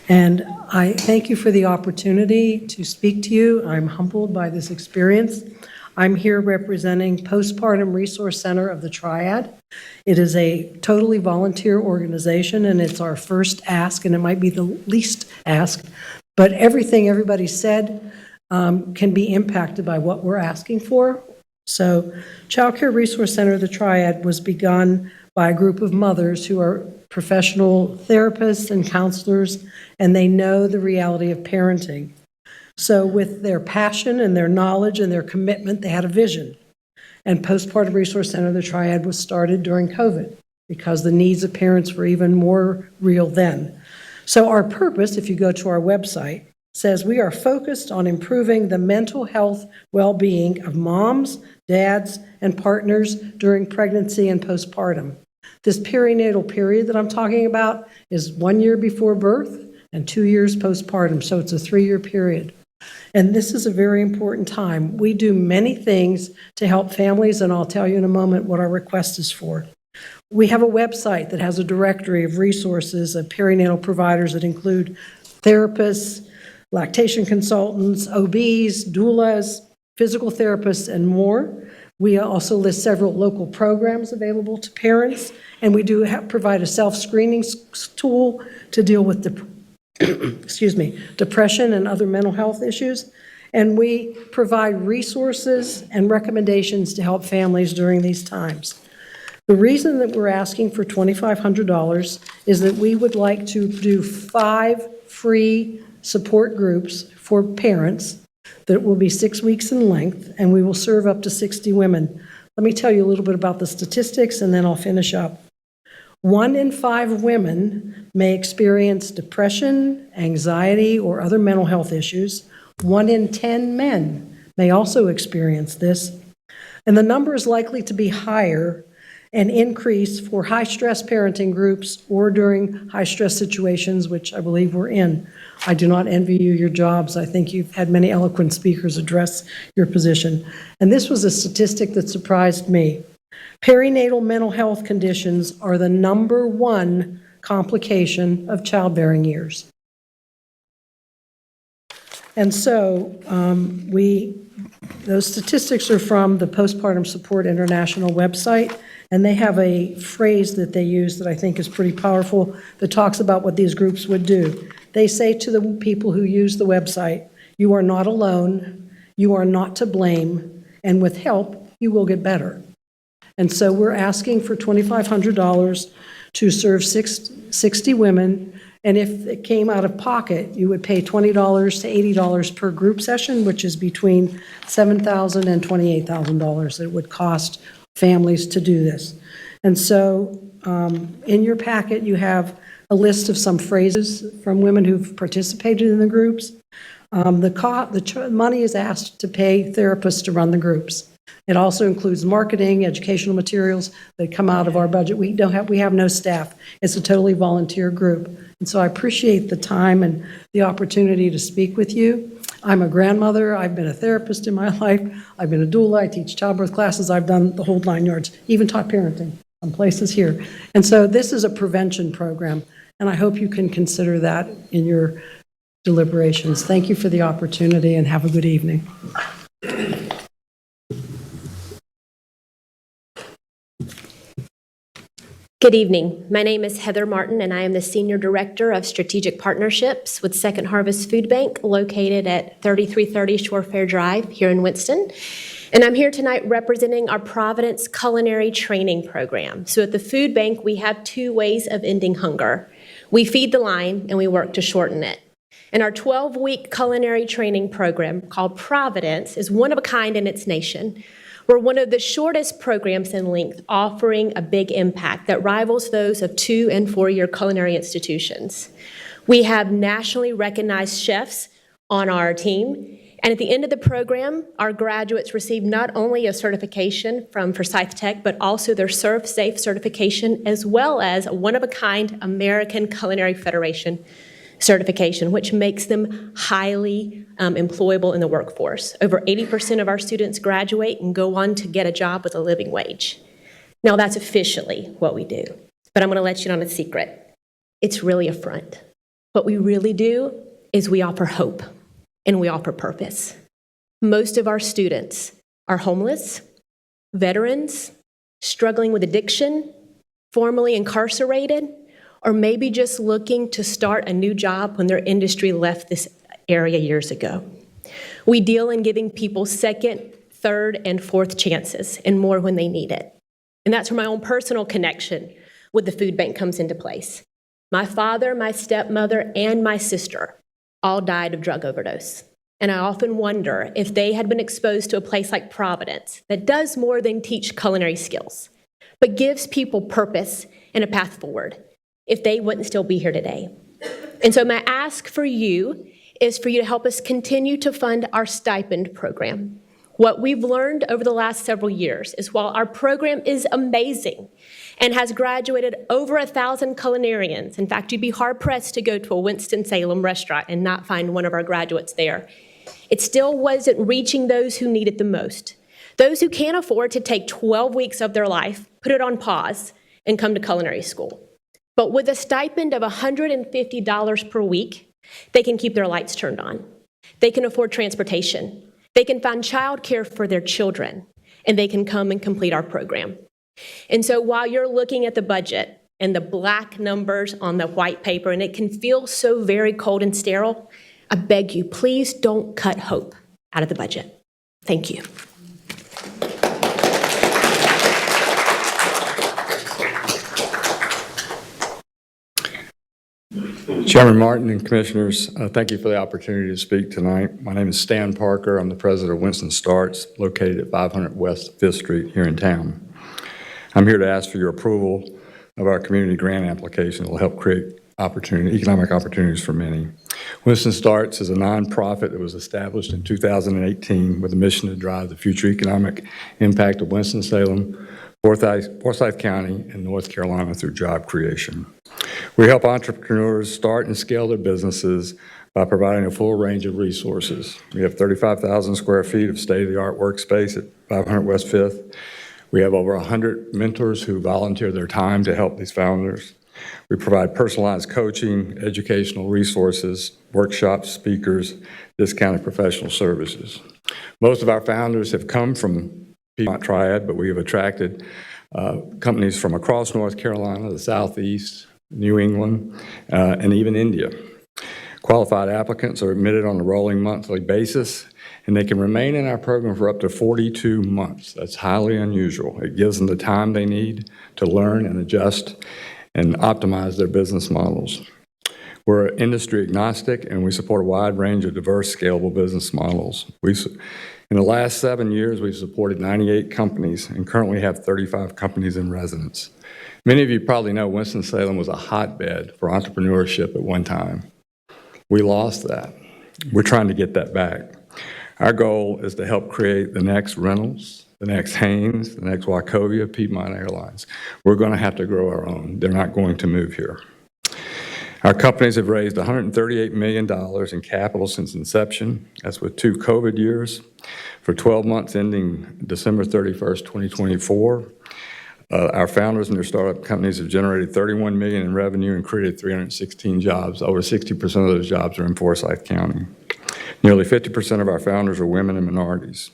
And I thank you for the opportunity to speak to you. I'm humbled by this experience. I'm here representing Postpartum Resource Center of the Triad. It is a totally volunteer organization, and it's our first ask, and it might be the least ask, but everything everybody said can be impacted by what we're asking for. So Child Care Resource Center of the Triad was begun by a group of mothers who are professional therapists and counselors, and they know the reality of parenting. So with their passion and their knowledge and their commitment, they had a vision. And Postpartum Resource Center of the Triad was started during COVID because the needs of parents were even more real then. So our purpose, if you go to our website, says we are focused on improving the mental health well-being of moms, dads, and partners during pregnancy and postpartum. This perinatal period that I'm talking about is 1 year before birth and 2 years postpartum, so it's a 3-year period. And this is a very important time. We do many things to help families, and I'll tell you in a moment what our request is for. We have a website that has a directory of resources of perinatal providers that include therapists, lactation consultants, OBs, doulas, physical therapists, and more. We also list several local programs available to parents, and we do provide a self-screening tool to deal with depression and other mental health issues. And we provide resources and recommendations to help families during these times. The reason that we're asking for $2,500 is that we would like to do 5 free support groups for parents that will be 6 weeks in length, and we will serve up to 60 women. Let me tell you a little bit about the statistics, and then I'll finish up. 1 in 5 women may experience depression, anxiety, or other mental health issues. 1 in 10 men may also experience this. And the number is likely to be higher and increase for high-stress parenting groups or during high-stress situations, which I believe we're in. I do not envy you your jobs. I think you've had many eloquent speakers address your position. And this was a statistic that surprised me. Perinatal mental health conditions are the #1 complication of childbearing years. And so those statistics are from the Postpartum Support International website, and they have a phrase that they use that I think is pretty powerful that talks about what these groups would do. They say to the people who use the website, you are not alone, you are not to blame, and with help, you will get better. And so we're asking for $2,500 to serve 60 women, and if it came out of pocket, you would pay $20 to $80 per group session, which is between $7,000 and $28,000 that it would cost families to do this. And so in your packet, you have a list of some phrases from women who've participated in the groups. The money is asked to pay therapists to run the groups. It also includes marketing, educational materials that come out of our budget. We have no staff. It's a totally volunteer group. And so I appreciate the time and the opportunity to speak with you. I'm a grandmother. I've been a therapist in my life. I've been a doula. I teach childbirth classes. I've done the whole 9 yards, even taught parenting some places here. And so this is a prevention program, and I hope you can consider that in your deliberations. Thank you for the opportunity, and have a good evening. Good evening. My name is Heather Martin, and I am the Senior Director of Strategic Partnerships with Second Harvest Food Bank, located at 3330 Shore Fair Drive here in Winston. And I'm here tonight representing our Providence Culinary Training Program. So at the food bank, we have 2 ways of ending hunger. We feed the line, and we work to shorten it. And our 12-week culinary training program, called Providence, is one of a kind in its nation. We're one of the shortest programs in length, offering a big impact that rivals those of 2- and 4-year culinary institutions. We have nationally recognized chefs on our team, and at the end of the program, our graduates receive not only a certification from Forsyth Tech, but also their Serve Safe certification, as well as a one-of-a-kind American Culinary Federation certification, which makes them highly employable in the workforce. Over 80% of our students graduate and go on to get a job with a living wage. Now, that's officially what we do, but I'm going to let you in on a secret. It's really a front. What we really do is we offer hope and we offer purpose. Most of our students are homeless, veterans, struggling with addiction, formerly incarcerated, or maybe just looking to start a new job when their industry left this area years ago. We deal in giving people second, third, and fourth chances and more when they need it. And that's where my own personal connection with the food bank comes into place. My father, my stepmother, and my sister all died of drug overdose. And I often wonder if they had been exposed to a place like Providence that does more than teach culinary skills, but gives people purpose and a path forward, if they wouldn't still be here today. And so my ask for you is for you to help us continue to fund our stipend program. What we've learned over the last several years is while our program is amazing and has graduated over 1,000 culinarians, in fact, you'd be hard-pressed to go to a Winston-Salem restaurant and not find one of our graduates there, it still wasn't reaching those who need it the most. Those who can't afford to take 12 weeks of their life, put it on pause, and come to culinary school. But with a stipend of $150 per week, they can keep their lights turned on. They can afford transportation. They can find childcare for their children, and they can come and complete our program. And so while you're looking at the budget and the black numbers on the white paper, and it can feel so very cold and sterile, I beg you, please don't cut hope out of the budget. Thank you. Chairman Martin and Commissioners, thank you for the opportunity to speak tonight. My name is Stan Parker. I'm the president of Winston Starts, located at 500 West 5th Street here in town. I'm here to ask for your approval of our community grant application that will help create economic opportunities for many. Winston Starts is a nonprofit that was established in 2018 with a mission to drive the future economic impact of Winston-Salem, Forsyth County, and North Carolina through job creation. We help entrepreneurs start and scale their businesses by providing a full range of resources. We have 35,000 square feet of state-of-the-art workspace at 500 West 5th. We have over 100 mentors who volunteer their time to help these founders. We provide personalized coaching, educational resources, workshops, speakers, discounted professional services. Most of our founders have come from Piedmont Triad, but we have attracted companies from across North Carolina, the Southeast, New England, and even India. Qualified applicants are admitted on a rolling monthly basis, and they can remain in our program for up to 42 months. That's highly unusual. It gives them the time they need to learn and adjust and optimize their business models. We're industry agnostic, and we support a wide range of diverse, scalable business models. In the last 7 years, we've supported 98 companies and currently have 35 companies in residence. Many of you probably know Winston-Salem was a hotbed for entrepreneurship at one time. We lost that. We're trying to get that back. Our goal is to help create the next Reynolds, the next Haynes, the next Wachovia, Piedmont Airlines. We're going to have to grow our own. They're not going to move here. Our companies have raised $138 million in capital since inception. That's with 2 COVID years. For 12 months ending December 31st, 2024, our founders and their startup companies have generated $31 million in revenue and created 316 jobs. Over 60% of those jobs are in Forsyth County. Nearly 50% of our founders are women and minorities.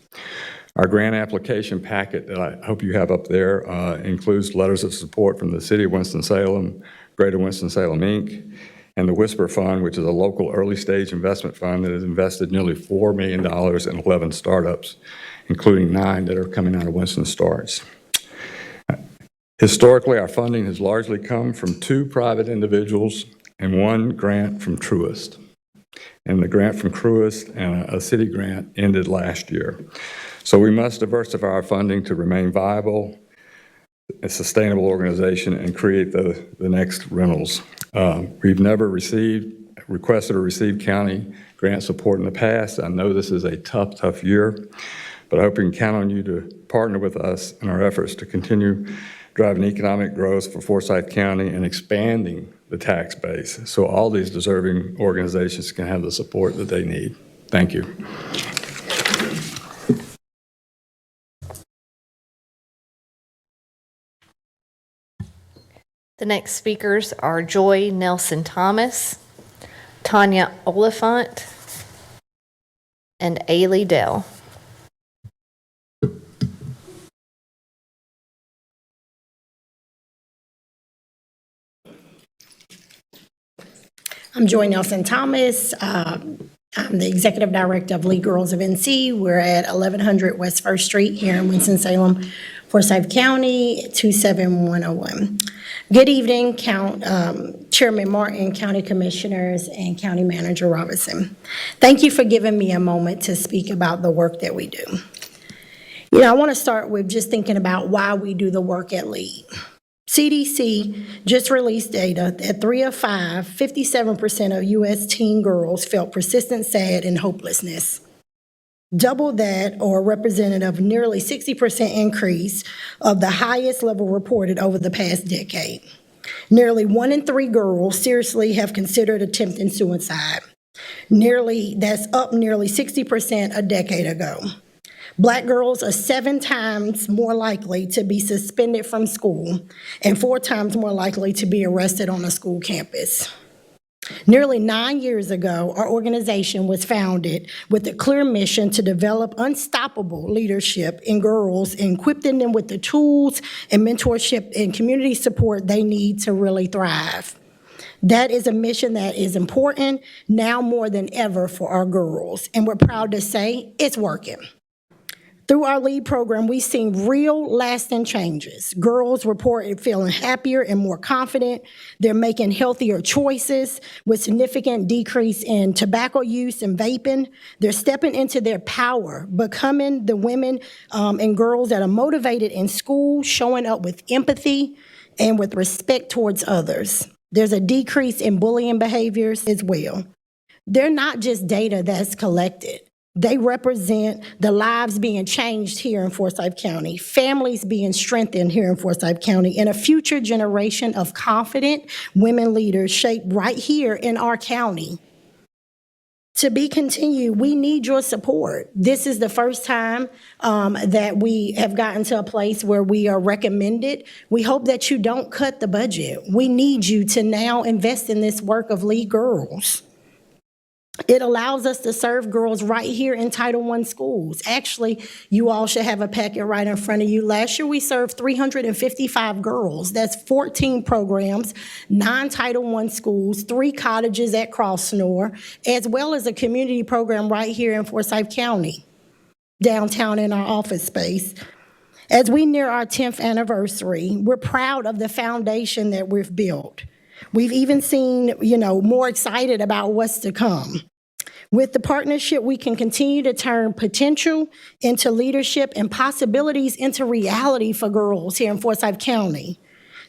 Our grant application packet that I hope you have up there includes letters of support from the City of Winston-Salem, Greater Winston-Salem, Inc., and the Whisper Fund, which is a local early-stage investment fund that has invested nearly $4 million in 11 startups, including 9 that are coming out of Winston Starts. Historically, our funding has largely come from 2 private individuals and 1 grant from Truist. And the grant from Truist and a city grant ended last year. So we must diversify our funding to remain viable, a sustainable organization, and create the next Reynolds. We've never requested or received county grant support in the past. I know this is a tough year, but I hope we can count on you to partner with us in our efforts to continue driving economic growth for Forsyth County, and expanding the tax base so all these deserving organizations can have the support that they need. Thank you. The next speakers are Joy Nelson Thomas, Tanya Oliphant, and Ailey Dell. I'm Joy Nelson Thomas. I'm the Executive Director of Lead Girls of NC. We're at 1100 West First Street here in Winston-Salem, Forsyth County, 27101. Good evening, Chairman Martin, County Commissioners, and County Manager Robinson. Thank you for giving me a moment to speak about the work that we do. You know, I want to start with just thinking about why we do the work at LEAD. CDC just released data that 3 of 5, 57% of U.S. teen girls felt persistent sad and hopelessness. Double that, or representative of nearly 60% increase of the highest level reported over the past decade. Nearly 1 in 3 girls seriously have considered attempting suicide. That's up nearly 60% a decade ago. Black girls are 7 times more likely to be suspended from school and 4 times more likely to be arrested on a school campus. Nearly 9 years ago, our organization was founded with a clear mission to develop unstoppable leadership in girls and equipping them with the tools and mentorship and community support they need to really thrive. That is a mission that is important now more than ever for our girls, and we're proud to say it's working. Through our LEAD program, we've seen real lasting changes. Girls reported feeling happier and more confident. They're making healthier choices with significant decrease in tobacco use and vaping. They're stepping into their power, becoming the women and girls that are motivated in school, showing up with empathy and with respect towards others. There's a decrease in bullying behaviors as well. They're not just data that's collected. They represent the lives being changed here in Forsyth County, families being strengthened here in Forsyth County, and a future generation of confident women leaders shaped right here in our county. To be continued, we need your support. This is the first time that we have gotten to a place where we are recommended. We hope that you don't cut the budget. We need you to now invest in this work of Lead Girls. It allows us to serve girls right here in Title I schools. Actually, you all should have a packet right in front of you. Last year, we served 355 girls. That's 14 programs, 9 Title I schools, 3 cottages at Crossnore, as well as a community program right here in Forsyth County, downtown in our office space. As we near our 10th anniversary, we're proud of the foundation that we've built. We've even seen, more excited about what's to come. With the partnership, we can continue to turn potential into leadership and possibilities into reality for girls here in Forsyth County.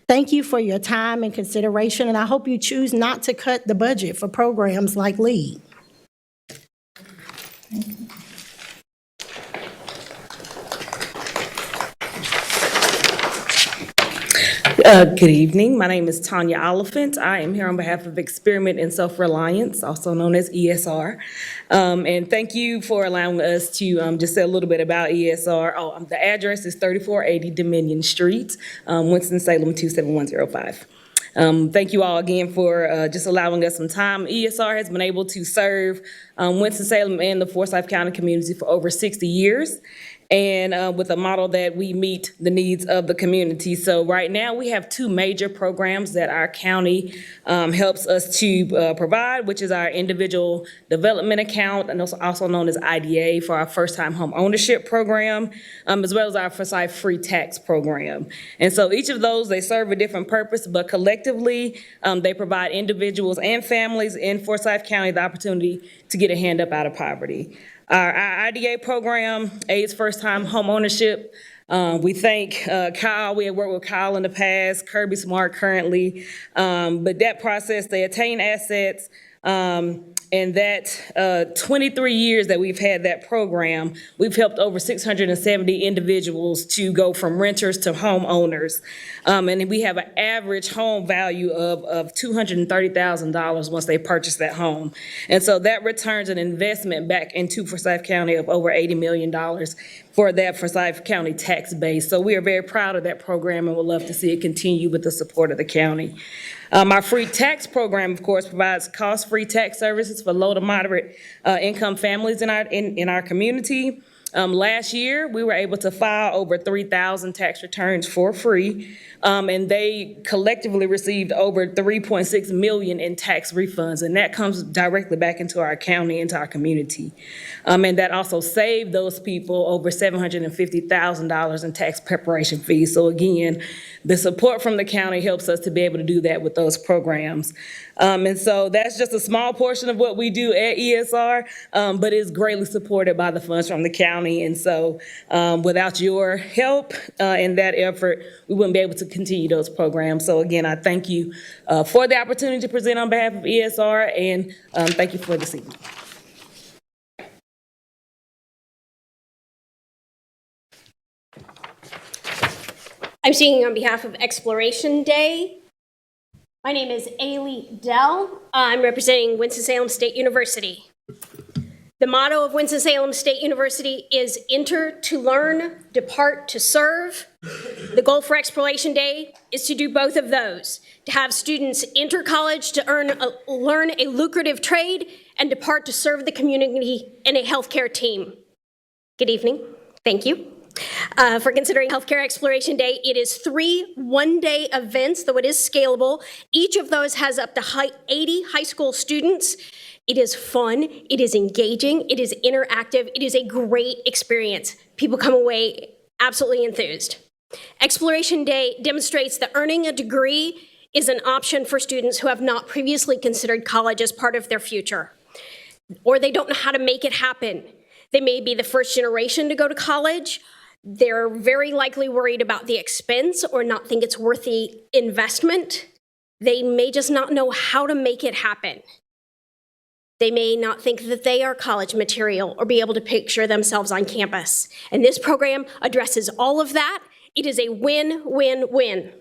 Thank you for your time and consideration, and I hope you choose not to cut the budget for programs like LEAD. Good evening. My name is Tanya Oliphant. I am here on behalf of Experiment in Self-Reliance, also known as ESR. And thank you for allowing us to just say a little bit about ESR. The address is 3480 Dominion Street, Winston-Salem 27105. Thank you all again for just allowing us some time. ESR has been able to serve Winston-Salem and the Forsyth County community for over 60 years. And with a model that we meet the needs of the community. So right now we have 2 major programs that our county helps us to provide, which is our individual development account, and also known as IDA for our first time home ownership program, as well as our Forsyth free tax program. And so each of those, they serve a different purpose, but collectively they provide individuals and families in Forsyth County the opportunity to get a hand up out of poverty. Our IDA program aids first-time home ownership. We thank Kyle. We have worked with Kyle in the past, Kirby Smart currently. But that process, they attain assets, And that 23 years that we've had that program, we've helped over 670 individuals to go from renters to homeowners. And we have an average home value of $230,000 once they purchase that home. And so that returns an investment back into Forsyth County of over $80 million for that Forsyth County tax base. So we are very proud of that program and would love to see it continue with the support of the county. Our free tax program, of course, provides cost-free tax services for low to moderate income families in our community. Last year, we were able to file over 3,000 tax returns for free, and they collectively received over $3.6 million in tax refunds, and that comes directly back into our county, into our community. And that also saved those people over $750,000 in tax preparation fees. So again, the support from the county helps us to be able to do that with those programs. And so that's just a small portion of what we do at ESR, but it's greatly supported by the funds from the county. And so without your help in that effort, we wouldn't be able to continue those programs. So again, I thank you for the opportunity to present on behalf of ESR, and thank you for this evening. I'm speaking on behalf of Exploration Day. My name is Ailey Dell. I'm representing Winston-Salem State University. The motto of Winston-Salem State University is enter to learn, depart to serve. The goal for Exploration Day is to do both of those, to have students enter college to learn a lucrative trade and depart to serve the community in a healthcare team. Good evening. Thank you. For considering Healthcare Exploration Day. It is 3 one-day events, though it is scalable. Each of those has up to 80 high school students. It is fun, it is engaging, it is interactive, it is a great experience. People come away absolutely enthused. Exploration Day demonstrates that earning a degree is an option for students who have not previously considered college as part of their future, or they don't know how to make it happen. They may be the first generation to go to college. They're very likely worried about the expense or not think it's worth the investment. They may just not know how to make it happen. They may not think that they are college material or be able to picture themselves on campus. And this program addresses all of that. It is a win-win-win.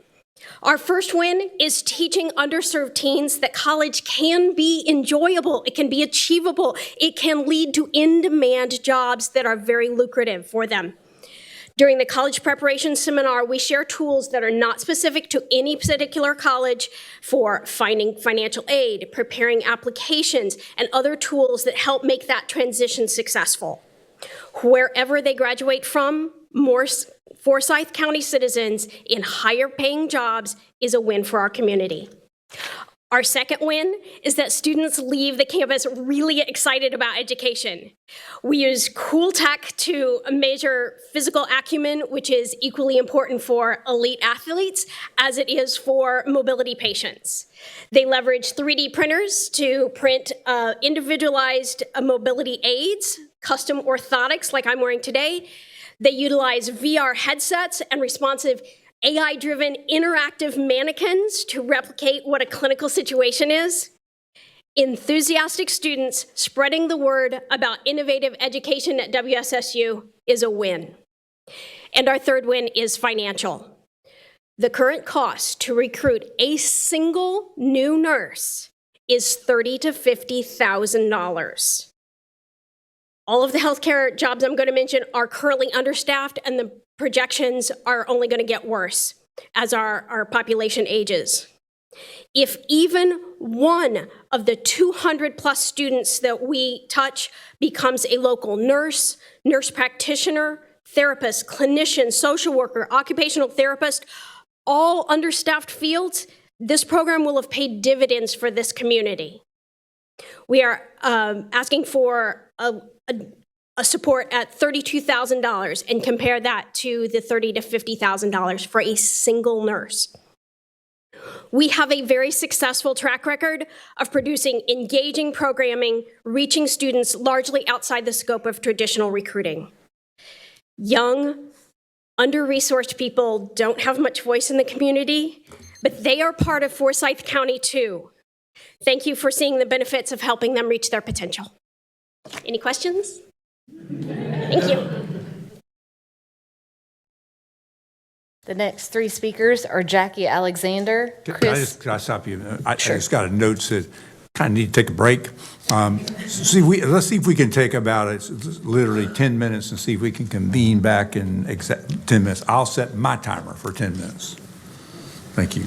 Our first win is teaching underserved teens that college can be enjoyable, it can be achievable, it can lead to in-demand jobs that are very lucrative for them. During the college preparation seminar, we share tools that are not specific to any particular college for finding financial aid, preparing applications, and other tools that help make that transition successful. Wherever they graduate from, more Forsyth County citizens in higher paying jobs is a win for our community. Our second win is that students leave the campus really excited about education. We use cool tech to measure physical acumen, which is equally important for elite athletes as it is for mobility patients. They leverage 3D printers to print individualized mobility aids, custom orthotics like I'm wearing today. They utilize VR headsets and responsive AI-driven interactive mannequins to replicate what a clinical situation is. Enthusiastic students spreading the word about innovative education at WSSU is a win. And our third win is financial. The current cost to recruit a single new nurse is $30,000 to $50,000. All of the healthcare jobs I'm going to mention are currently understaffed, and the projections are only going to get worse as our population ages. If even one of the 200 plus students that we touch becomes a local nurse, nurse practitioner, therapist, clinician, social worker, occupational therapist, all understaffed fields, this program will have paid dividends for this community. We are asking for a support at $32,000 and compare that to the $30,000 to $50,000 for a single nurse. We have a very successful track record of producing engaging programming, reaching students largely outside the scope of traditional recruiting. Young, under-resourced people don't have much voice in the community, but they are part of Forsyth County too. Thank you for seeing the benefits of helping them reach their potential. Any questions? Thank you. The next three speakers are Jackie Alexander, Chris. Can I stop you? I just got a note that kind of need to take a break. Let's see if we can take about literally 10 minutes and see if we can convene back in 10 minutes. I'll set my timer for 10 minutes. Thank you.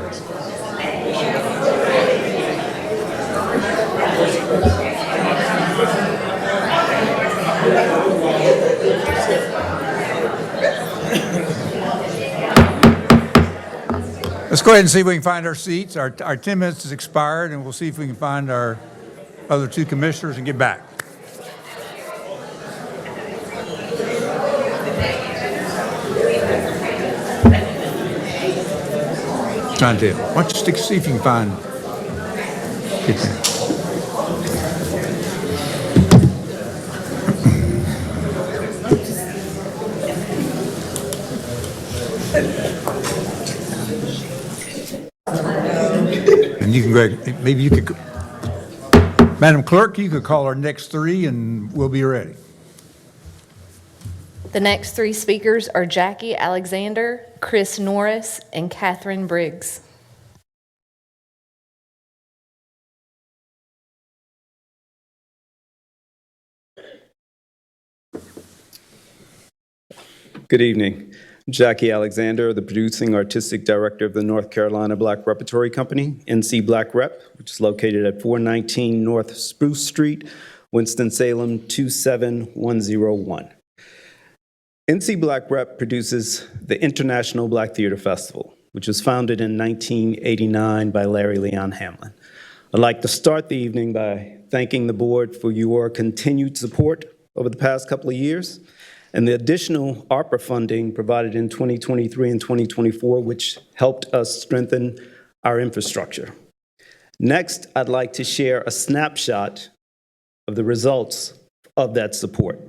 Let's go ahead and see if we can find our seats. Our 10 minutes has expired, and we'll see if we can find our other two commissioners and get back. Trying to tell. Why don't you see if you can find, get there. And you can, Greg, maybe you could, Madam Clerk, you could call our next three and we'll be ready. The next three speakers are Jackie Alexander, Chris Norris, and Catherine Briggs. Good evening. Jackie Alexander, the producing artistic director of the North Carolina Black Repertory Company, NC Black Rep, which is located at 419 North Spruce Street, Winston-Salem 27101. NC Black Rep produces the International Black Theater Festival, which was founded in 1989 by Larry Leon Hamlin. I'd like to start the evening by thanking the board for your continued support over the past couple of years, and the additional ARPA funding provided in 2023 and 2024, which helped us strengthen our infrastructure. Next, I'd like to share a snapshot of the results of that support.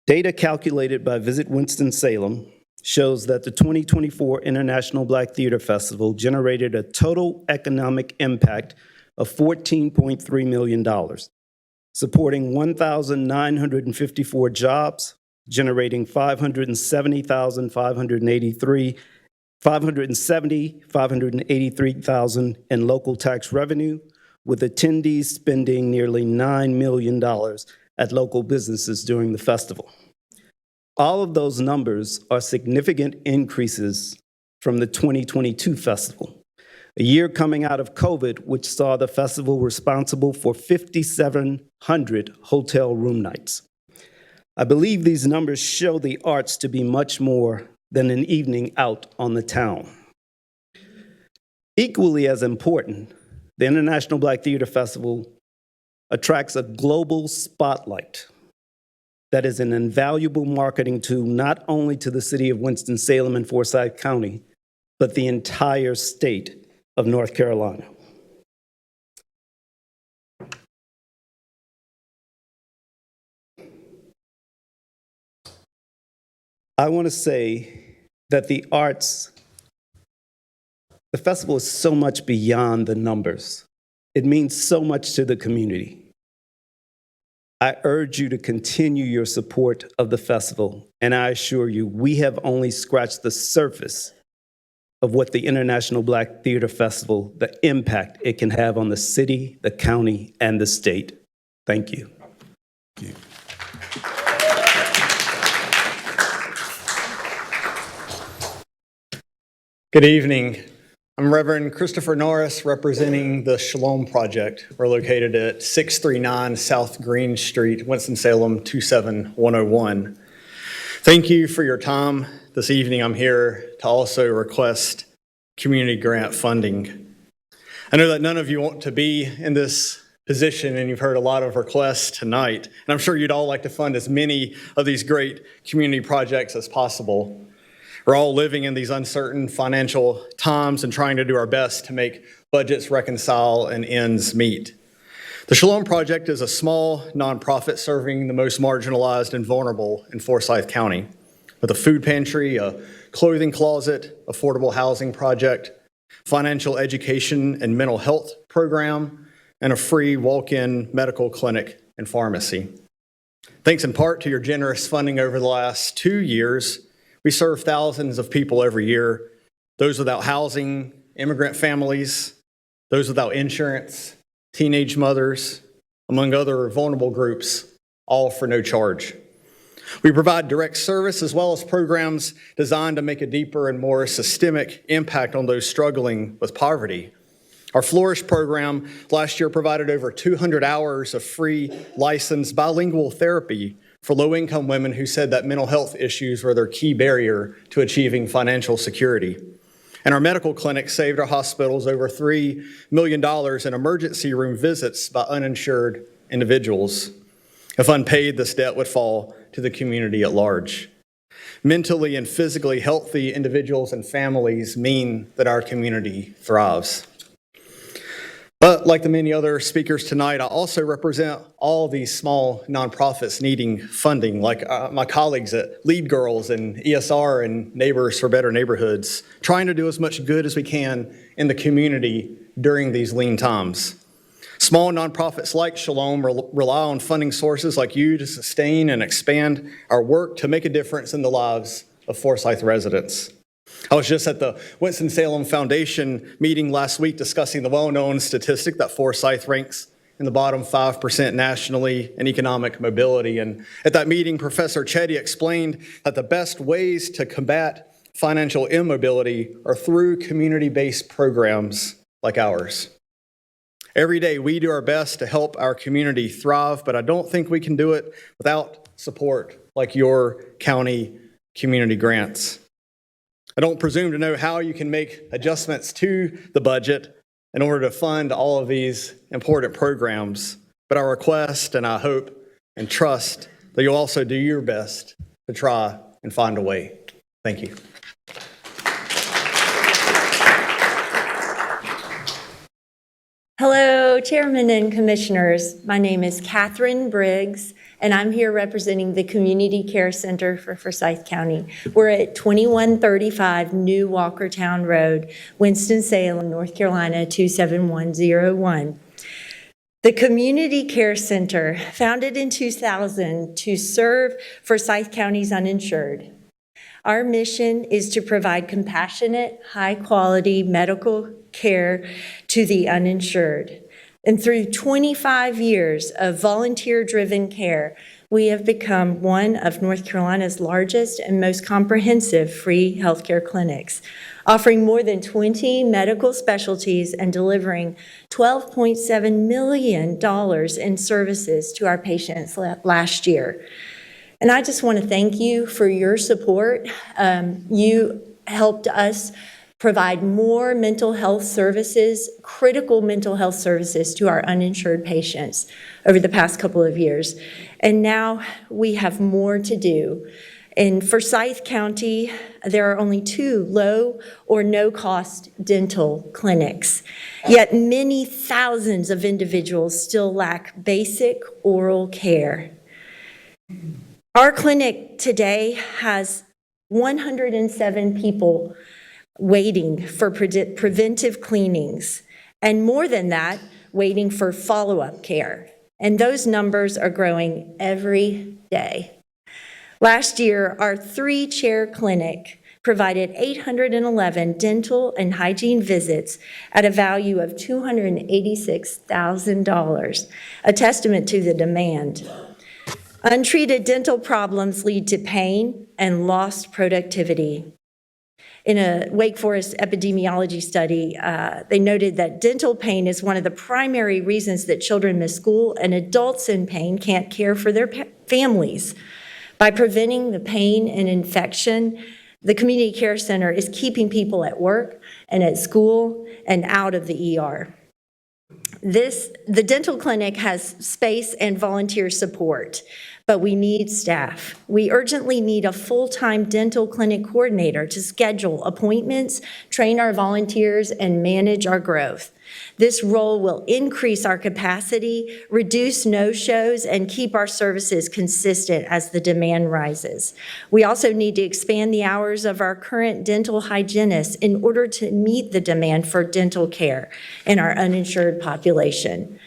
Data calculated by Visit Winston-Salem shows that the 2024 International Black Theater Festival generated a total economic impact of $14.3 million. Supporting 1,954 jobs, generating $583,000 in local tax revenue, with attendees spending nearly $9 million at local businesses during the festival. All of those numbers are significant increases from the 2022 festival, a year coming out of COVID, which saw the festival responsible for 5,700 hotel room nights. I believe these numbers show the arts to be much more than an evening out on the town. Equally as important, the International Black Theater Festival attracts a global spotlight that is an invaluable marketing tool not only to the city of Winston-Salem and Forsyth County, but the entire state of North Carolina. I want to say that the arts, the festival is so much beyond the numbers. It means so much to the community. I urge you to continue your support of the festival, and I assure you, we have only scratched the surface of what the International Black Theater Festival, the impact it can have on the city, the county, and the state. Thank you. Thank you. Good evening. I'm Reverend Christopher Norris, representing the Shalom Project. We're located at 639 South Green Street, Winston-Salem 27101. Thank you for your time. This evening, I'm here to also request community grant funding. I know that none of you want to be in this position, and you've heard a lot of requests tonight, and I'm sure you'd all like to fund as many of these great community projects as possible. We're all living in these uncertain financial times and trying to do our best to make budgets reconcile and ends meet. The Shalom Project is a small nonprofit serving the most marginalized and vulnerable in Forsyth County, with a food pantry, a clothing closet, affordable housing project, financial education and mental health program, and a free walk-in medical clinic and pharmacy. Thanks in part to your generous funding over the last 2 years, we serve thousands of people every year, those without housing, immigrant families, those without insurance, teenage mothers, among other vulnerable groups, all for no charge. We provide direct service as well as programs designed to make a deeper and more systemic impact on those struggling with poverty. Our Flourish program last year provided over 200 hours of free licensed bilingual therapy for low-income women who said that mental health issues were their key barrier to achieving financial security. And our medical clinic saved our hospitals over $3 million in emergency room visits by uninsured individuals. If unpaid, this debt would fall to the community at large. Mentally and physically healthy individuals and families mean that our community thrives. But like the many other speakers tonight, I also represent all these small nonprofits needing funding, like my colleagues at Lead Girls and ESR and Neighbors for Better Neighborhoods, trying to do as much good as we can in the community during these lean times. Small nonprofits like Shalom rely on funding sources like you to sustain and expand our work to make a difference in the lives of Forsyth residents. I was just at the Winston-Salem Foundation meeting last week discussing the well-known statistic that Forsyth ranks in the bottom 5% nationally in economic mobility. And at that meeting, Professor Chetty explained that the best ways to combat financial immobility are through community-based programs like ours. Every day, we do our best to help our community thrive, but I don't think we can do it without support like your county community grants. I don't presume to know how you can make adjustments to the budget in order to fund all of these important programs, but I request and I hope and trust that you'll also do your best to try and find a way. Thank you. Hello, Chairman and Commissioners. My name is Catherine Briggs, and I'm here representing the Community Care Center for Forsyth County. We're at 2135 New Walkertown Road, Winston-Salem, North Carolina, 27101. The Community Care Center, founded in 2000 to serve Forsyth County's uninsured. Our mission is to provide compassionate, high-quality medical care to the uninsured. And through 25 years of volunteer-driven care, we have become one of North Carolina's largest and most comprehensive free healthcare clinics, offering more than 20 medical specialties and delivering $12.7 million in services to our patients last year. And I just want to thank you for your support. You helped us provide more mental health services, critical mental health services to our uninsured patients over the past couple of years. And now we have more to do. In Forsyth County, there are only 2 low or no-cost dental clinics, yet many thousands of individuals still lack basic oral care. Our clinic today has 107 people waiting for preventive cleanings, and more than that, waiting for follow-up care. And those numbers are growing every day. Last year, our 3-chair clinic provided 811 dental and hygiene visits at a value of $286,000, a testament to the demand. Untreated dental problems lead to pain and lost productivity. In a Wake Forest epidemiology study, they noted that dental pain is one of the primary reasons that children miss school, and adults in pain can't care for their families. By preventing the pain and infection, the Community Care Center is keeping people at work and at school and out of the ER. The dental clinic has space and volunteer support, but we need staff. We urgently need a full-time dental clinic coordinator to schedule appointments, train our volunteers, and manage our growth. This role will increase our capacity, reduce no-shows, and keep our services consistent as the demand rises. We also need to expand the hours of our current dental hygienists in order to meet the demand for dental care in our uninsured population.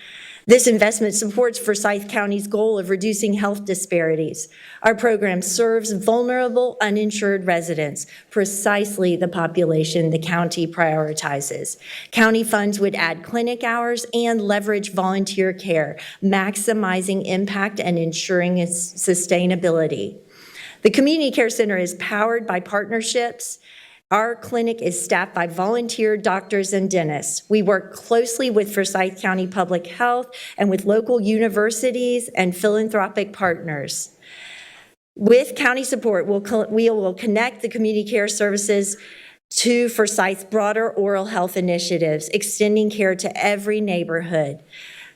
This investment supports Forsyth County's goal of reducing health disparities. Our program serves vulnerable, uninsured residents, precisely the population the county prioritizes. County funds would add clinic hours and leverage volunteer care, maximizing impact and ensuring its sustainability. The Community Care Center is powered by partnerships. Our clinic is staffed by volunteer doctors and dentists. We work closely with Forsyth County Public Health and with local universities and philanthropic partners. With county support, we will connect the community care services to Forsyth's broader oral health initiatives, extending care to every neighborhood.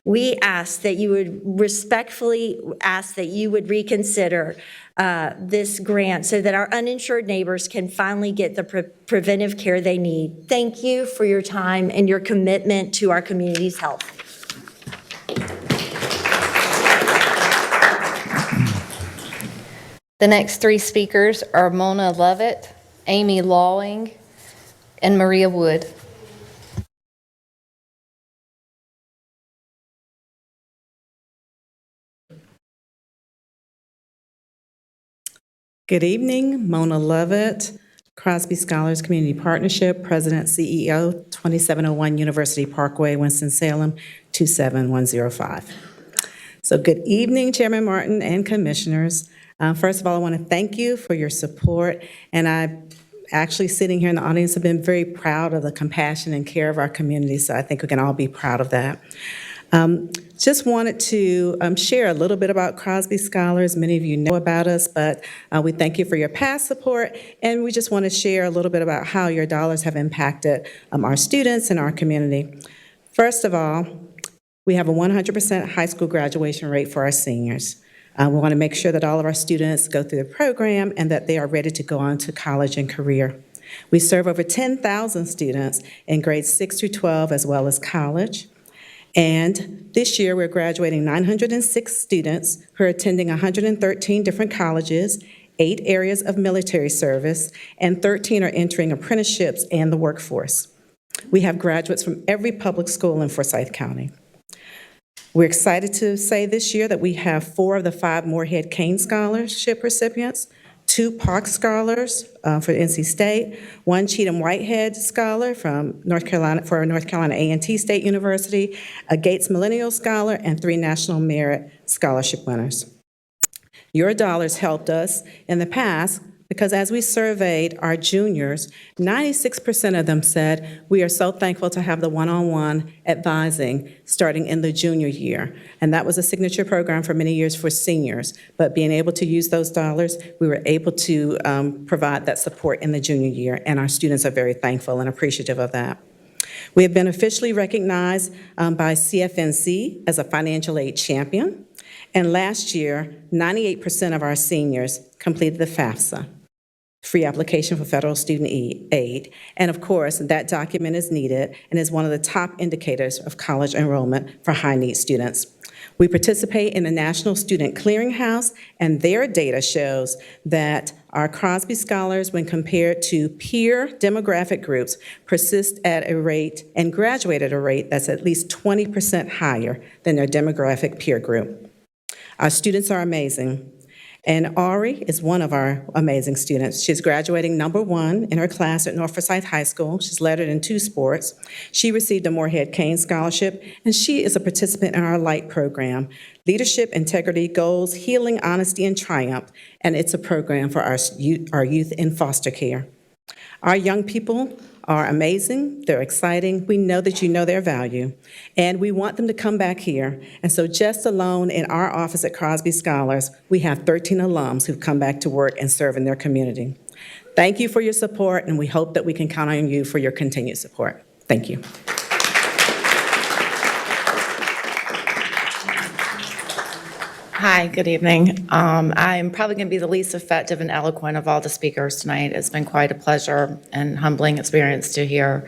We ask that you would respectfully ask that you would reconsider this grant so that our uninsured neighbors can finally get the preventive care they need. Thank you for your time and your commitment to our community's health. The next three speakers are Mona Lovett, Amy Lawing, and Maria Wood. Good evening, Mona Lovett, Crosby Scholars Community Partnership, President, CEO, 2701 University Parkway, Winston-Salem, 27105. So good evening, Chairman Martin and Commissioners. First of all, I want to thank you for your support, and I actually sitting here in the audience have been very proud of the compassion and care of our community, so I think we can all be proud of that. Just wanted to share a little bit about Crosby Scholars. Many of you know about us, but we thank you for your past support, and we just want to share a little bit about how your dollars have impacted our students and our community. First of all, we have a 100% high school graduation rate for our seniors. We want to make sure that all of our students go through the program and that they are ready to go on to college and career. We serve over 10,000 students in grades 6 through 12 as well as college. And this year, we're graduating 906 students who are attending 113 different colleges, 8 areas of military service, and 13 are entering apprenticeships and the workforce. We have graduates from every public school in Forsyth County. We're excited to say this year that we have 4 of the 5 Moorhead Kane Scholarship recipients, 2 Park Scholars for NC State, 1 Cheatham Whitehead Scholar from North Carolina A&T State University, a Gates Millennial Scholar, and 3 National Merit Scholarship winners. Your dollars helped us in the past because as we surveyed our juniors, 96% of them said, we are so thankful to have the one-on-one advising starting in the junior year. And that was a signature program for many years for seniors. But being able to use those dollars, we were able to provide that support in the junior year. And our students are very thankful and appreciative of that. We have been officially recognized by CFNC as a financial aid champion. And last year, 98% of our seniors completed the FAFSA, free application for federal student aid. And of course, that document is needed and is one of the top indicators of college enrollment for high-need students. We participate in the National Student Clearinghouse, and their data shows that our Crosby Scholars, when compared to peer demographic groups, persist at a rate and graduate at a rate that's at least 20% higher than their demographic peer group. Our students are amazing. And Ari is one of our amazing students. She's graduating #1 in her class at North Forsyth High School. She's lettered in 2 sports. She received a Moorhead Kane Scholarship, and she is a participant in our LIGHT program, Leadership, Integrity, Goals, Healing, Honesty, and Triumph, and it's a program for our youth in foster care. Our young people are amazing, they're exciting, we know that you know their value, and we want them to come back here. And so just alone in our office at Crosby Scholars, we have 13 alums who've come back to work and serve in their community. Thank you for your support, and we hope that we can count on you for your continued support. Thank you. Hi, good evening. I'm probably going to be the least effective and eloquent of all the speakers tonight. It's been quite a pleasure and humbling experience to hear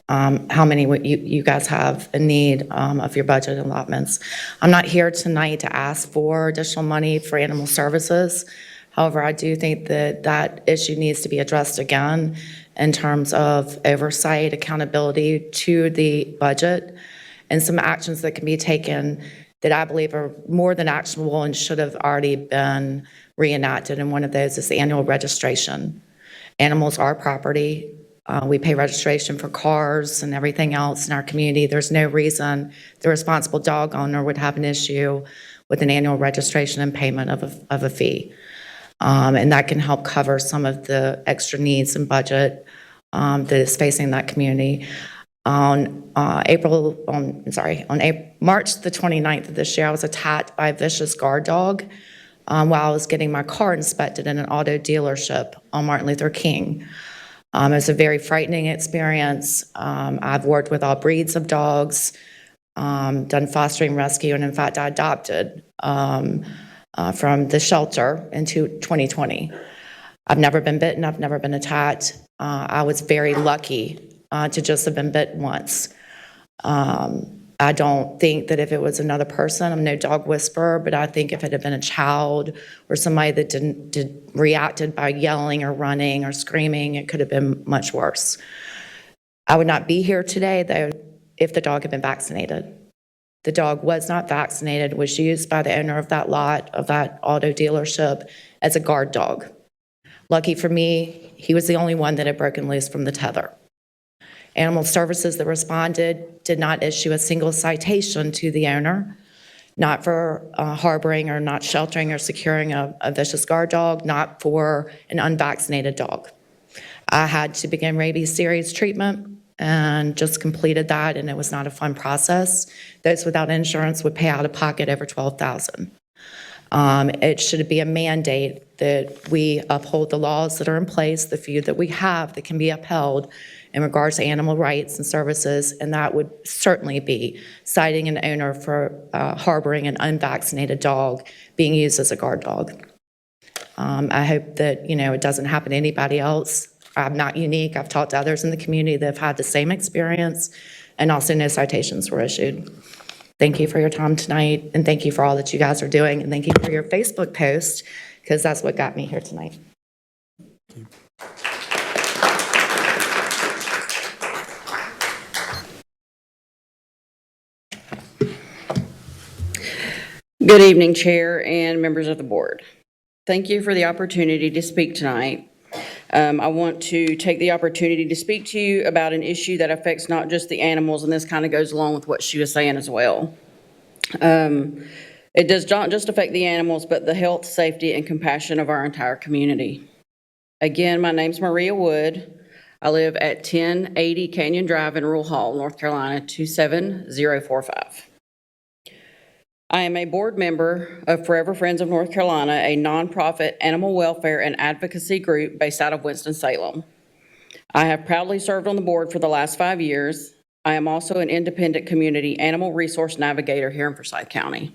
how many you guys have in need of your budget allotments. I'm not here tonight to ask for additional money for animal services. However, I do think that that issue needs to be addressed again in terms of oversight, accountability to the budget, and some actions that can be taken that I believe are more than actionable and should have already been reenacted. And one of those is the annual registration. Animals are property. We pay registration for cars and everything else in our community. There's no reason the responsible dog owner would have an issue with an annual registration and payment of a fee. And that can help cover some of the extra needs and budget that is facing that community. On March the 29th of this year, I was attacked by a vicious guard dog while I was getting my car inspected in an auto dealership on Martin Luther King. It was a very frightening experience. I've worked with all breeds of dogs, done fostering, rescue, and in fact, I adopted from the shelter into 2020. I've never been bitten. I've never been attacked. I was very lucky to just have been bit once. I don't think that if it was another person, I'm no dog whisperer, but I think if it had been a child or somebody that reacted by yelling or running or screaming, it could have been much worse. I would not be here today, though, if the dog had been vaccinated. The dog was not vaccinated, was used by the owner of that lot, of that auto dealership, as a guard dog. Lucky for me, he was the only one that had broken loose from the tether. Animal Services that responded did not issue a single citation to the owner, not for harboring or not sheltering or securing a vicious guard dog, not for an unvaccinated dog. I had to begin rabies series treatment and just completed that, and it was not a fun process. Those without insurance would pay out of pocket over $12,000. It should be a mandate that we uphold the laws that are in place, the few that we have that can be upheld in regards to animal rights and services, and that would certainly be citing an owner for harboring an unvaccinated dog being used as a guard dog. I hope that, it doesn't happen to anybody else. I'm not unique. I've talked to others in the community that have had the same experience, and also no citations were issued. Thank you for your time tonight, and thank you for all that you guys are doing, and thank you for your Facebook post, because that's what got me here tonight. Good evening, Chair and members of the board. Thank you for the opportunity to speak tonight. I want to take the opportunity to speak to you about an issue that affects not just the animals, and this kind of goes along with what she was saying as well. It does not just affect the animals, but the health, safety, and compassion of our entire community. Again, my name's Maria Wood. I live at 1080 Canyon Drive in Rural Hall, North Carolina, 27045. I am a board member of Forever Friends of North Carolina, a nonprofit animal welfare and advocacy group based out of Winston-Salem. I have proudly served on the board for the last 5 years. I am also an independent community animal resource navigator here in Forsyth County.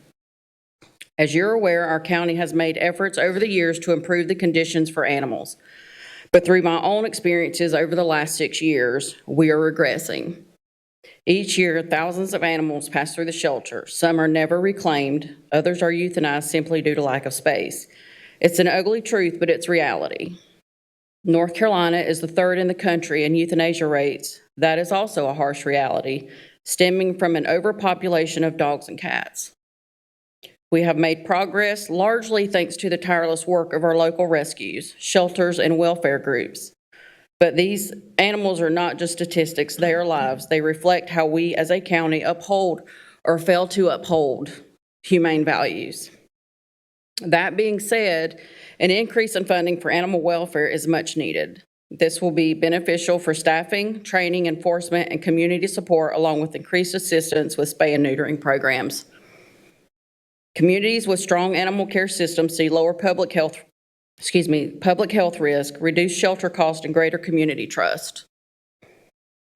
As you're aware, our county has made efforts over the years to improve the conditions for animals. But through my own experiences over the last 6 years, we are regressing. Each year, thousands of animals pass through the shelter. Some are never reclaimed. Others are euthanized simply due to lack of space. It's an ugly truth, but it's reality. North Carolina is the third in the country in euthanasia rates. That is also a harsh reality, stemming from an overpopulation of dogs and cats. We have made progress largely thanks to the tireless work of our local rescues, shelters, and welfare groups. But these animals are not just statistics, they are lives. They reflect how we as a county uphold or fail to uphold humane values. That being said, an increase in funding for animal welfare is much needed. This will be beneficial for staffing, training, enforcement, and community support, along with increased assistance with spay and neutering programs. Communities with strong animal care systems see lower public health risk, reduced shelter cost, and greater community trust.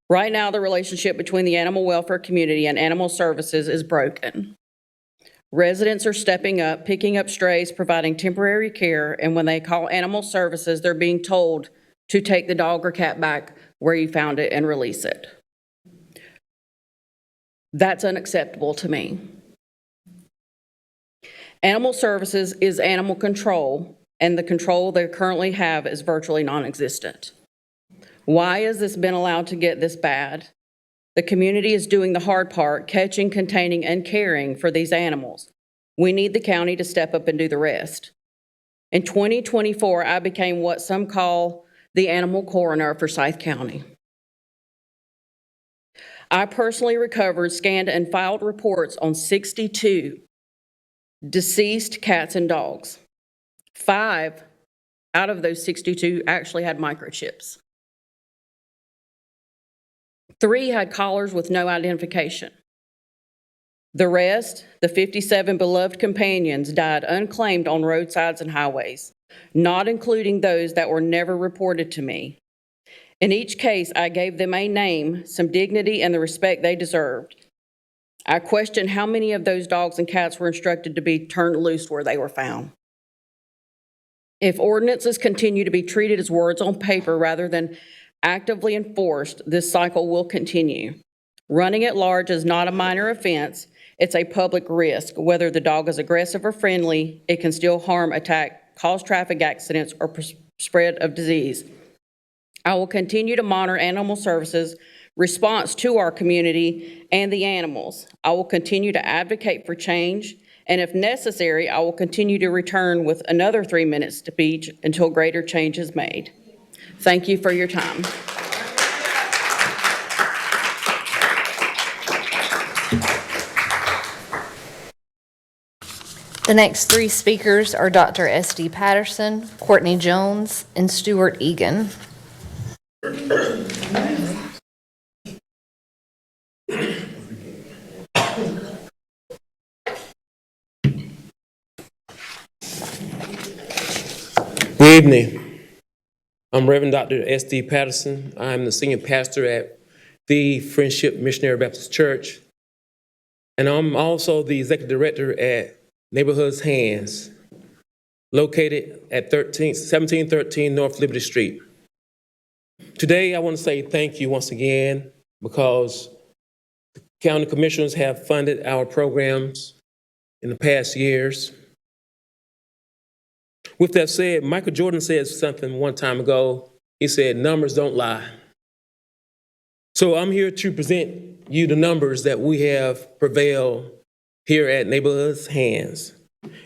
Right now, the relationship between the animal welfare community and animal services is broken. Residents are stepping up, picking up strays, providing temporary care, and when they call animal services, they're being told to take the dog or cat back where you found it and release it. That's unacceptable to me. Animal services is animal control, and the control they currently have is virtually non-existent. Why has this been allowed to get this bad? The community is doing the hard part, catching, containing, and caring for these animals. We need the county to step up and do the rest. In 2024, I became what some call the animal coroner of Forsyth County. I personally recovered, scanned, and filed reports on 62 deceased cats and dogs. 5 out of those 62 actually had microchips. 3 had collars with no identification. The rest, the 57 beloved companions, died unclaimed on roadsides and highways, not including those that were never reported to me. In each case, I gave them a name, some dignity, and the respect they deserved. I question how many of those dogs and cats were instructed to be turned loose where they were found. If ordinances continue to be treated as words on paper rather than actively enforced, this cycle will continue. Running at large is not a minor offense. It's a public risk. Whether the dog is aggressive or friendly, it can still harm, attack, cause traffic accidents, or spread of disease. I will continue to monitor animal services' response to our community and the animals. I will continue to advocate for change, and if necessary, I will continue to return with another 3 minutes speech until greater change is made. Thank you for your time. The next 3 speakers are Dr. S.D. Patterson, Courtney Jones, and Stuart Egan. Good evening. I'm Reverend Dr. S.D. Patterson. I'm the senior pastor at the Friendship Missionary Baptist Church, and I'm also the executive director at Neighborhood's Hands, located at 1713 North Liberty Street. Today, I want to say thank you once again because the county commissioners have funded our programs in the past years. With that said, Michael Jordan said something one time ago. He said, numbers don't lie. So I'm here to present you the numbers that we have prevailed here at Neighborhood's Hands.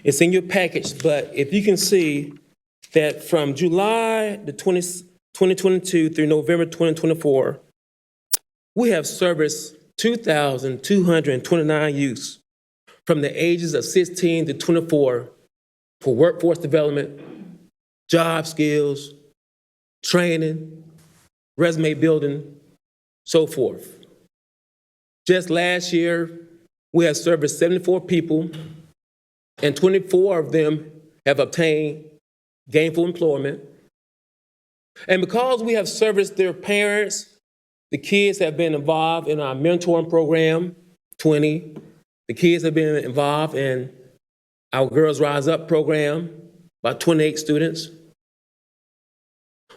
It's in your package, but if you can see that from July 2022 through November 2024, we have serviced 2,229 youths from the ages of 16 to 24 for workforce development, job skills, training, resume building, so forth. Just last year, we have serviced 74 people, and 24 of them have obtained gainful employment. And because we have serviced their parents, the kids have been involved in our mentoring program, 20. The kids have been involved in our Girls Rise Up program, about 28 students.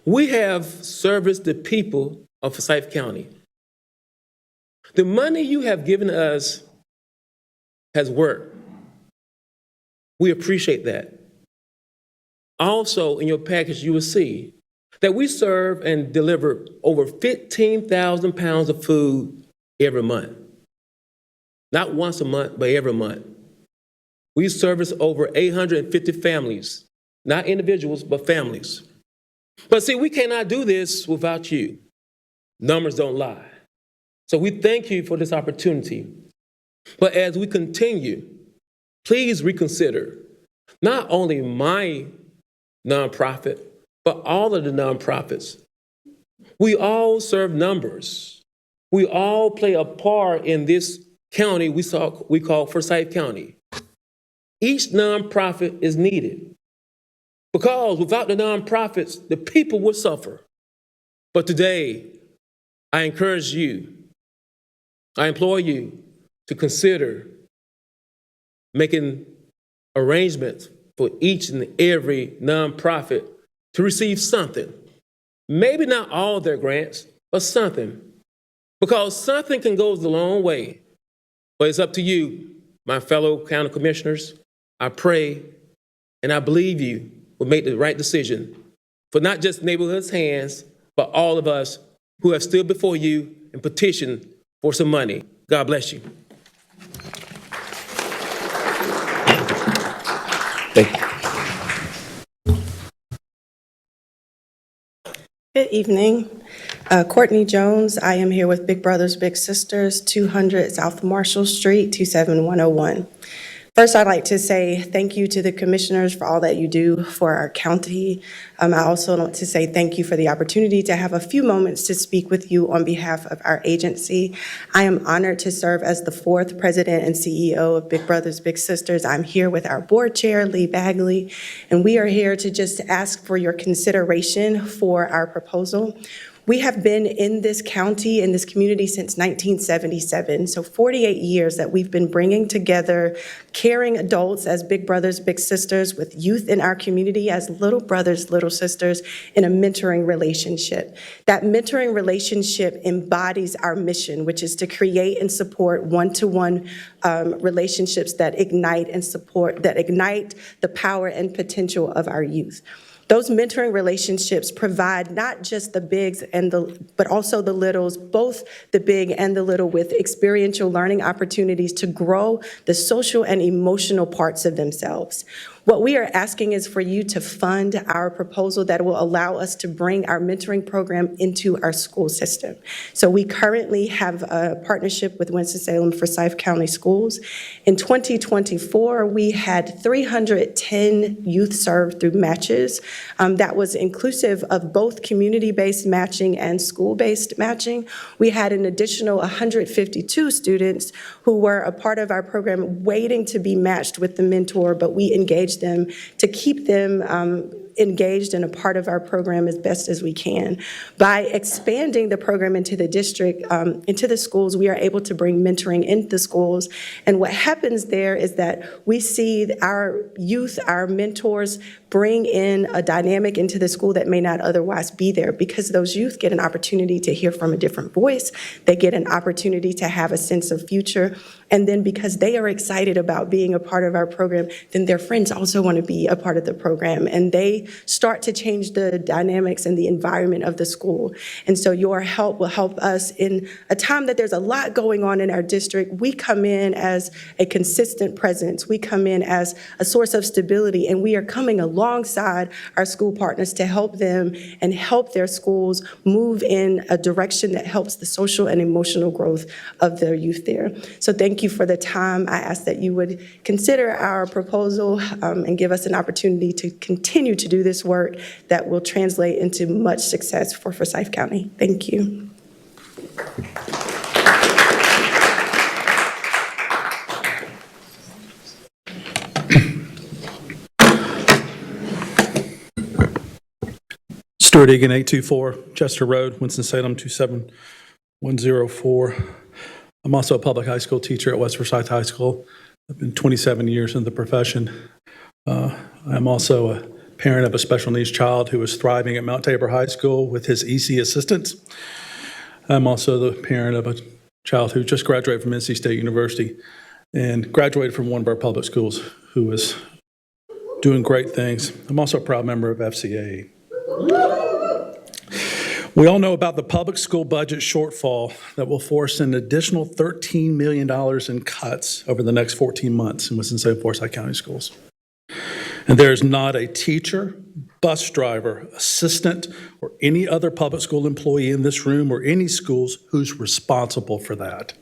We have serviced the people of Forsyth County. The money you have given us has worked. We appreciate that. Also, in your package, you will see that we serve and deliver over 15,000 pounds of food every month. Not once a month, but every month. We service over 850 families, not individuals, but families. But see, we cannot do this without you. Numbers don't lie. So we thank you for this opportunity. But as we continue, please reconsider not only my nonprofit, but all of the nonprofits. We all serve numbers. We all play a part in this county we call Forsyth County. Each nonprofit is needed because without the nonprofits, the people would suffer. But today, I encourage you, I implore you to consider making arrangements for each and every nonprofit to receive something. Maybe not all their grants, but something. Because something can go a long way. But it's up to you, my fellow county commissioners. I pray and I believe you will make the right decision for not just Neighborhood's Hands, but all of us who have stood before you and petitioned for some money. God bless you. Thank you. Good evening. Courtney Jones. I am here with Big Brothers Big Sisters, 200 South Marshall Street, 27101. First, I'd like to say thank you to the commissioners for all that you do for our county. I also want to say thank you for the opportunity to have a few moments to speak with you on behalf of our agency. I am honored to serve as the 4th president and CEO of Big Brothers Big Sisters. I'm here with our board chair, Lee Bagley, and we are here to just ask for your consideration for our proposal. We have been in this county, in this community since 1977, so 48 years that we've been bringing together caring adults as big brothers, big sisters, with youth in our community as little brothers, little sisters in a mentoring relationship. That mentoring relationship embodies our mission, which is to create and support one-to-one relationships that ignite and support, that ignite the power and potential of our youth. Those mentoring relationships provide not just the bigs but also the littles, both the big and the little, with experiential learning opportunities to grow the social and emotional parts of themselves. What we are asking is for you to fund our proposal that will allow us to bring our mentoring program into our school system. So we currently have a partnership with Winston-Salem Forsyth County Schools. In 2024, we had 310 youth served through matches. That was inclusive of both community-based matching and school-based matching. We had an additional 152 students who were a part of our program waiting to be matched with the mentor, but we engaged them to keep them engaged and a part of our program as best as we can. By expanding the program into the district, into the schools, we are able to bring mentoring into the schools. And what happens there is that we see our youth, our mentors, bring in a dynamic into the school that may not otherwise be there, because those youth get an opportunity to hear from a different voice. They get an opportunity to have a sense of future. And then because they are excited about being a part of our program, then their friends also want to be a part of the program. And they start to change the dynamics and the environment of the school. And so your help will help us in a time that there's a lot going on in our district. We come in as a consistent presence. We come in as a source of stability, and we are coming alongside our school partners to help them and help their schools move in a direction that helps the social and emotional growth of their youth there. So thank you for the time. I ask that you would consider our proposal and give us an opportunity to continue to do this work that will translate into much success for Forsyth County. Thank you. Stuart Egan, 824 Chester Road, Winston-Salem, 27104. I'm also a public high school teacher at West Forsyth High School. I've been 27 years in the profession. I'm also a parent of a special needs child who is thriving at Mount Tabor High School with his EC assistants. I'm also the parent of a child who just graduated from NC State University and graduated from one of our public schools, who is doing great things. I'm also a proud member of FCA. We all know about the public school budget shortfall that will force an additional $13 million in cuts over the next 14 months in Winston-Salem Forsyth County Schools. And there is not a teacher, bus driver, assistant, or any other public school employee in this room or any schools who's responsible for that.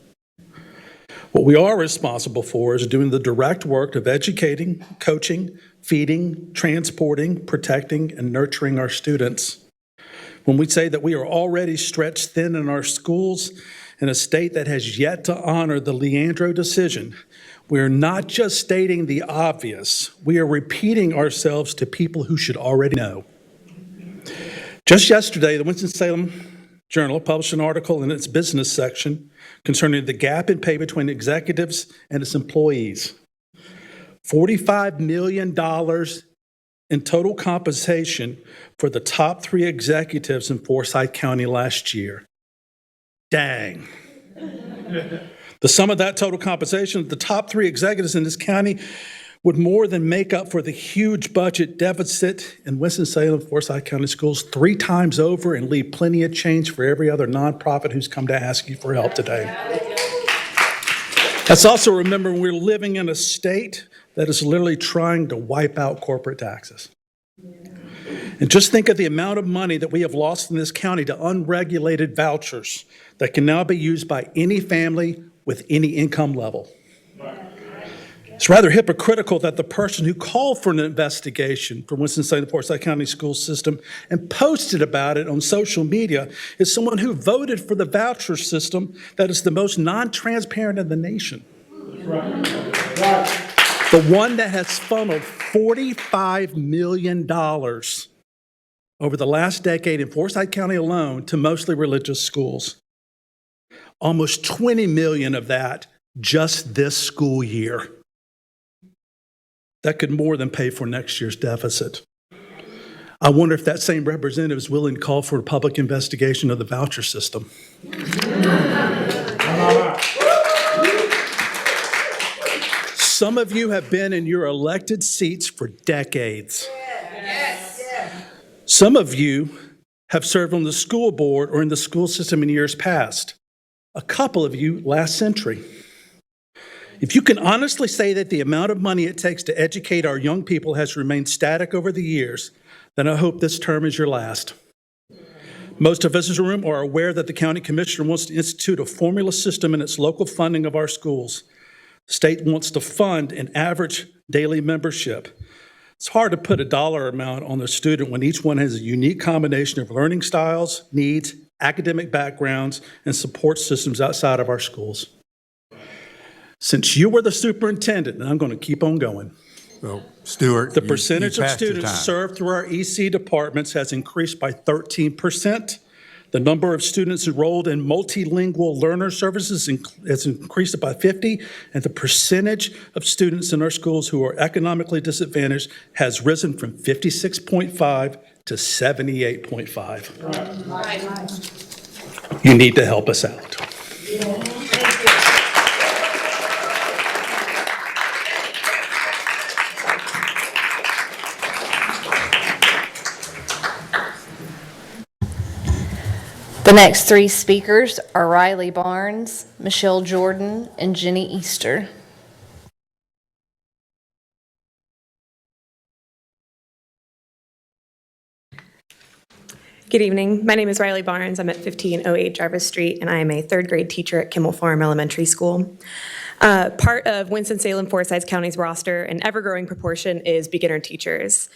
What we are responsible for is doing the direct work of educating, coaching, feeding, transporting, protecting, and nurturing our students. When we say that we are already stretched thin in our schools in a state that has yet to honor the Leandro decision, we are not just stating the obvious, we are repeating ourselves to people who should already know. Just yesterday, the Winston-Salem Journal published an article in its business section concerning the gap in pay between executives and its employees. $45 million in total compensation for the top 3 executives in Forsyth County last year. Dang. The sum of that total compensation of the top 3 executives in this county would more than make up for the huge budget deficit in Winston-Salem Forsyth County Schools 3 times over, and leave plenty of change for every other nonprofit who's come to ask you for help today. Let's also remember we're living in a state that is literally trying to wipe out corporate taxes. And just think of the amount of money that we have lost in this county to unregulated vouchers that can now be used by any family with any income level. It's rather hypocritical that the person who called for an investigation for Winston-Salem Forsyth County School System and posted about it on social media is someone who voted for the voucher system that is the most non-transparent in the nation. The one that has funneled $45 million over the last decade in Forsyth County alone to mostly religious schools. Almost $20 million of that just this school year. That could more than pay for next year's deficit. I wonder if that same representative is willing to call for a public investigation of the voucher system. Some of you have been in your elected seats for decades. Some of you have served on the school board or in the school system in years past. A couple of you last century. If you can honestly say that the amount of money it takes to educate our young people has remained static over the years, then I hope this term is your last. Most of us in the room are aware that the county commissioner wants to institute a formula system in its local funding of our schools. The state wants to fund an average daily membership. It's hard to put a dollar amount on a student when each one has a unique combination of learning styles, needs, academic backgrounds, and support systems outside of our schools. Since you were the superintendent, and I'm going to keep on going. So, Stuart, The percentage you of passed your students time. served through our EC departments has increased by 13%. The number of students enrolled in multilingual learner services has increased by 50, and the percentage of students in our schools who are economically disadvantaged has risen from 56.5 to 78.5. You need to help us out. The next three speakers are Riley Barnes, Michelle Jordan, and Jenny Easter. Good evening. My name is Riley Barnes. I'm at 1508 Jarvis Street, and I am a third grade teacher at Kimmel Farm Elementary School. Part of Winston-Salem Forsyth County's roster, an ever-growing proportion, is beginner teachers,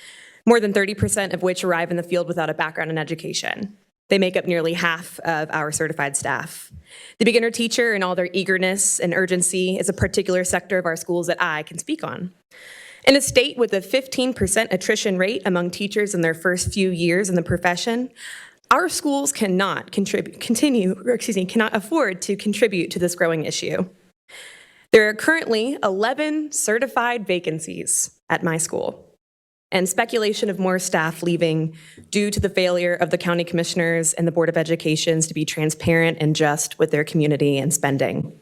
more than 30% of which arrive in the field without a background in education. They make up nearly half of our certified staff. The beginner teacher, in all their eagerness and urgency, is a particular sector of our schools that I can speak on. In a state with a 15% attrition rate among teachers in their first few years in the profession, our schools cannot afford to contribute to this growing issue. There are currently 11 certified vacancies at my school, and speculation of more staff leaving due to the failure of the county commissioners and the Board of Education to be transparent and just with their community and spending.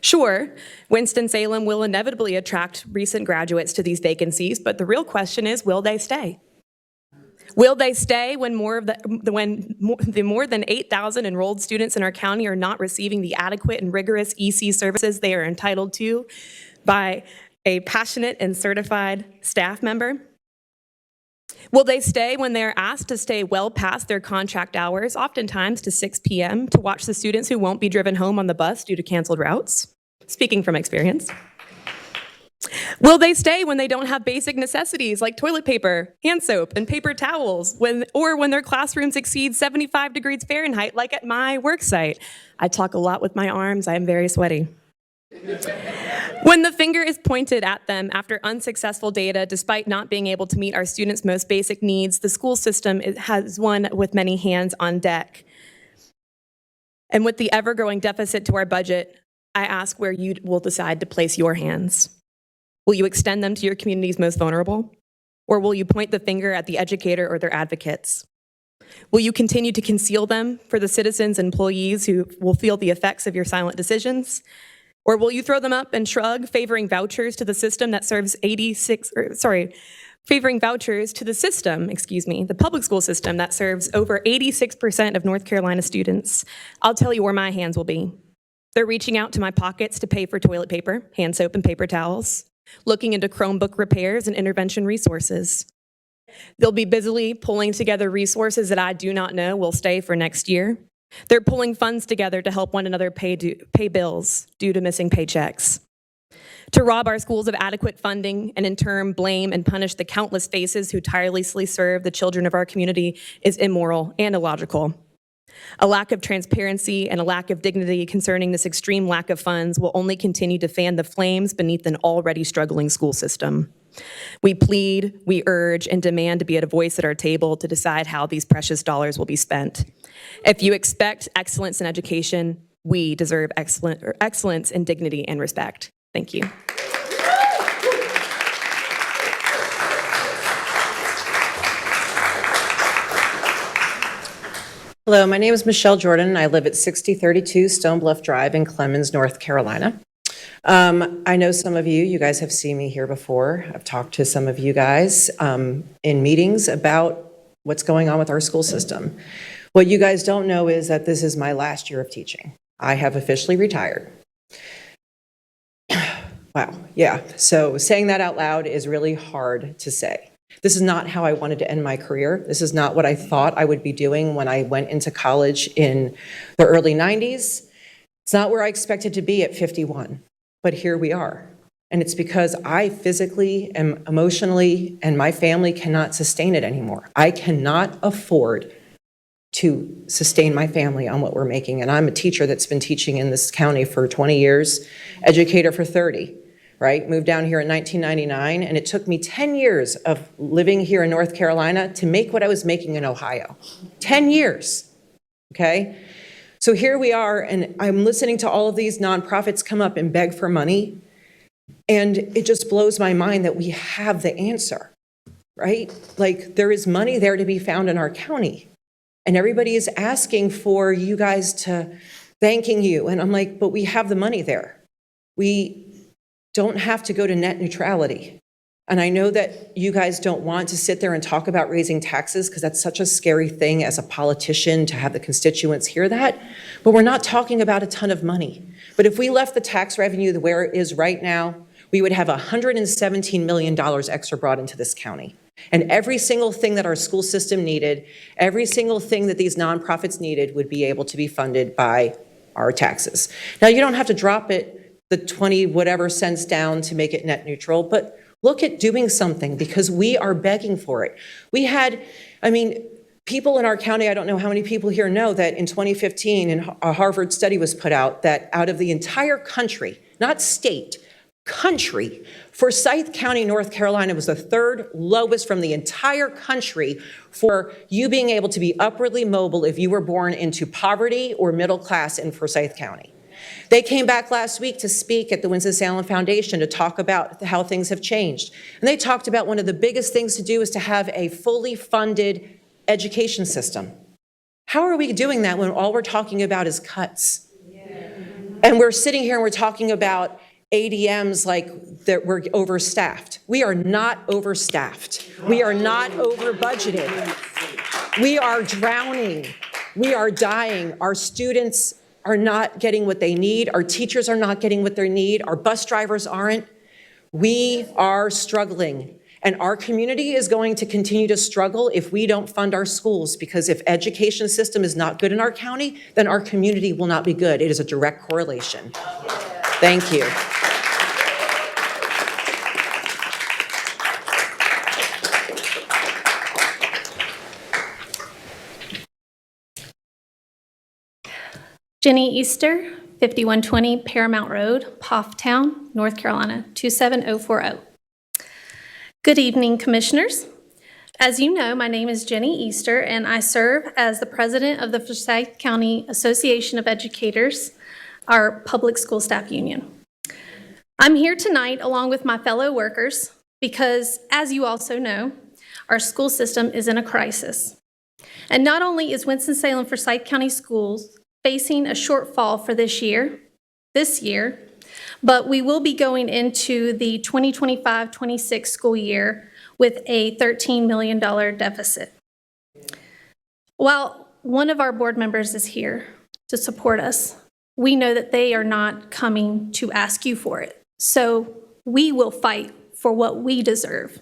Sure, Winston-Salem will inevitably attract recent graduates to these vacancies, but the real question is, will they stay? Will they stay when more than 8,000 enrolled students in our county are not receiving the adequate and rigorous EC services they are entitled to by a passionate and certified staff member? Will they stay when they're asked to stay well past their contract hours, oftentimes to 6 p.m., to watch the students who won't be driven home on the bus due to canceled routes? Speaking from experience. Will they stay when they don't have basic necessities like toilet paper, hand soap, and paper towels, or when their classrooms exceed 75 degrees Fahrenheit, like at my work site? I talk a lot with my arms. I am very sweaty. When the finger is pointed at them after unsuccessful data, despite not being able to meet our students' most basic needs, the school system has one with many hands on deck. And with the ever-growing deficit to our budget, I ask where you will decide to place your hands. Will you extend them to your community's most vulnerable? Or will you point the finger at the educator or their advocates? Will you continue to conceal them for the citizens and employees who will feel the effects of your silent decisions? Or will you throw them up and shrug, favoring vouchers to the system that serves the public school system that serves over 86% of North Carolina students? I'll tell you where my hands will be. They're reaching out to my pockets to pay for toilet paper, hand soap, and paper towels, looking into Chromebook repairs and intervention resources. They'll be busily pulling together resources that I do not know will stay for next year. They're pulling funds together to help one another pay bills due to missing paychecks. To rob our schools of adequate funding and in turn blame and punish the countless faces who tirelessly serve the children of our community is immoral and illogical. A lack of transparency and a lack of dignity concerning this extreme lack of funds will only continue to fan the flames beneath an already struggling school system. We plead, we urge, and demand to be at a voice at our table to decide how these precious dollars will be spent. If you expect excellence in education, we deserve excellence in dignity and respect. Thank you. Hello, my name is Michelle Jordan. I live at 6032 Stone Bluff Drive in Clemmons, North Carolina. I know some of you guys have seen me here before. I've talked to some of you guys in meetings about what's going on with our school system. What you guys don't know is that this is my last year of teaching. I have officially retired. Wow, yeah. So saying that out loud is really hard to say. This is not how I wanted to end my career. This is not what I thought I would be doing when I went into college in the early 90s. It's not where I expected to be at 51, but here we are. And it's because I physically and emotionally and my family cannot sustain it anymore. I cannot afford to sustain my family on what we're making. And I'm a teacher that's been teaching in this county for 20 years, educator for 30. Right? Moved down here in 1999, and it took me 10 years of living here in North Carolina to make what I was making in Ohio. 10 years, okay? So here we are, and I'm listening to all of these nonprofits come up and beg for money, and it just blows my mind that we have the answer, right? Like, there is money there to be found in our county, and everybody is asking for you guys to, thanking you, and I'm like, but we have the money there. We don't have to go to net neutrality. And I know that you guys don't want to sit there and talk about raising taxes because that's such a scary thing as a politician to have the constituents hear that, but we're not talking about a ton of money. But if we left the tax revenue where it is right now, we would have $117 million extra brought into this county. And every single thing that our school system needed, every single thing that these nonprofits needed would be able to be funded by our taxes. Now, you don't have to drop it the 20 whatever cents down to make it net neutral, but look at doing something because we are begging for it. We had, people in our county, I don't know how many people here know that in 2015, a Harvard study was put out that out of the entire country, not state, country, Forsyth County, North Carolina was the third lowest from the entire country for you being able to be upwardly mobile if you were born into poverty or middle class in Forsyth County. They came back last week to speak at the Winston-Salem Foundation to talk about how things have changed. And they talked about one of the biggest things to do is to have a fully funded education system. How are we doing that when all we're talking about is cuts? And we're sitting here and we're talking about ADMs like that we're overstaffed. We are not overstaffed. We are not over budgeted. We are drowning. We are dying. Our students are not getting what they need. Our teachers are not getting what they need. Our bus drivers aren't. We are struggling. And our community is going to continue to struggle if we don't fund our schools, because if education system is not good in our county, then our community will not be good. It is a direct correlation. Thank you. Jenny Easter, 5120 Paramount Road, Pofftown, North Carolina, 27040. Good evening, Commissioners. As you know, my name is Jenny Easter, and I serve as the president of the Forsyth County Association of Educators, our public school staff union. I'm here tonight along with my fellow workers because, as you also know, our school system is in a crisis. And not only is Winston-Salem Forsyth County Schools facing a shortfall for this year, but we will be going into the 2025-26 school year with a $13 million deficit. While one of our board members is here to support us, we know that they are not coming to ask you for it. So we will fight for what we deserve.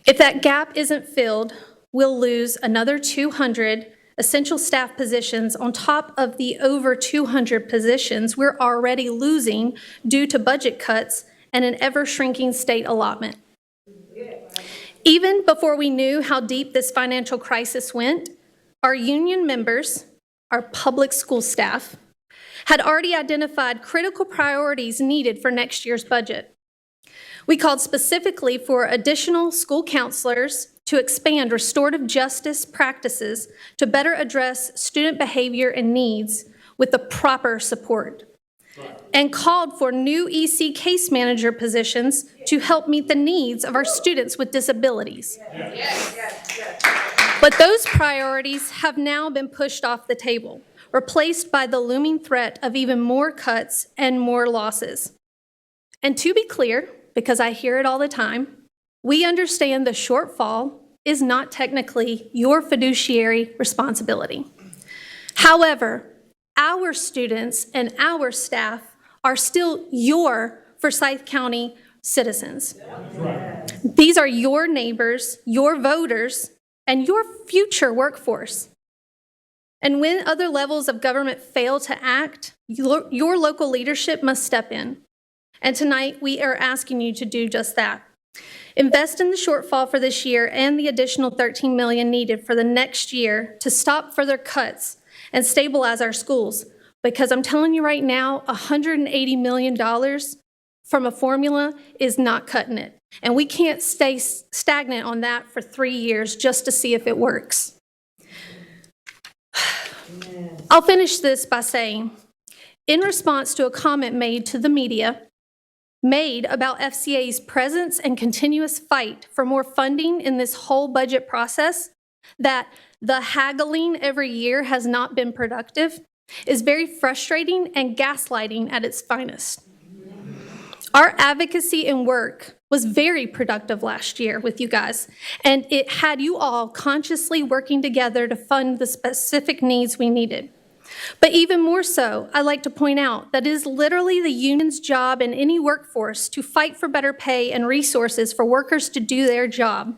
If that gap isn't filled, we'll lose another 200 essential staff positions on top of the over 200 positions we're already losing due to budget cuts and an ever-shrinking state allotment. Even before we knew how deep this financial crisis went, our union members, our public school staff, had already identified critical priorities needed for next year's budget. We called specifically for additional school counselors to expand restorative justice practices to better address student behavior and needs with the proper support, and called for new EC case manager positions to help meet the needs of our students with disabilities. But those priorities have now been pushed off the table, replaced by the looming threat of even more cuts and more losses. And to be clear, because I hear it all the time, we understand the shortfall is not technically your fiduciary responsibility. However, our students and our staff are still your Forsyth County citizens. These are your neighbors, your voters, and your future workforce. And when other levels of government fail to act, your local leadership must step in. And tonight, we are asking you to do just that. Invest in the shortfall for this year and the additional $13 million needed for the next year to stop further cuts and stabilize our schools. Because I'm telling you right now, $180 million from a formula is not cutting it. And we can't stay stagnant on that for 3 years just to see if it works. I'll finish this by saying, in response to a comment made to the media, made about FCA's presence and continuous fight for more funding in this whole budget process, that the haggling every year has not been productive, is very frustrating and gaslighting at its finest. Our advocacy and work was very productive last year with you guys, and it had you all consciously working together to fund the specific needs we needed. But even more so, I'd like to point out that it is literally the union's job in any workforce to fight for better pay and resources for workers to do their job.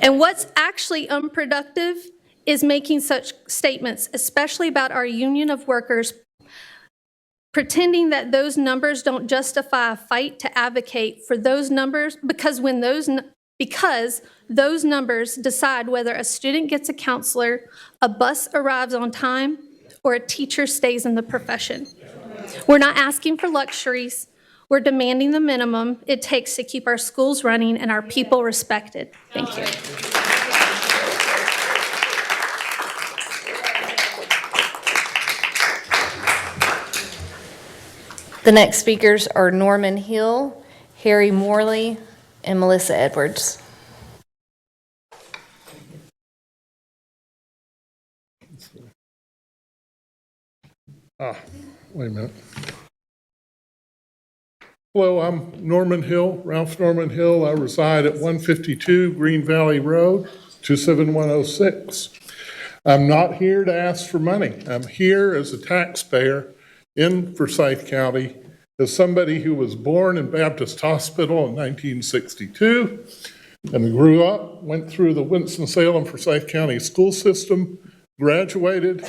And what's actually unproductive is making such statements, especially about our union of workers, pretending that those numbers don't justify a fight to advocate for those numbers, because those numbers decide whether a student gets a counselor, a bus arrives on time, or a teacher stays in the profession. We're not asking for luxuries. We're demanding the minimum it takes to keep our schools running and our people respected. Thank you. The next speakers are Norman Hill, Harry Morley, and Melissa Edwards. Wait a minute. Hello, I'm Norman Hill, Ralph Norman Hill. I reside at 152 Green Valley Road, 27106. I'm not here to ask for money. I'm here as a taxpayer in Forsyth County, as somebody who was born in Baptist Hospital in 1962 and grew up, went through the Winston-Salem Forsyth County school system, graduated,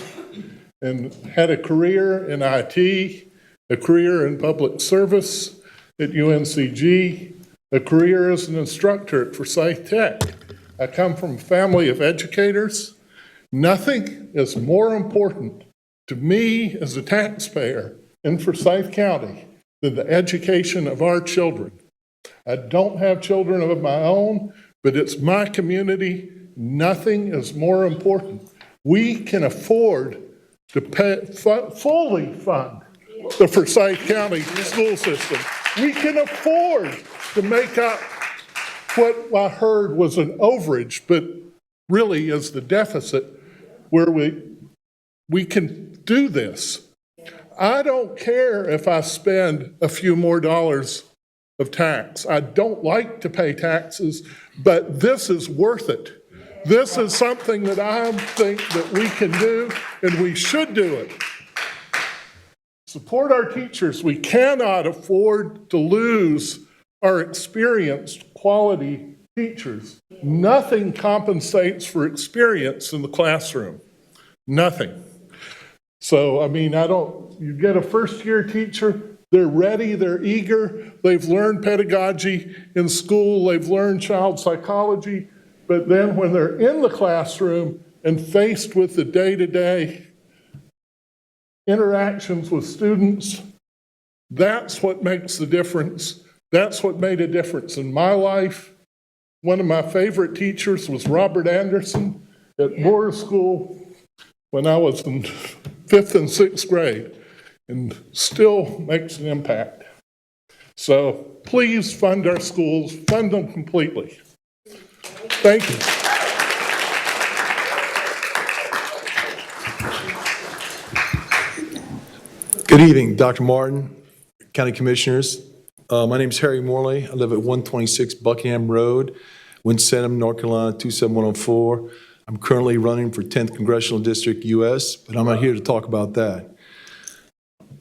and had a career in IT, a career in public service at UNCG, a career as an instructor at Forsyth Tech. I come from a family of educators. Nothing is more important to me as a taxpayer in Forsyth County than the education of our children. I don't have children of my own, but it's my community. Nothing is more important. We can afford to fully fund the Forsyth County school system. We can afford to make up what I heard was an overage, but really is the deficit, where we can do this. I don't care if I spend a few more dollars of tax. I don't like to pay taxes, but this is worth it. This is something that I think that we can do, and we should do it. Support our teachers. We cannot afford to lose our experienced, quality teachers. Nothing compensates for experience in the classroom. Nothing. So, I mean, you get a first-year teacher, they're ready, they're eager, they've learned pedagogy in school, they've learned child psychology, but then when they're in the classroom and faced with the day-to-day interactions with students, that's what makes the difference. That's what made a difference in my life. One of my favorite teachers was Robert Anderson at Moore School when I was in 5th and 6th grade, and still makes an impact. So please fund our schools, fund them completely. Thank you. Good evening, Dr. Martin, County Commissioners. My name is Harry Morley. I live at 126 Buckingham Road, Winston-Salem, North Carolina, 27104. I'm currently running for 10th Congressional District, U.S., but I'm not here to talk about that.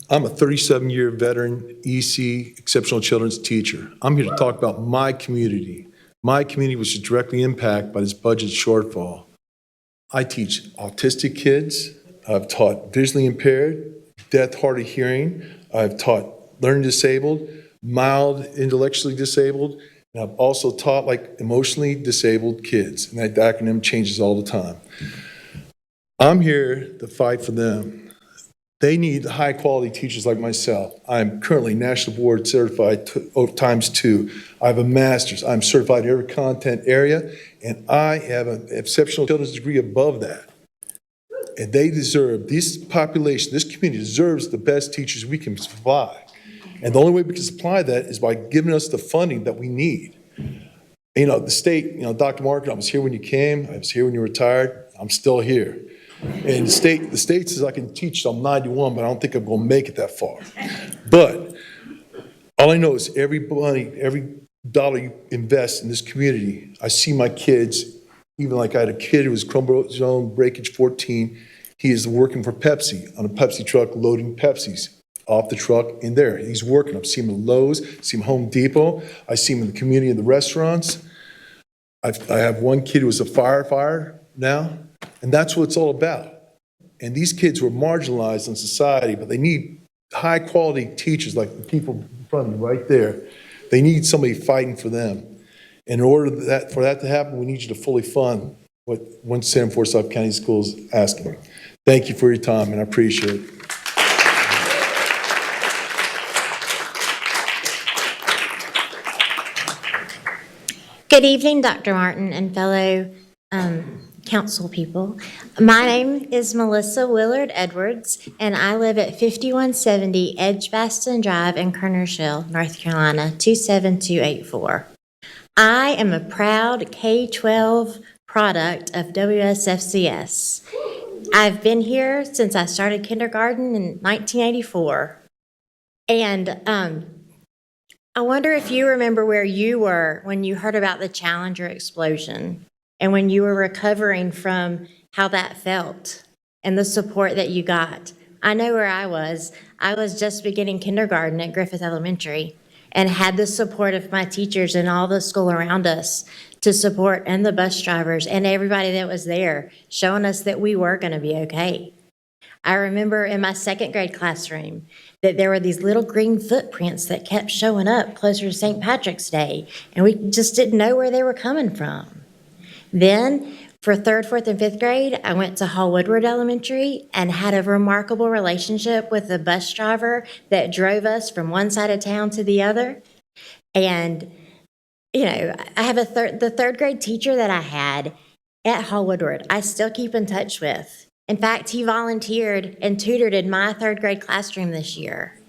I'm a 37-year veteran EC exceptional children's teacher. I'm here to talk about my community which is directly impacted by this budget shortfall. I teach autistic kids. I've taught visually impaired, deaf, hard of hearing. I've taught learning disabled, mild intellectually disabled, and I've also taught like emotionally disabled kids, and that acronym changes all the time. I'm here to fight for them. They need high-quality teachers like myself. I'm currently National Board Certified ×2. I have a master's. I'm certified in every content area, and I have an exceptional children's degree above that. And they deserve, this population, this community deserves the best teachers we can supply. And the only way we can supply that is by giving us the funding that we need. You know, the state, Dr. Martin, I was here when you came. I was here when you retired. I'm still here. And the state says I can teach till I'm 91, but I don't think I'm going to make it that far. But all I know is every dollar you invest in this community, I see my kids, even like I had a kid who was chromosome breakage 14. He is working for Pepsi on a Pepsi truck, loading Pepsis off the truck in there. He's working. I've seen him at Lowe's, see him at Home Depot. I see him in the community in the restaurants. I have one kid who was a firefighter now, and that's what it's all about. And these kids were marginalized in society, but they need high-quality teachers like the people in front of you right there. They need somebody fighting for them. In order for that to happen, we need you to fully fund what Winston-Salem Forsyth County Schools is asking. Thank you for your time, and I appreciate it. Good evening, Dr. Martin and fellow council people. My name is Melissa Willard Edwards, and I live at 5170 Edgbaston Drive in Kernersville, North Carolina, 27284. I am a proud K-12 product of WSFCS. I've been here since I started kindergarten in 1984. And I wonder if you remember where you were when you heard about the Challenger explosion and when you were recovering from how that felt and the support that you got. I know where I was. I was just beginning kindergarten at Griffith Elementary and had the support of my teachers and all the school around us to support, and the bus drivers and everybody that was there, showing us that we were going to be okay. I remember in my second grade classroom that there were these little green footprints that kept showing up closer to St. Patrick's Day, and we just didn't know where they were coming from. Then, for third, fourth, and fifth grade, I went to Hall Woodward Elementary and had a remarkable relationship with the bus driver that drove us from one side of town to the other. And, I have the third grade teacher that I had at Hall Woodward, I still keep in touch with. In fact, he volunteered and tutored in my third grade classroom this year.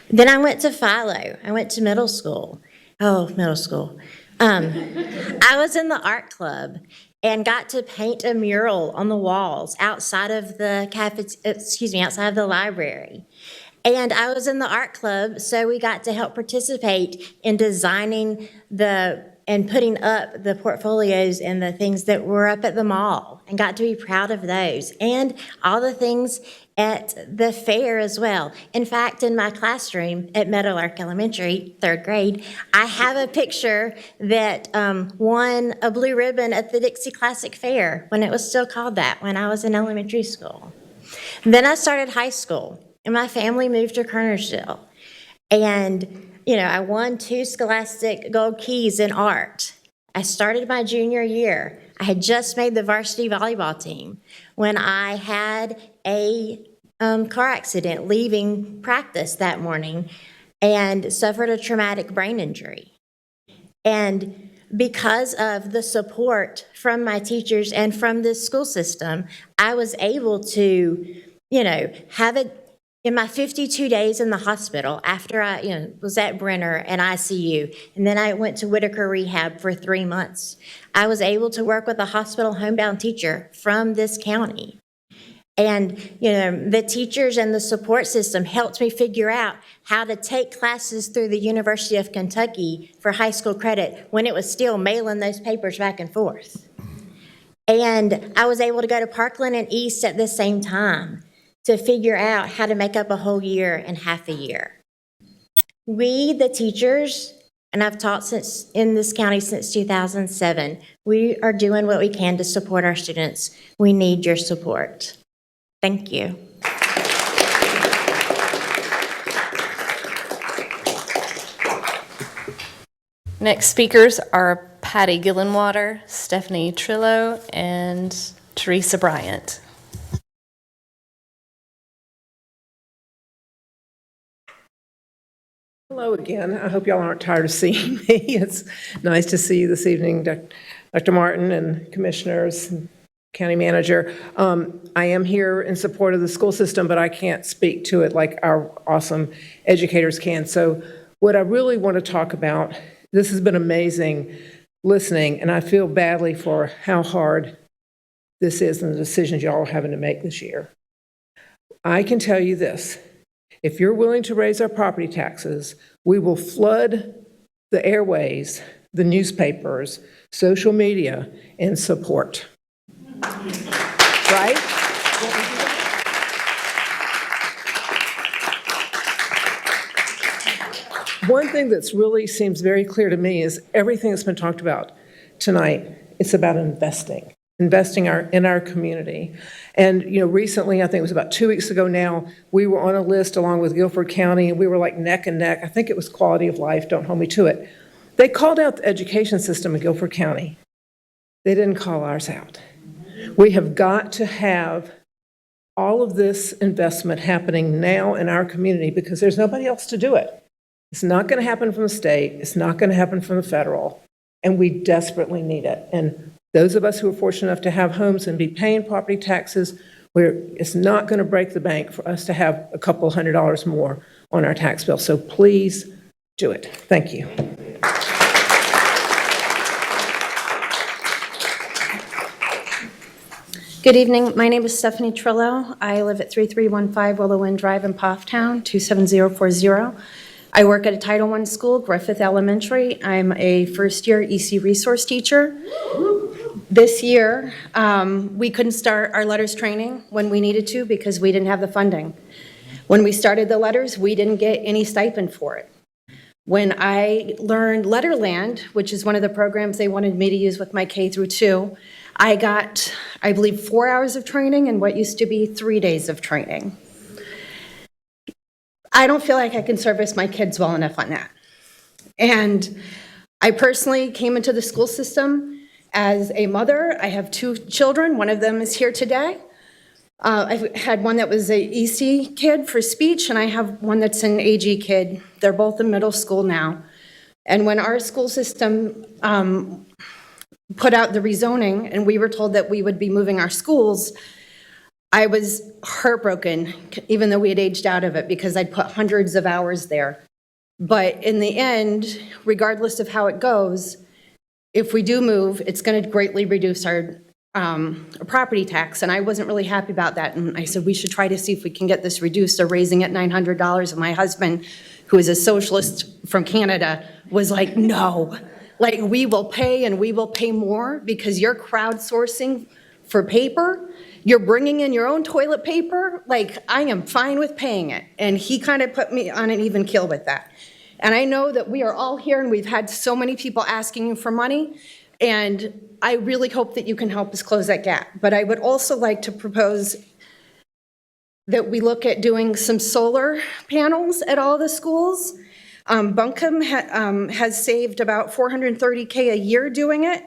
Then I went to Philo. I went to middle school. I was in the art club and got to paint a mural on the walls outside of the outside of the library. And I was in the art club, so we got to help participate in designing the and putting up the portfolios and the things that were up at the mall and got to be proud of those and all the things at the fair as well. In fact, in my classroom at Meadowlark Elementary, 3rd grade, I have a picture that won a blue ribbon at the Dixie Classic Fair when it was still called that when I was in elementary school. Then I started high school and my family moved to Kernersville. And, I won 2 Scholastic Gold Keys in art. I started my junior year. I had just made the varsity volleyball team when I had a car accident leaving practice that morning and suffered a traumatic brain injury. And because of the support from my teachers and from the school system, I was able to, have it in my 52 days in the hospital after I, was at Brenner and ICU, and then I went to Whitaker Rehab for 3 months. I was able to work with a hospital homebound teacher from this county. And, the teachers and the support system helped me figure out how to take classes through the University of Kentucky for high school credit when it was still mailing those papers back and forth. And I was able to go to Parkland and East at the same time to figure out how to make up a whole year and half a year. We, the teachers, and I've taught in this county since 2007, we are doing what we can to support our students. We need your support. Thank you. Next speakers are Patty Gillenwater, Stephanie Trillo, and Teresa Bryant. Hello again. I hope y'all aren't tired of seeing me. It's nice to see you this evening, Dr. Martin and commissioners, and county manager. I am here in support of the school system, but I can't speak to it like our awesome educators can. So what I really want to talk about, this has been amazing listening, and I feel badly for how hard this is and the decisions y'all are having to make this year. I can tell you this. If you're willing to raise our property taxes, we will flood the airways, the newspapers, social media, in support. Right? One thing that's really seems very clear to me is everything that's been talked about tonight, it's about investing in our community. And, recently, I think it was about 2 weeks ago now, we were on a list along with Guilford County, and we were like neck and neck. I think it was quality of life, don't hold me to it. They called out the education system in Guilford County. They didn't call ours out. We have got to have all of this investment happening now in our community because there's nobody else to do it. It's not going to happen from the state. It's not going to happen from the federal. And we desperately need it. And those of us who are fortunate enough to have homes and be paying property taxes, it's not going to break the bank for us to have a couple $100 more on our tax bill. So please do it. Thank you. Good evening. My name is Stephanie Trillo. I live at 3315 Willow Wind Drive in Pofftown, 27040. I work at a Title I school, Griffith Elementary. I'm a first-year EC resource teacher. This year, we couldn't start our letters training when we needed to because we didn't have the funding. When we started the letters, we didn't get any stipend for it. When I learned Letterland, which is one of the programs they wanted me to use with my K through 2, I got, I believe, 4 hours of training and what used to be 3 days of training. I don't feel like I can service my kids well enough on that. And I personally came into the school system as a mother. I have 2 children. One of them is here today. I've had one that was an EC kid for speech, and I have one that's an AG kid. They're both in middle school now. And when our school system put out the rezoning and we were told that we would be moving our schools, I was heartbroken, even though we had aged out of it, because I'd put hundreds of hours there. But in the end, regardless of how it goes, if we do move, it's going to greatly reduce our property tax. And I wasn't really happy about that. And I said, we should try to see if we can get this reduced. They're raising it $900. And my husband, who is a socialist from Canada, was like, no, Like, we will pay and we will pay more because you're crowdsourcing for paper. You're bringing in your own toilet paper. Like, I am fine with paying it. And he kind of put me on an even keel with that. And I know that we are all here and we've had so many people asking you for money. And I really hope that you can help us close that gap. But I would also like to propose that we look at doing some solar panels at all the schools. Buncombe has saved about $430K a year doing it.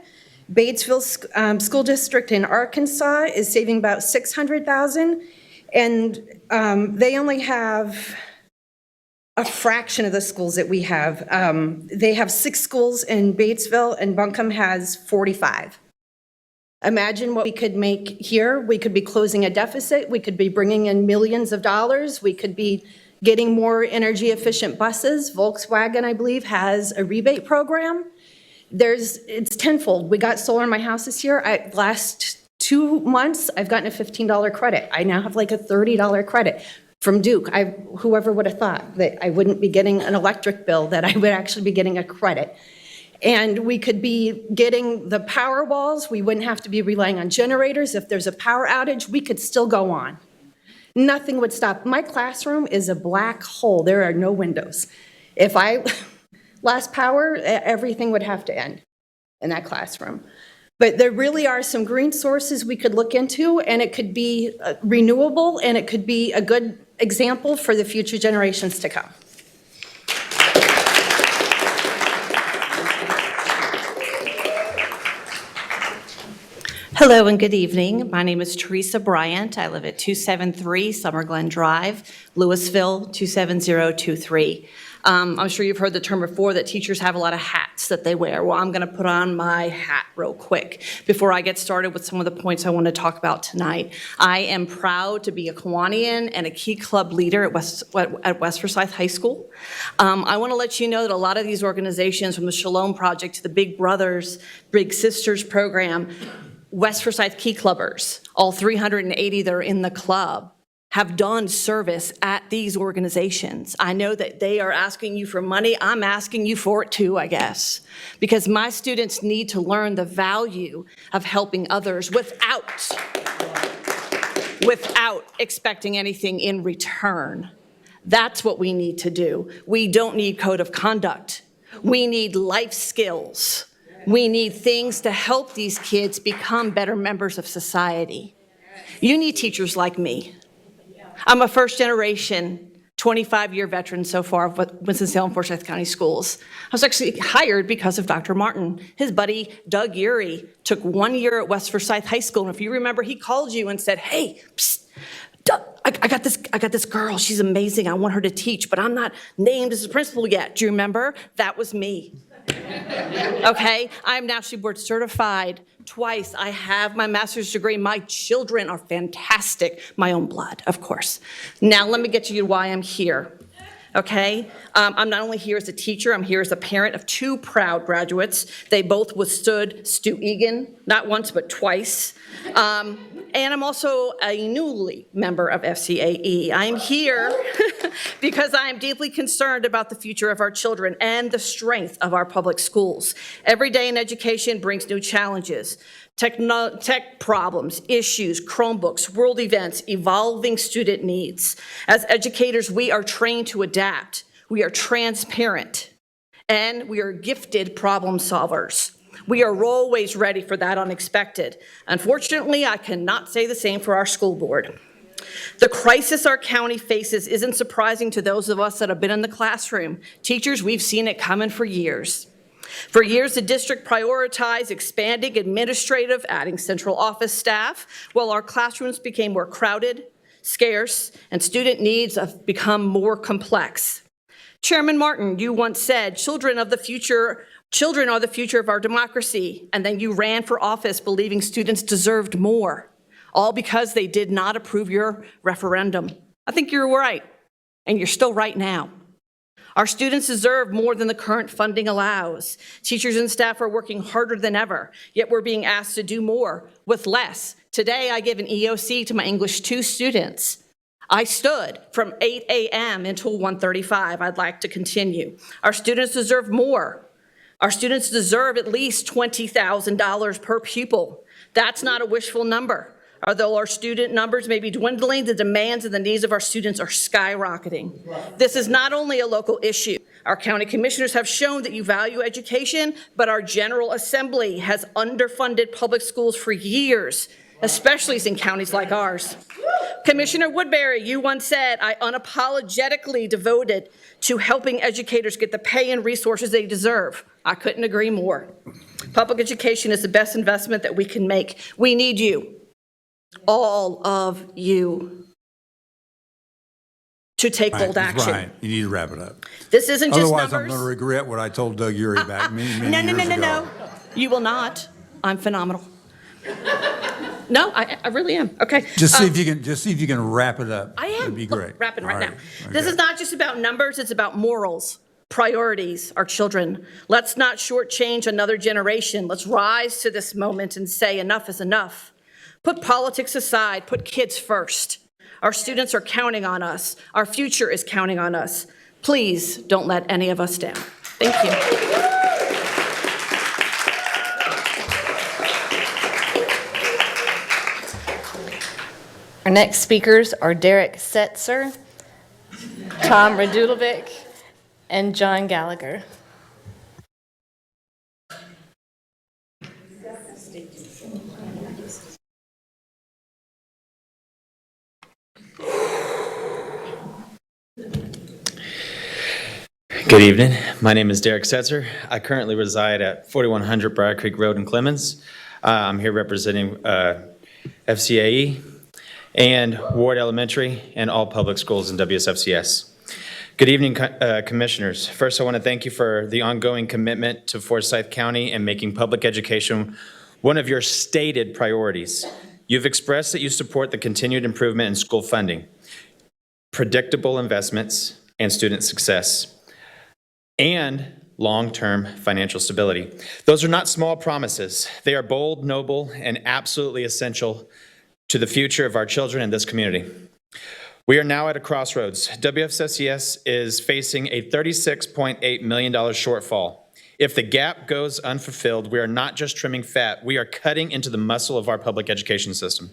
Batesville School District in Arkansas is saving about $600,000. And they only have a fraction of the schools that we have. They have 6 schools in Batesville and Buncombe has 45. Imagine what we could make here. We could be closing a deficit. We could be bringing in millions of dollars. We could be getting more energy efficient buses. Volkswagen, I believe, has a rebate program. It's tenfold. We got solar in my house this year. Last 2 months, I've gotten a $15 credit. I now have like a $30 credit from Duke. Whoever would have thought that I wouldn't be getting an electric bill, that I would actually be getting a credit. And we could be getting the power walls. We wouldn't have to be relying on generators. If there's a power outage, we could still go on. Nothing would stop. My classroom is a black hole. There are no windows. If I lost power, everything would have to end in that classroom. But there really are some green sources we could look into, and it could be renewable, and it could be a good example for the future generations to come. Hello and good evening. My name is Teresa Bryant. I live at 273 Summer Glen Drive, Louisville 27023. I'm sure you've heard the term before that teachers have a lot of hats that they wear. Well, I'm going to put on my hat real quick before I get started with some of the points I want to talk about tonight. I am proud to be a Kiwanian and a Key Club leader at West Forsyth High School. I want to let you know that a lot of these organizations, from the Shalom Project to the Big Brothers, Big Sisters program, West Forsyth Key Clubbers, all 380 that are in the club, have done service at these organizations. I know that they are asking you for money. I'm asking you for it too, I guess, because my students need to learn the value of helping others without expecting anything in return. That's what we need to do. We don't need code of conduct. We need life skills. We need things to help these kids become better members of society. You need teachers like me. I'm a first-generation, 25-year veteran so far of Winston-Salem, Forsyth County Schools. I was actually hired because of Dr. Martin. His buddy, Doug Urey, took 1 year at West Forsyth High School, and if you remember, he called you and said, hey, psst, Doug, I got this girl. She's amazing. I want her to teach, but I'm not named as a principal yet. Do you remember? That was me. Okay, I'm National Board certified twice. I have my master's degree. My children are fantastic. My own blood, of course. Now let me get to you why I'm here. Okay, I'm not only here as a teacher, I'm here as a parent of 2 proud graduates. They both withstood Stu Egan, not once but twice. And I'm also a newly member of FCAE. I'm here because I am deeply concerned about the future of our children and the strength of our public schools. Every day in education brings new challenges. Tech problems, issues, Chromebooks, world events, evolving student needs. As educators, we are trained to adapt. We are transparent, and we are gifted problem solvers. We are always ready for that unexpected. Unfortunately, I cannot say the same for our school board. The crisis our county faces isn't surprising to those of us that have been in the classroom. Teachers, we've seen it coming for years. For years, the district prioritized expanding administrative, adding central office staff, while our classrooms became more crowded, scarce, and student needs have become more complex. Chairman Martin, you once said, children are the future of our democracy, and then you ran for office believing students deserved more, all because they did not approve your referendum. I think you're right, and you're still right now. Our students deserve more than the current funding allows. Teachers and staff are working harder than ever, yet we're being asked to do more with less. Today, I give an EOC to my English 2 students. I stood from 8 a.m. until 1:35. I'd like to continue. Our students deserve more. Our students deserve at least $20,000 per pupil. That's not a wishful number. Although our student numbers may be dwindling, the demands and the needs of our students are skyrocketing. This is not only a local issue. Our county commissioners have shown that you value education, but our General Assembly has underfunded public schools for years, especially in counties like ours. Commissioner Woodbury, you once said, I unapologetically devoted to helping educators get the pay and resources they deserve. I couldn't agree more. Public education is the best investment that we can make. We need you, all of you, to take bold action. Brian, you need to wrap it up. This isn't just Otherwise, I'm numbers. going to regret what I told Doug Uri back many years ago. No. You will not. I'm phenomenal. No, I really am. Okay. Just see if you can wrap it up. I am. It'd be great. Look, wrapping right All now. This Okay. is not just about numbers, it's about morals, priorities, our children. Let's not shortchange another generation. Let's rise to this moment and say enough is enough. Put politics aside, put kids first. Our students are counting on us. Our future is counting on us. Please don't let any of us down. Thank you. Our next speakers are Derek Setzer, Tom Radulovic, and John Gallagher. Good evening. My name is Derek Setzer. I currently reside at 4100 Briar Creek Road in Clemens. I'm here representing FCAE and Ward Elementary and all public schools in WSFCS. Good evening, Commissioners. First, I want to thank you for the ongoing commitment to Forsyth County and making public education one of your stated priorities. You've expressed that you support the continued improvement in school funding, predictable investments, and student success, and long-term financial stability. Those are not small promises. They are bold, noble, and absolutely essential to the future of our children in this community. We are now at a crossroads. WSFCS is facing a $36.8 million shortfall. If the gap goes unfulfilled, we are not just trimming fat, we are cutting into the muscle of our public education system.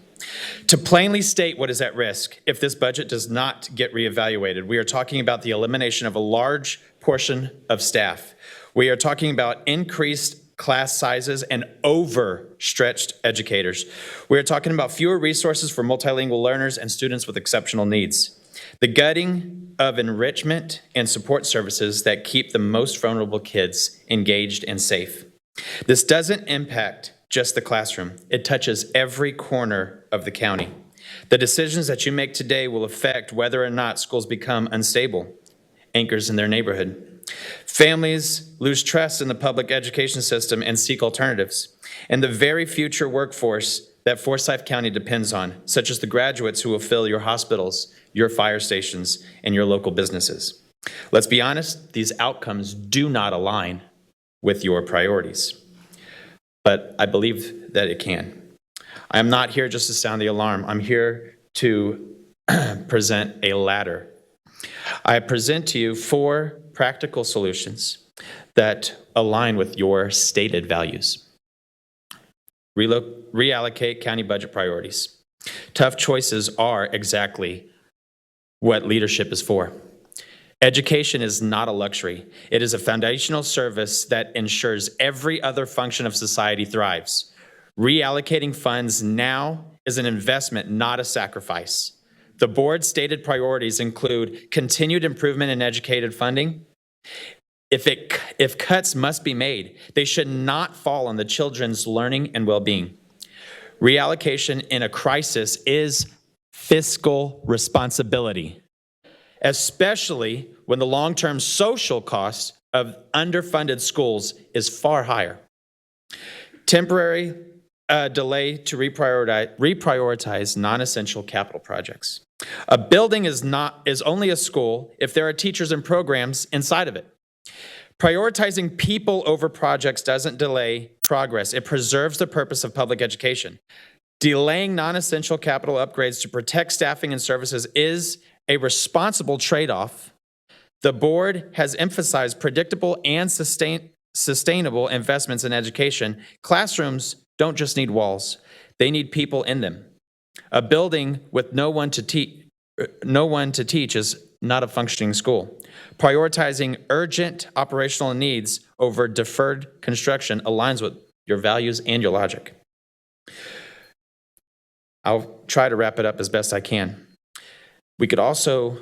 To plainly state what is at risk, if this budget does not get reevaluated, we are talking about the elimination of a large portion of staff. We are talking about increased class sizes and overstretched educators. We are talking about fewer resources for multilingual learners and students with exceptional needs. The gutting of enrichment and support services that keep the most vulnerable kids engaged and safe. This doesn't impact just the classroom. It touches every corner of the county. The decisions that you make today will affect whether or not schools become unstable anchors in their neighborhood. Families lose trust in the public education system and seek alternatives. And the very future workforce that Forsyth County depends on, such as the graduates who will fill your hospitals, your fire stations, and your local businesses. Let's be honest, these outcomes do not align with your priorities. But I believe that it can. I am not here just to sound the alarm. I'm here to present a ladder. I present to you 4 practical solutions that align with your stated values. Reallocate county budget priorities. Tough choices are exactly what leadership is for. Education is not a luxury. It is a foundational service that ensures every other function of society thrives. Reallocating funds now is an investment, not a sacrifice. The board's stated priorities include continued improvement in educated funding. If cuts must be made, they should not fall on the children's learning and well-being. Reallocation in a crisis is fiscal responsibility, especially when the long-term social cost of underfunded schools is far higher. Temporary delay to reprioritize non-essential capital projects. A building is only a school if there are teachers and programs inside of it. Prioritizing people over projects doesn't delay progress. It preserves the purpose of public education. Delaying non-essential capital upgrades to protect staffing and services is a responsible trade-off. The board has emphasized predictable and sustainable investments in education, classrooms don't just need walls, they need people in them. A building with no one to teach is not a functioning school. Prioritizing urgent operational needs over deferred construction aligns with your values and your logic. I'll try to wrap it up as best I can. We could also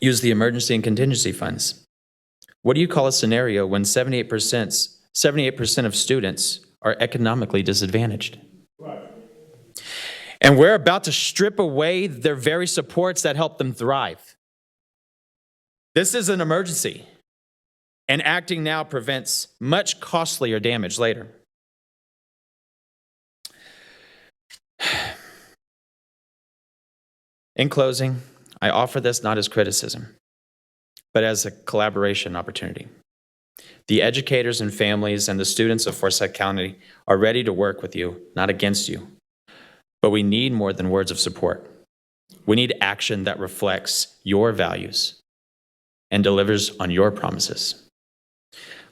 use the emergency and contingency funds. What do you call a scenario when 78% of students are economically disadvantaged? And we're about to strip away their very supports that help them thrive. This is an emergency, and acting now prevents much costlier damage later. In closing, I offer this not as criticism, but as a collaboration opportunity. The educators and families and the students of Forsyth County are ready to work with you, not against you. But we need more than words of support. We need action that reflects your values and delivers on your promises.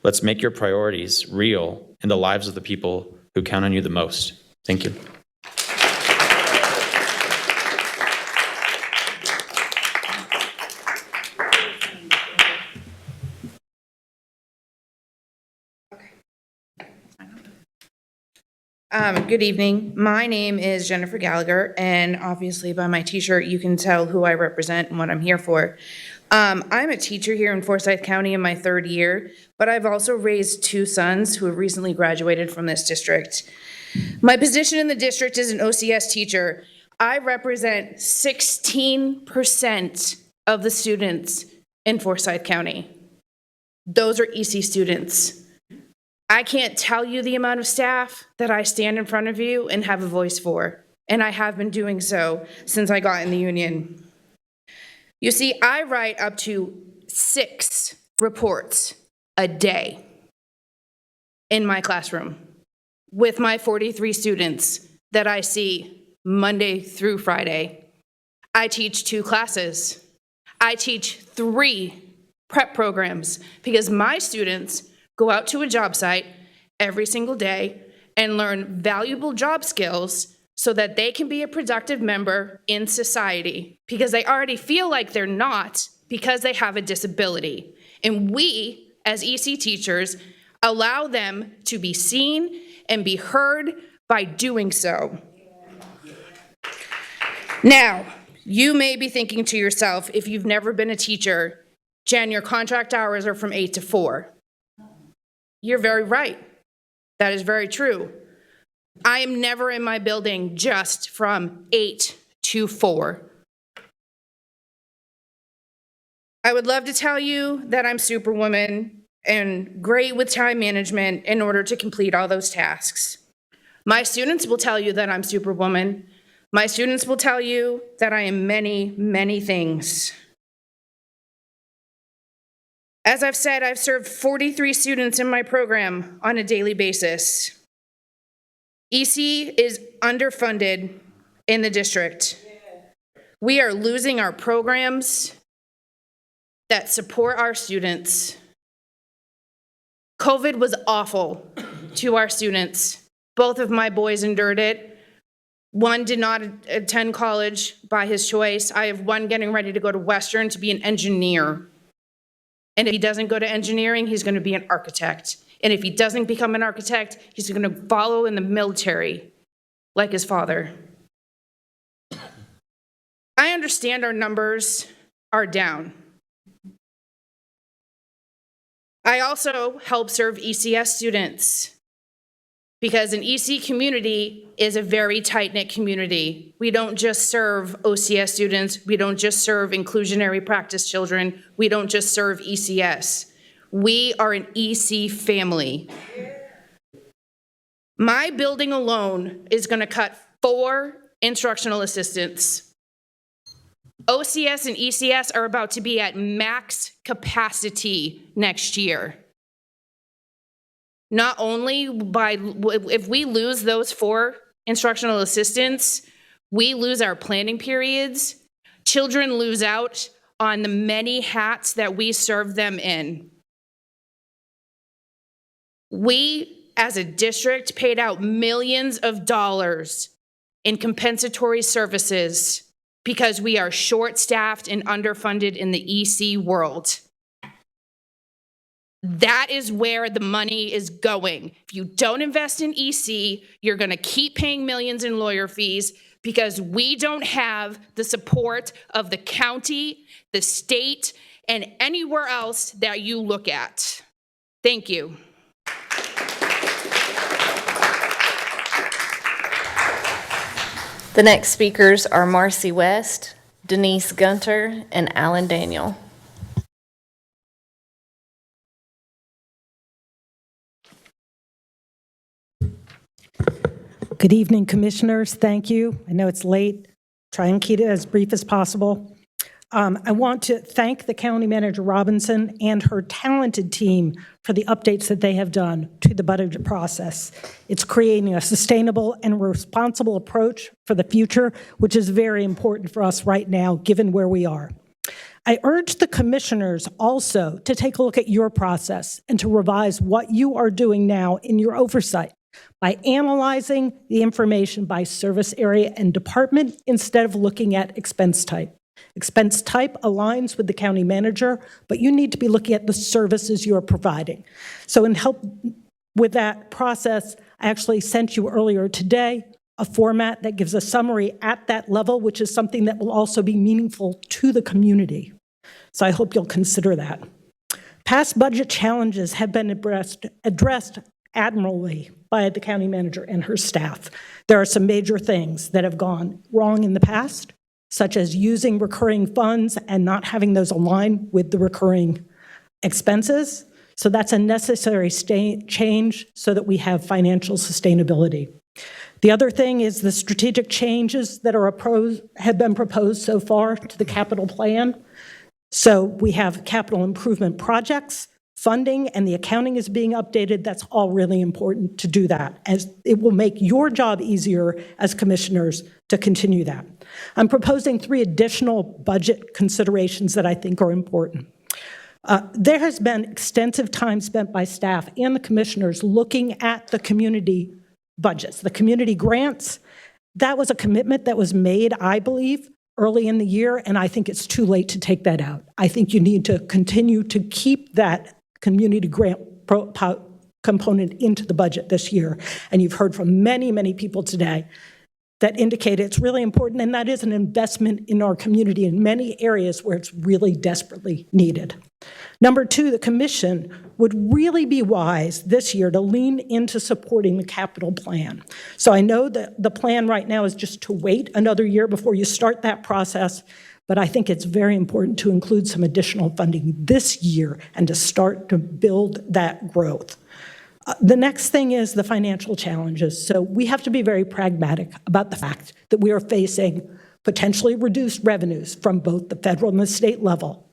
Let's make your priorities real in the lives of the people who count on you the most. Thank you. Good evening. My name is Jennifer Gallagher, and obviously by my t-shirt, you can tell who I represent and what I'm here for. I'm a teacher here in Forsyth County in my 3rd year, but I've also raised 2 sons who have recently graduated from this district. My position in the district is an OCS teacher. I represent 16% of the students in Forsyth County. Those are EC students. I can't tell you the amount of staff that I stand in front of you and have a voice for, and I have been doing so since I got in the union. You see, I write up to 6 reports a day in my classroom with my 43 students that I see Monday through Friday. I teach 2 classes. I teach 3 prep programs because my students go out to a job site every single day and learn valuable job skills so that they can be a productive member in society because they already feel like they're not because they have a disability. And we, as EC teachers, allow them to be seen and be heard by doing so. Now, you may be thinking to yourself, if you've never been a teacher, Jen, your contract hours are from 8 to 4. You're very right. That is very true. I am never in my building just from 8 to 4. I would love to tell you that I'm Superwoman and great with time management in order to complete all those tasks. My students will tell you that I'm Superwoman. My students will tell you that I am many, many things. As I've said, I've served 43 students in my program on a daily basis. EC is underfunded in the district. We are losing our programs that support our students. COVID was awful to our students. Both of my boys endured it. One did not attend college by his choice. I have one getting ready to go to Western to be an engineer. And if he doesn't go to engineering, he's going to be an architect. And if he doesn't become an architect, he's going to follow in the military like his father. I understand our numbers are down. I also help serve ECS students because an EC community is a very tight-knit community. We don't just serve OCS students. We don't just serve inclusionary practice children. We don't just serve ECS. We are an EC family. My building alone is going to cut 4 instructional assistants. OCS and ECS are about to be at max capacity next year. Not only if we lose those 4 instructional assistants, we lose our planning periods. Children lose out on the many hats that we serve them in. We, as a district, paid out millions of dollars in compensatory services because we are short-staffed and underfunded in the EC world. That is where the money is going. If you don't invest in EC, you're going to keep paying millions in lawyer fees because we don't have the support of the county, the state, and anywhere else that you look at. Thank you. The next speakers are Marcy West, Denise Gunter, and Alan Daniel. Good evening, Commissioners. Thank you. I know it's late. Try and keep it as brief as possible. I want to thank the County Manager Robinson and her talented team for the updates that they have done to the budget process. It's creating a sustainable and responsible approach for the future, which is very important for us right now, given where we are. I urge the commissioners also to take a look at your process and to revise what you are doing now in your oversight by analyzing the information by service area and department instead of looking at expense type. Expense type aligns with the county manager, but you need to be looking at the services you're providing. So in help with that process, I actually sent you earlier today a format that gives a summary at that level, which is something that will also be meaningful to the community. So I hope you'll consider that. Past budget challenges have been addressed admirably by the county manager and her staff. There are some major things that have gone wrong in the past, such as using recurring funds and not having those align with the recurring expenses. So that's a necessary change so that we have financial sustainability. The other thing is the strategic changes that have been proposed so far to the capital plan. So we have capital improvement projects, funding, and the accounting is being updated. That's all really important to do that, as it will make your job easier as commissioners to continue that. I'm proposing 3 additional budget considerations that I think are important. There has been extensive time spent by staff and the commissioners looking at the community budgets, the community grants. That was a commitment that was made, I believe, early in the year, and I think it's too late to take that out. I think you need to continue to keep that community grant component into the budget this year. And you've heard from many, many people today that indicate it's really important, and that is an investment in our community in many areas where it's really desperately needed. Number 2, the commission would really be wise this year to lean into supporting the capital plan. So I know that the plan right now is just to wait another year before you start that process, but I think it's very important to include some additional funding this year and to start to build that growth. The next thing is the financial challenges. So we have to be very pragmatic about the fact that we are facing potentially reduced revenues from both the federal and the state level,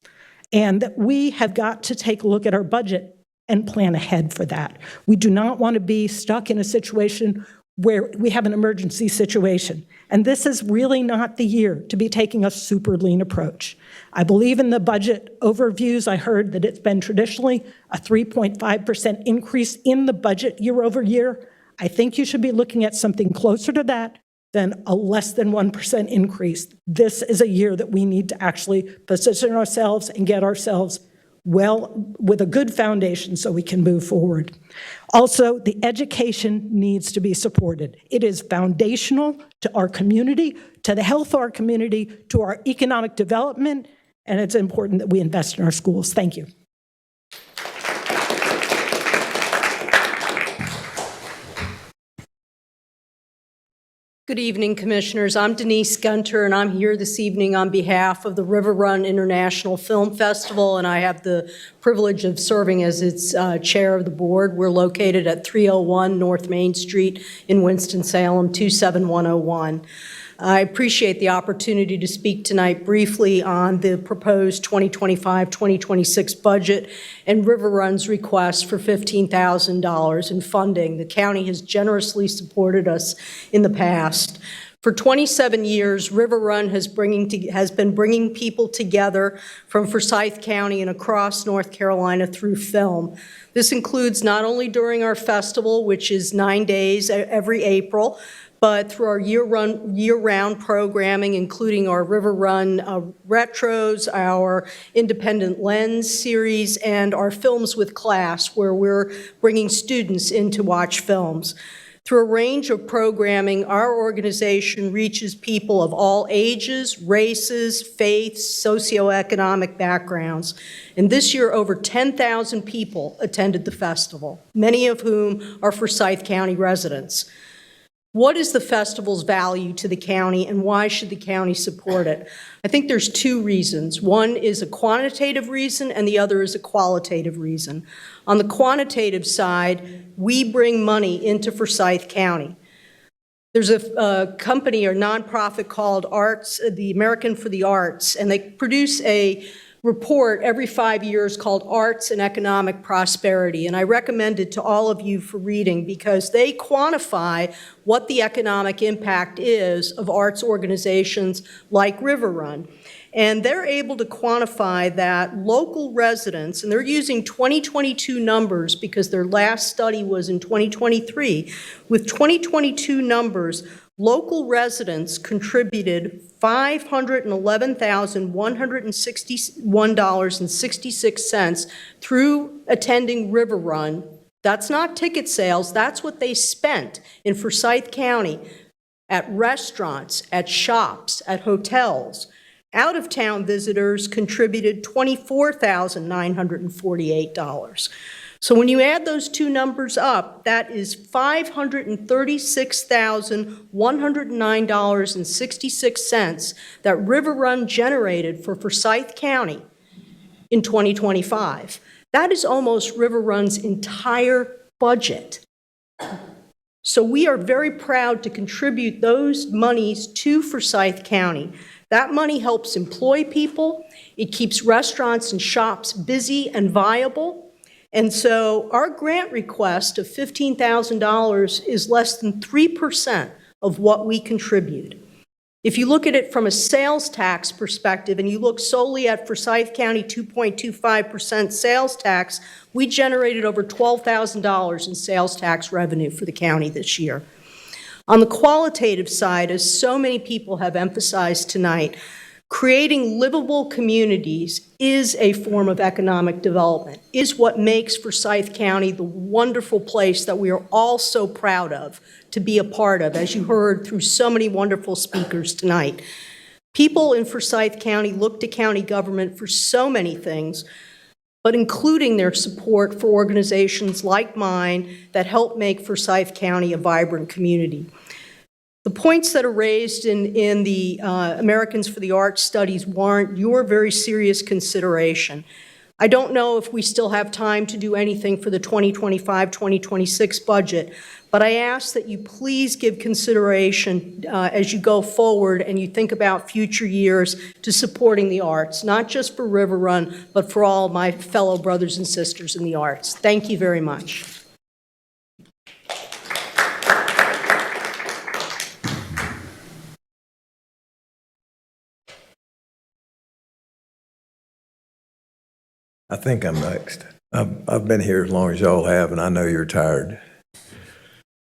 and that we have got to take a look at our budget and plan ahead for that. We do not want to be stuck in a situation where we have an emergency situation. And this is really not the year to be taking a super lean approach. I believe in the budget overviews, I heard that it's been traditionally a 3.5% increase in the budget year over year. I think you should be looking at something closer to that than a less than 1% increase. This is a year that we need to actually position ourselves and get ourselves well with a good foundation so we can move forward. Also, the education needs to be supported. It is foundational to our community, to the health of our community, to our economic development, and it's important that we invest in our schools. Thank you. Good evening, Commissioners. I'm Denise Gunter, and I'm here this evening on behalf of the River Run International Film Festival, and I have the privilege of serving as its chair of the board. We're located at 301 North Main Street in Winston-Salem, 27101. I appreciate the opportunity to speak tonight briefly on the proposed 2025-2026 budget and River Run's request for $15,000 in funding. The county has generously supported us in the past For 27 years, River Run has been bringing people together from Forsyth County and across North Carolina through film. This includes not only during our festival, which is 9 days every April, but through our year-round programming, including our River Run retros, our Independent Lens series, and our Films with Class, where we're bringing students in to watch films. Through a range of programming, our organization reaches people of all ages, races, faiths, socioeconomic backgrounds. And this year, over 10,000 people attended the festival, many of whom are Forsyth County residents. What is the festival's value to the county, and why should the county support it? I think there's two reasons. One is a quantitative reason, and the other is a qualitative reason. On the quantitative side, we bring money into Forsyth County. There's a company or nonprofit called the American for the Arts, and they produce a report every 5 years called Arts and Economic Prosperity, and I recommend it to all of you for reading because they quantify what the economic impact is of arts organizations like River Run. And they're able to quantify that local residents, and they're using 2022 numbers because their last study was in 2023. With 2022 numbers, local residents contributed $511,161.66 through attending River Run. That's not ticket sales, that's what they spent in Forsyth County at restaurants, at shops, at hotels. Out-of-town visitors contributed $24,948. So when you add those two numbers up, that is $536,109.66 that River Run generated for Forsyth County in 2025. That is almost River Run's entire budget. So we are very proud to contribute those monies to Forsyth County. That money helps employ people. It keeps restaurants and shops busy and viable. And so our grant request of $15,000 is less than 3% of what we contribute. If you look at it from a sales tax perspective and you look solely at Forsyth County 2.25% sales tax, we generated over $12,000 in sales tax revenue for the county this year. On the qualitative side, as so many people have emphasized tonight, creating livable communities is a form of economic development, is what makes Forsyth County the wonderful place that we are all so proud of to be a part of, as you heard through so many wonderful speakers tonight. People in Forsyth County look to county government for so many things, but including their support for organizations like mine that help make Forsyth County a vibrant community. The points that are raised in the Americans for the Arts studies warrant your very serious consideration. I don't know if we still have time to do anything for the 2025-2026 budget, but I ask that you please give consideration as you go forward and you think about future years to supporting the arts, not just for River Run, but for all my fellow brothers and sisters in the arts. Thank you very much. I think I'm next. I've been here as long as y'all have, and I know you're tired.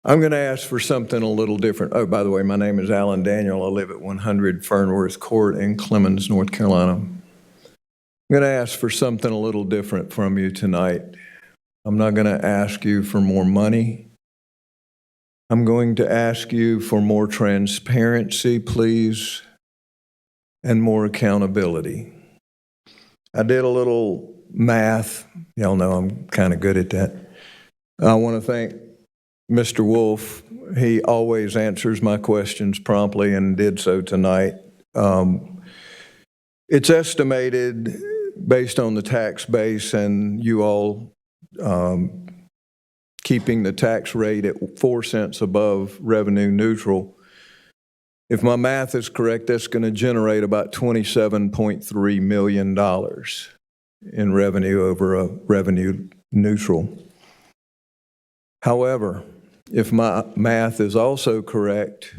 I'm going to ask for something a little different. Oh, by the way, my name is Alan Daniel. I live at 100 Fernworth Court in Clemens, North Carolina. I'm going to ask for something a little different from you tonight. I'm not going to ask you for more money. I'm going to ask you for more transparency, please, and more accountability. I did a little math. Y'all know I'm kind of good at that. I want to thank Mr. Wolf. He always answers my questions promptly and did so tonight. It's estimated, based on the tax base and you all keeping the tax rate at 4 cents above revenue neutral. If my math is correct, that's going to generate about $27.3 million in revenue over a revenue neutral. However, if my math is also correct,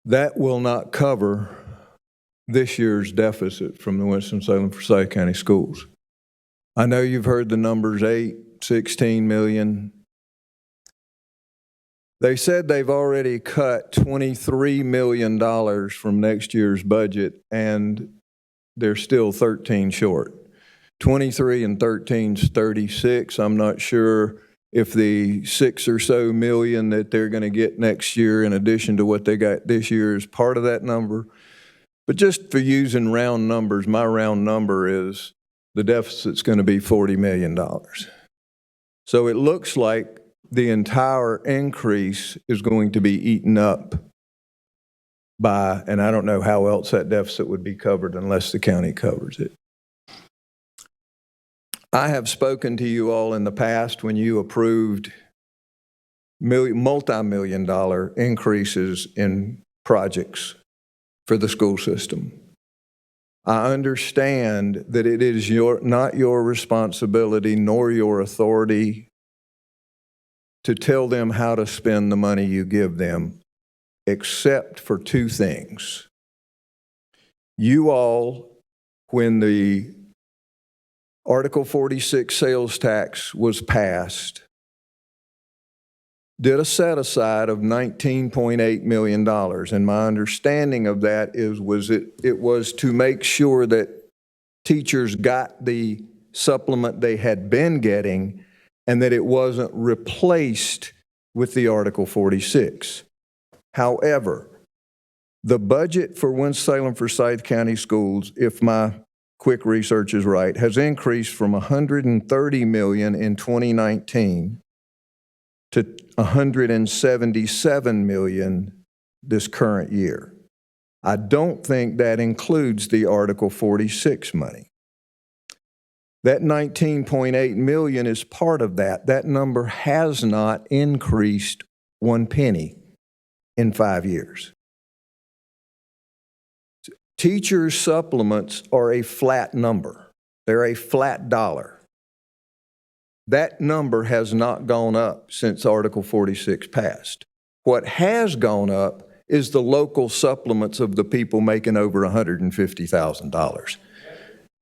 that will not cover this year's deficit from the Winston-Salem Forsyth County Schools. I know you've heard the numbers, 8, 16 million. They said they've already cut $23 million from next year's budget, and they're still 13 short. 23 and 13 is 36. I'm not sure if the 6 or so million that they're going to get next year in addition to what they got this year is part of that number. But just for using round numbers, my round number is the deficit's going to be $40 million. So it looks like the entire increase is going to be eaten up by, and I don't know how else that deficit would be covered unless the county covers it. I have spoken to you all in the past when you approved multi-million-dollar increases in projects for the school system. I understand that it is not your responsibility nor your authority to tell them how to spend the money you give them, except for two things. You all, when the Article 46 sales tax was passed, did a set aside of $19.8 million. And my understanding of that was it was to make sure that teachers got the supplement they had been getting and that it wasn't replaced with the Article 46. However, the budget for Winston-Salem Forsyth County Schools, if my quick research is right, has increased from $130 million in 2019 to $177 million this current year. I don't think that includes the Article 46 money. That $19.8 million is part of that. That number has not increased one penny in 5 years. Teachers' supplements are a flat number. They're a flat dollar. That number has not gone up since Article 46 passed. What has gone up is the local supplements of the people making over $150,000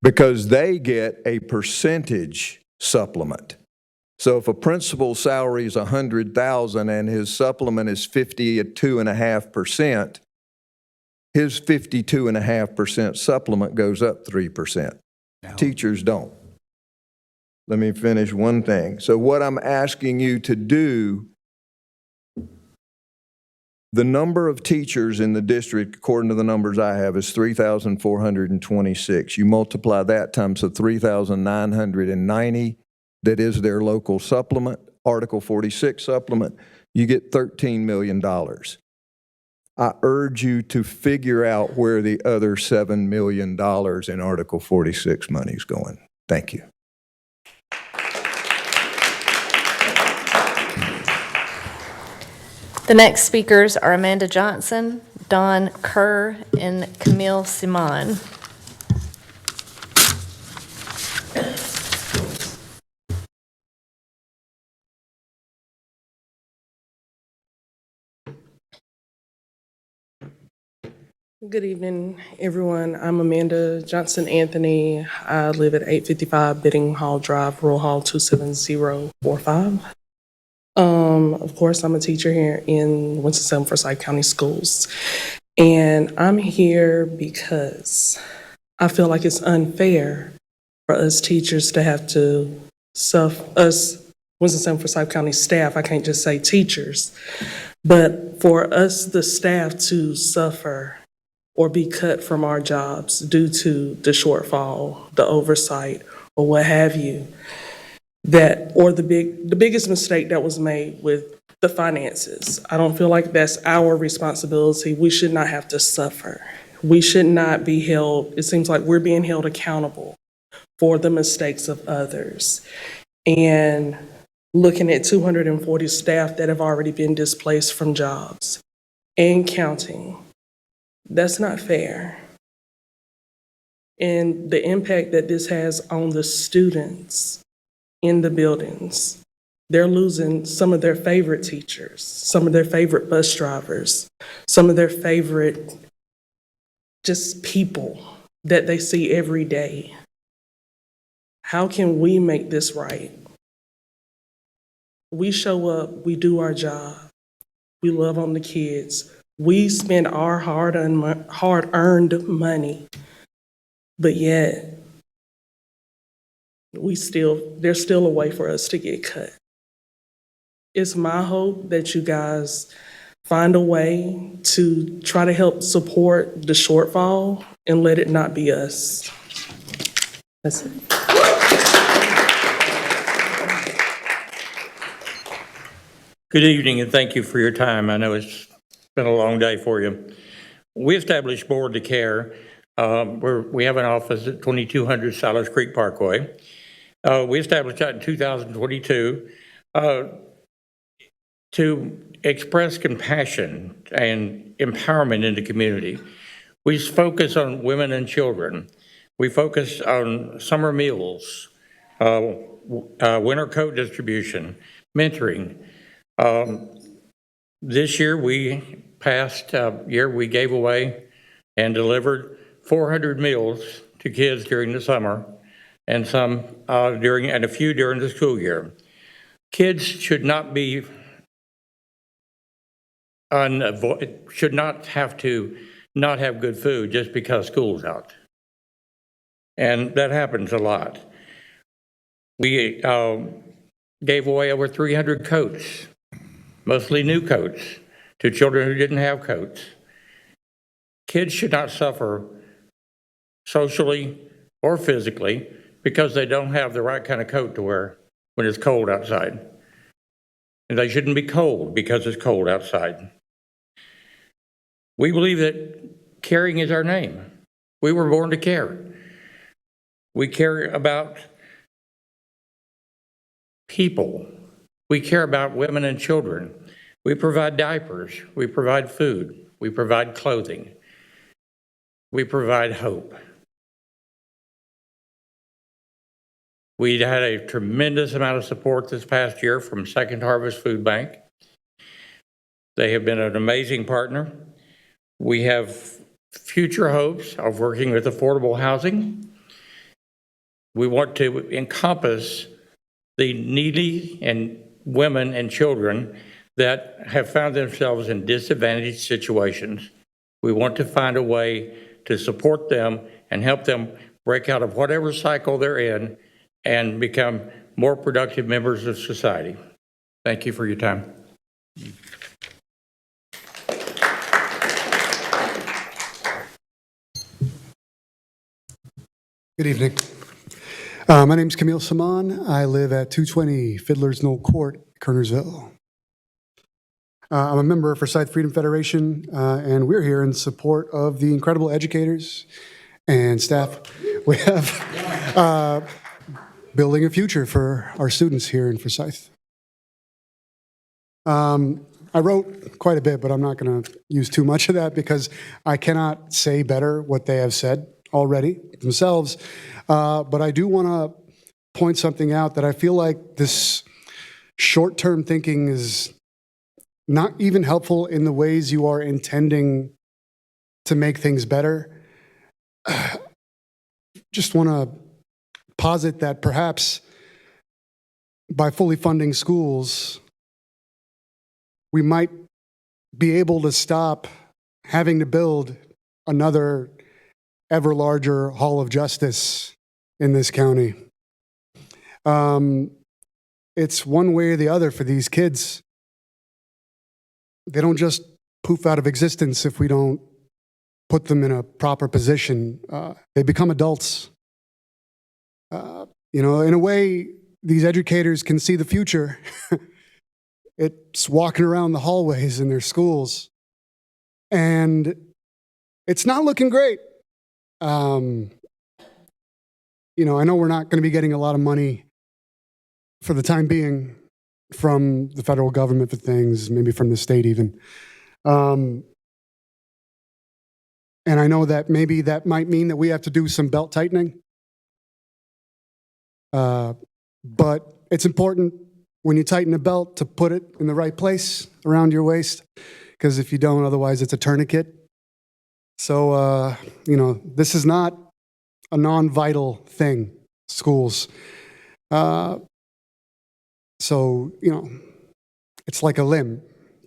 because they get a percentage supplement. So if a principal's salary is $100,000 and his supplement is 52.5%, his 52.5% supplement goes up 3%. Teachers don't. Let me finish one thing. So what I'm asking you to do, the number of teachers in the district, according to the numbers I have, is 3,426. You multiply that times the 3,990 that is their local supplement, Article 46 supplement, you get $13 million. I urge you to figure out where the other $7 million in Article 46 money is going. Thank you. The next speakers are Amanda Johnson, Don Kerr, and Camille Simon. Good evening, everyone. I'm Amanda Johnson Anthony. I live at 855 Bidding Hall Drive, Rural Hall 27045. Of course, I'm a teacher here in Winston-Salem Forsyth County Schools. And I'm here because I feel like it's unfair for us teachers to have to suffer, us Winston-Salem Forsyth County staff, I can't just say teachers, but for us, the staff, to suffer or be cut from our jobs due to the shortfall, the oversight, or what have you. That, or the biggest mistake that was made with the finances. I don't feel like that's our responsibility. We should not have to suffer. We should not be held, it seems like we're being held accountable for the mistakes of others. And looking at 240 staff that have already been displaced from jobs and counting, that's not fair. And the impact that this has on the students in the buildings, They're losing some of their favorite teachers, some of their favorite bus drivers, some of their favorite just people that they see every day. How can we make this right? We show up, we do our job, we love on the kids, we spend our hard-earned money, but yet there's still a way for us to get cut. It's my hope that you guys find a way to try to help support the shortfall and let it not be us. That's it. Good evening, and thank you for your time. I know it's been a long day for you. We established Board to Care. We have an office at 2200 Silas Creek Parkway. We established that in 2022 to express compassion and empowerment in the community. We focus on women and children. We focus on summer meals, winter coat distribution, mentoring. This year, we gave away and delivered 400 meals to kids during the summer, and a few during the school year. Kids should not have to not have good food just because school's out, and that happens a lot. We gave away over 300 coats, mostly new coats, to children who didn't have coats. Kids should not suffer socially or physically because they don't have the right kind of coat to wear when it's cold outside. And they shouldn't be cold because it's cold outside. We believe that caring is our name. We were born to care. We care about people. We care about women and children. We provide diapers. We provide food. We provide clothing. We provide hope. We had a tremendous amount of support this past year from Second Harvest Food Bank. They have been an amazing partner. We have future hopes of working with affordable housing. We want to encompass the needy and women and children that have found themselves in disadvantaged situations. We want to find a way to support them and help them break out of whatever cycle they're in and become more productive members of society. Thank you for your time. Good evening. My name's Camille Saman. I live at 220 Fiddler's Knoll Court, Kernersville. I'm a member of Forsyth Freedom Federation, and we're here in support of the incredible educators and staff we have building a future for our students here in Forsyth. I wrote quite a bit, but I'm not going to use too much of that because I cannot say better what they have said already themselves. But I do want to point something out that I feel like this short-term thinking is not even helpful in the ways you are intending to make things better. Just want to posit that perhaps by fully funding schools, we might be able to stop having to build another ever larger Hall of Justice in this county. It's one way or the other for these kids. They don't just poof out of existence if we don't put them in a proper position. They become adults. In a way, these educators can see the future. It's walking around the hallways in their schools. And it's not looking great. I know we're not going to be getting a lot of money for the time being from the federal government for things, maybe from the state even. And I know that maybe that might mean that we have to do some belt tightening. But it's important when you tighten a belt to put it in the right place around your waist, because if you don't, otherwise it's a tourniquet. So, this is not a non-vital thing, schools. It's like a limb.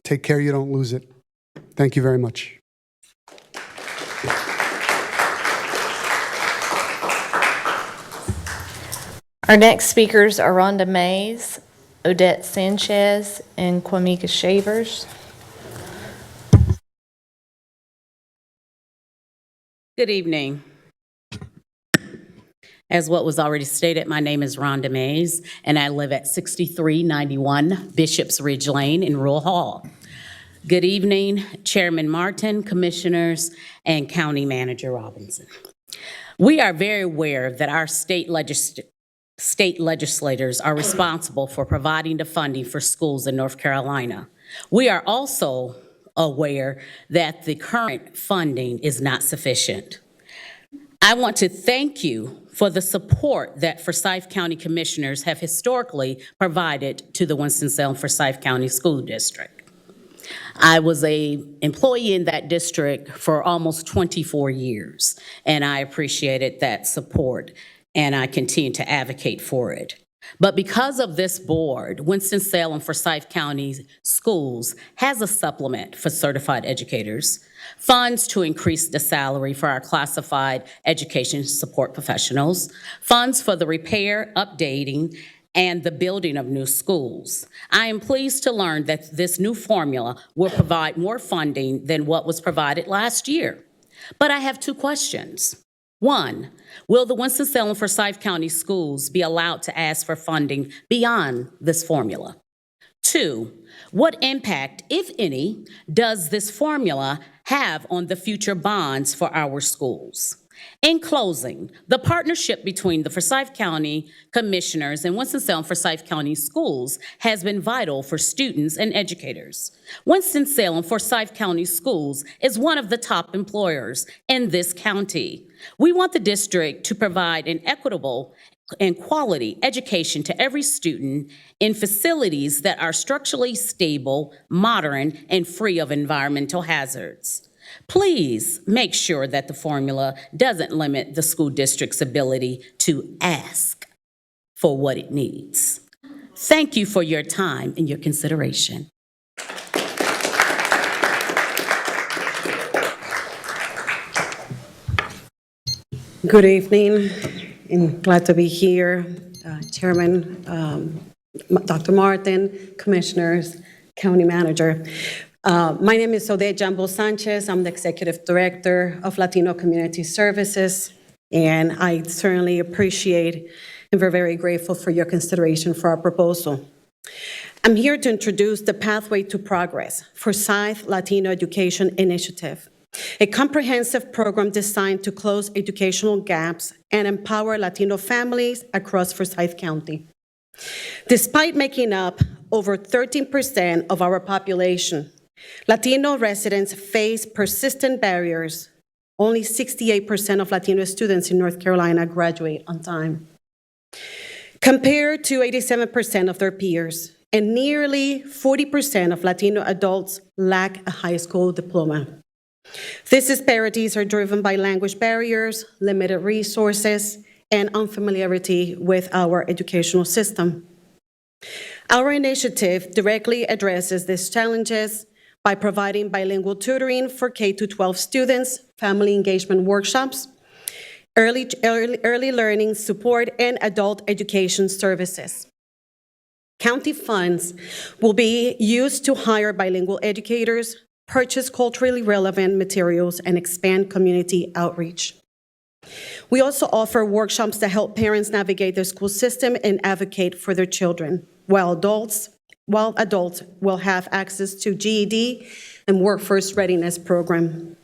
Take care you don't lose it. Thank you very much. Our next speakers are Rhonda Mays, Odette Sanchez, and Kwamika Shavers. Good evening. As what was already stated, my name is Rhonda Mays, and I live at 6391 Bishop's Ridge Lane in Rural Hall. Good evening, Chairman Martin, Commissioners, and County Manager Robinson. We are very aware that our state legislators are responsible for providing the funding for schools in North Carolina. We are also aware that the current funding is not sufficient. I want to thank you for the support that Forsyth County Commissioners have historically provided to the Winston-Salem Forsyth County School District. I was an employee in that district for almost 24 years, and I appreciated that support, and I continue to advocate for it. But because of this board, Winston-Salem Forsyth County Schools has a supplement for certified educators, funds to increase the salary for our classified education support professionals, funds for the repair, updating, and the building of new schools. I am pleased to learn that this new formula will provide more funding than what was provided last year. But I have two questions. One, will the Winston-Salem Forsyth County Schools be allowed to ask for funding beyond this formula? Two, what impact, if any, does this formula have on the future bonds for our schools? In closing, the partnership between the Forsyth County Commissioners and Winston-Salem Forsyth County Schools has been vital for students and educators. Winston-Salem Forsyth County Schools is one of the top employers in this county. We want the district to provide an equitable and quality education to every student in facilities that are structurally stable, modern, and free of environmental hazards. Please make sure that the formula doesn't limit the school district's ability to ask for what it needs. Thank you for your time and your consideration. Good evening, and glad to be here. Chairman, Dr. Martin, Commissioners, County Manager. My name is Odette Jambo Sanchez. I'm the Executive Director of Latino Community Services, and I certainly appreciate and we're very grateful for your consideration for our proposal. I'm here to introduce the Pathway to Progress Forsyth Latino Education Initiative, a comprehensive program designed to close educational gaps and empower Latino families across Forsyth County. Despite making up over 13% of our population, Latino residents face persistent barriers. Only 68% of Latino students in North Carolina graduate on time, compared to 87% of their peers, and nearly 40% of Latino adults lack a high school diploma. These disparities are driven by language barriers, limited resources, and unfamiliarity with our educational system. Our initiative directly addresses these challenges by providing bilingual tutoring for K-12 students, family engagement workshops, early learning support, and adult education services. County funds will be used to hire bilingual educators, purchase culturally relevant materials, and expand community outreach. We also offer workshops to help parents navigate their school system and advocate for their children, while adults will have access to GED and workforce readiness program.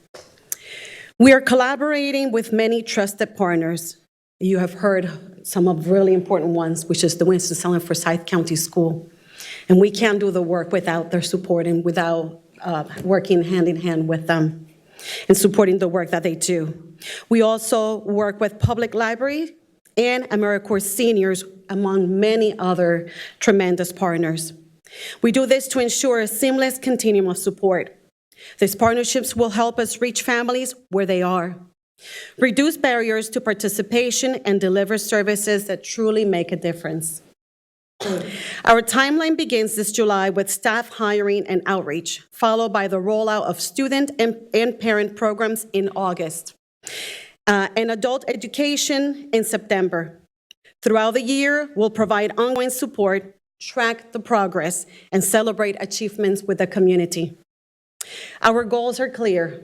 We are collaborating with many trusted partners. You have heard some of the really important ones, which is the Winston-Salem Forsyth County School. And we can't do the work without their support and without working hand in hand with them and supporting the work that they do. We also work with Public Library and AmeriCorps Seniors among many other tremendous partners. We do this to ensure a seamless continuum of support. These partnerships will help us reach families where they are, reduce barriers to participation, and deliver services that truly make a difference. Our timeline begins this July with staff hiring and outreach, followed by the rollout of student and parent programs in August, and adult education in September. Throughout the year, we'll provide ongoing support, track the progress, and celebrate achievements with the community. Our goals are clear: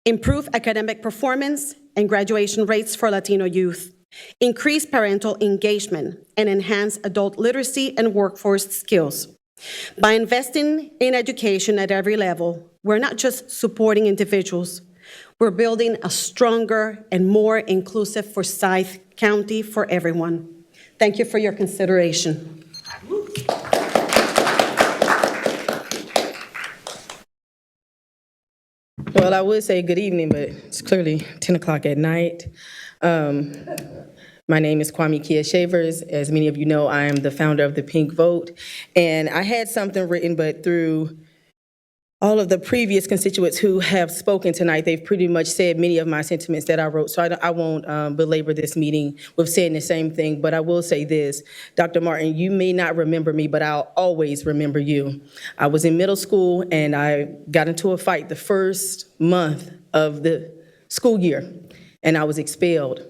improve academic performance and graduation rates for Latino youth, increase parental engagement, and enhance adult literacy and workforce skills. By investing in education at every level, we're not just supporting individuals, we're building a stronger and more inclusive Forsyth County for everyone. Thank you for your consideration. Well, I would say good evening, but it's clearly 10 o'clock at night. My name is Kwame Kia Shavers. As many of you know, I am the founder of the Pink Vote. And I had something written, but through all of the previous constituents who have spoken tonight, they've pretty much said many of my sentiments that I wrote. So I won't belabor this meeting with saying the same thing, but I will say this. Dr. Martin, you may not remember me, but I'll always remember you. I was in middle school and I got into a fight the first month of the school year and I was expelled.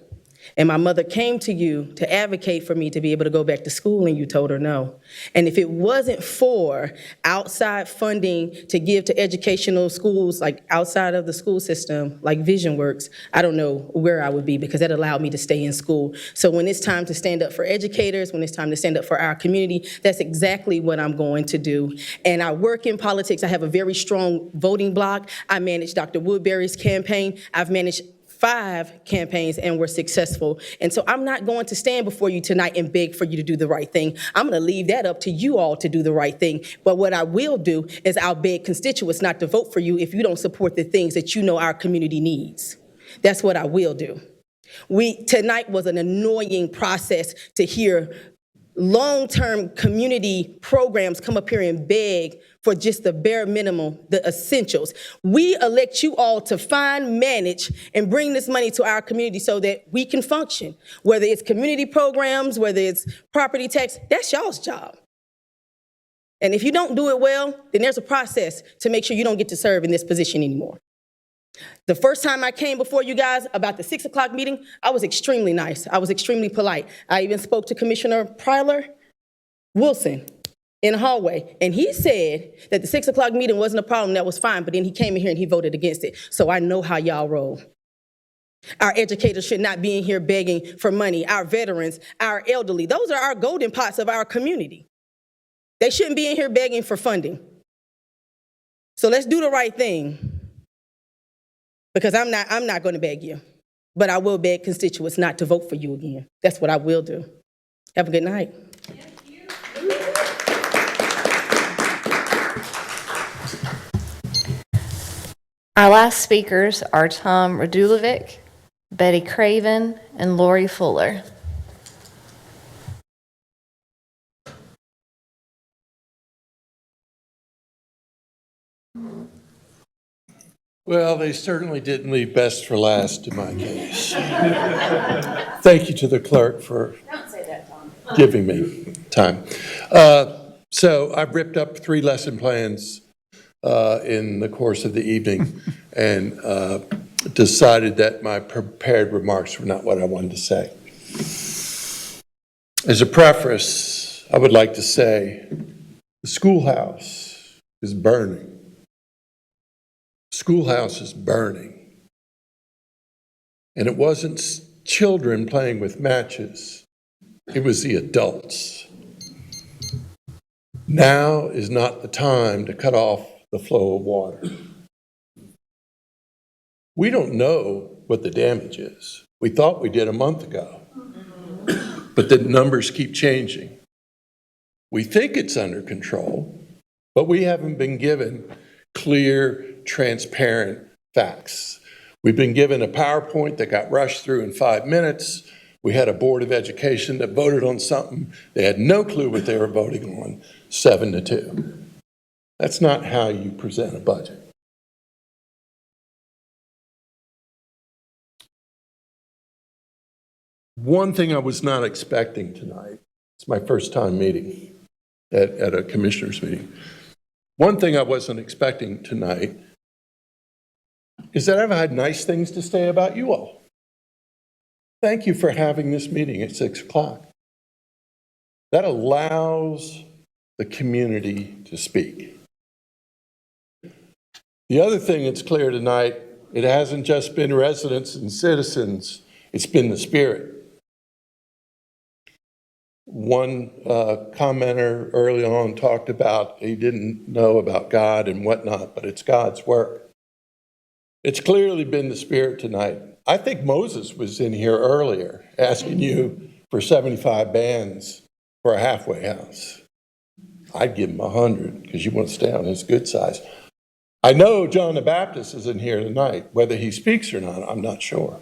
And my mother came to you to advocate for me to be able to go back to school, and you told her no. And if it wasn't for outside funding to give to educational schools, like outside of the school system, like VisionWorks, I don't know where I would be, because that allowed me to stay in school. So when it's time to stand up for educators, when it's time to stand up for our community, that's exactly what I'm going to do. And I work in politics. I have a very strong voting bloc. I managed Dr. Woodbury's campaign. I've managed 5 campaigns and were successful. And so I'm not going to stand before you tonight and beg for you to do the right thing. I'm going to leave that up to you all to do the right thing. But what I will do is I'll beg constituents not to vote for you if you don't support the things that you know our community needs. That's what I will do. Tonight was an annoying process to hear long-term community programs come up here and beg for just the bare minimum, the essentials. We elect you all to find, manage, and bring this money to our community so that we can function. Whether it's community programs, whether it's property tax, that's y'all's job. And if you don't do it well, then there's a process to make sure you don't get to serve in this position anymore. The first time I came before you guys about the 6 o'clock meeting, I was extremely nice. I was extremely polite. I even spoke to Commissioner Pryler Wilson in the hallway, and he said that the 6 o'clock meeting wasn't a problem, that was fine, but then he came in here and he voted against it. So I know how y'all roll. Our educators should not be in here begging for money. Our veterans, our elderly, those are our golden pots of our community. They shouldn't be in here begging for funding. So let's do the right thing. Because I'm not going to beg you, but I will beg constituents not to vote for you again. That's what I will do. Have a good night. Our last speakers are Tom Radulovic, Betty Craven, and Lori Fuller. Well, they certainly didn't leave best for last in my case. Thank you to the clerk for giving me time. So I've ripped up 3 lesson plans in the course of the evening and decided that my prepared remarks were not what I wanted to say. As a preface, I would like to say the schoolhouse is burning. Schoolhouse is burning. And it wasn't children playing with matches, it was the adults. Now is not the time to cut off the flow of water. We don't know what the damage is. We thought we did a month ago, but the numbers keep changing. We think it's under control, but we haven't been given clear, transparent facts. We've been given a PowerPoint that got rushed through in 5 minutes. We had a Board of Education that voted on something. They had no clue what they were voting on, 7-2. That's not how you present a budget. One thing I was not expecting tonight, it's my first time meeting at a commissioners meeting. One thing I wasn't expecting tonight is that I've had nice things to say about you all. Thank you for having this meeting at 6 o'clock. That allows the community to speak. The other thing that's clear tonight, it hasn't just been residents and citizens, it's been the spirit. One commenter early on talked about he didn't know about God and whatnot, but it's God's work. It's clearly been the spirit tonight. I think Moses was in here earlier asking you for 75 bands for a halfway house. I'd give him 100 because you want to stay on his good size. I know John the Baptist is in here tonight. Whether he speaks or not, I'm not sure.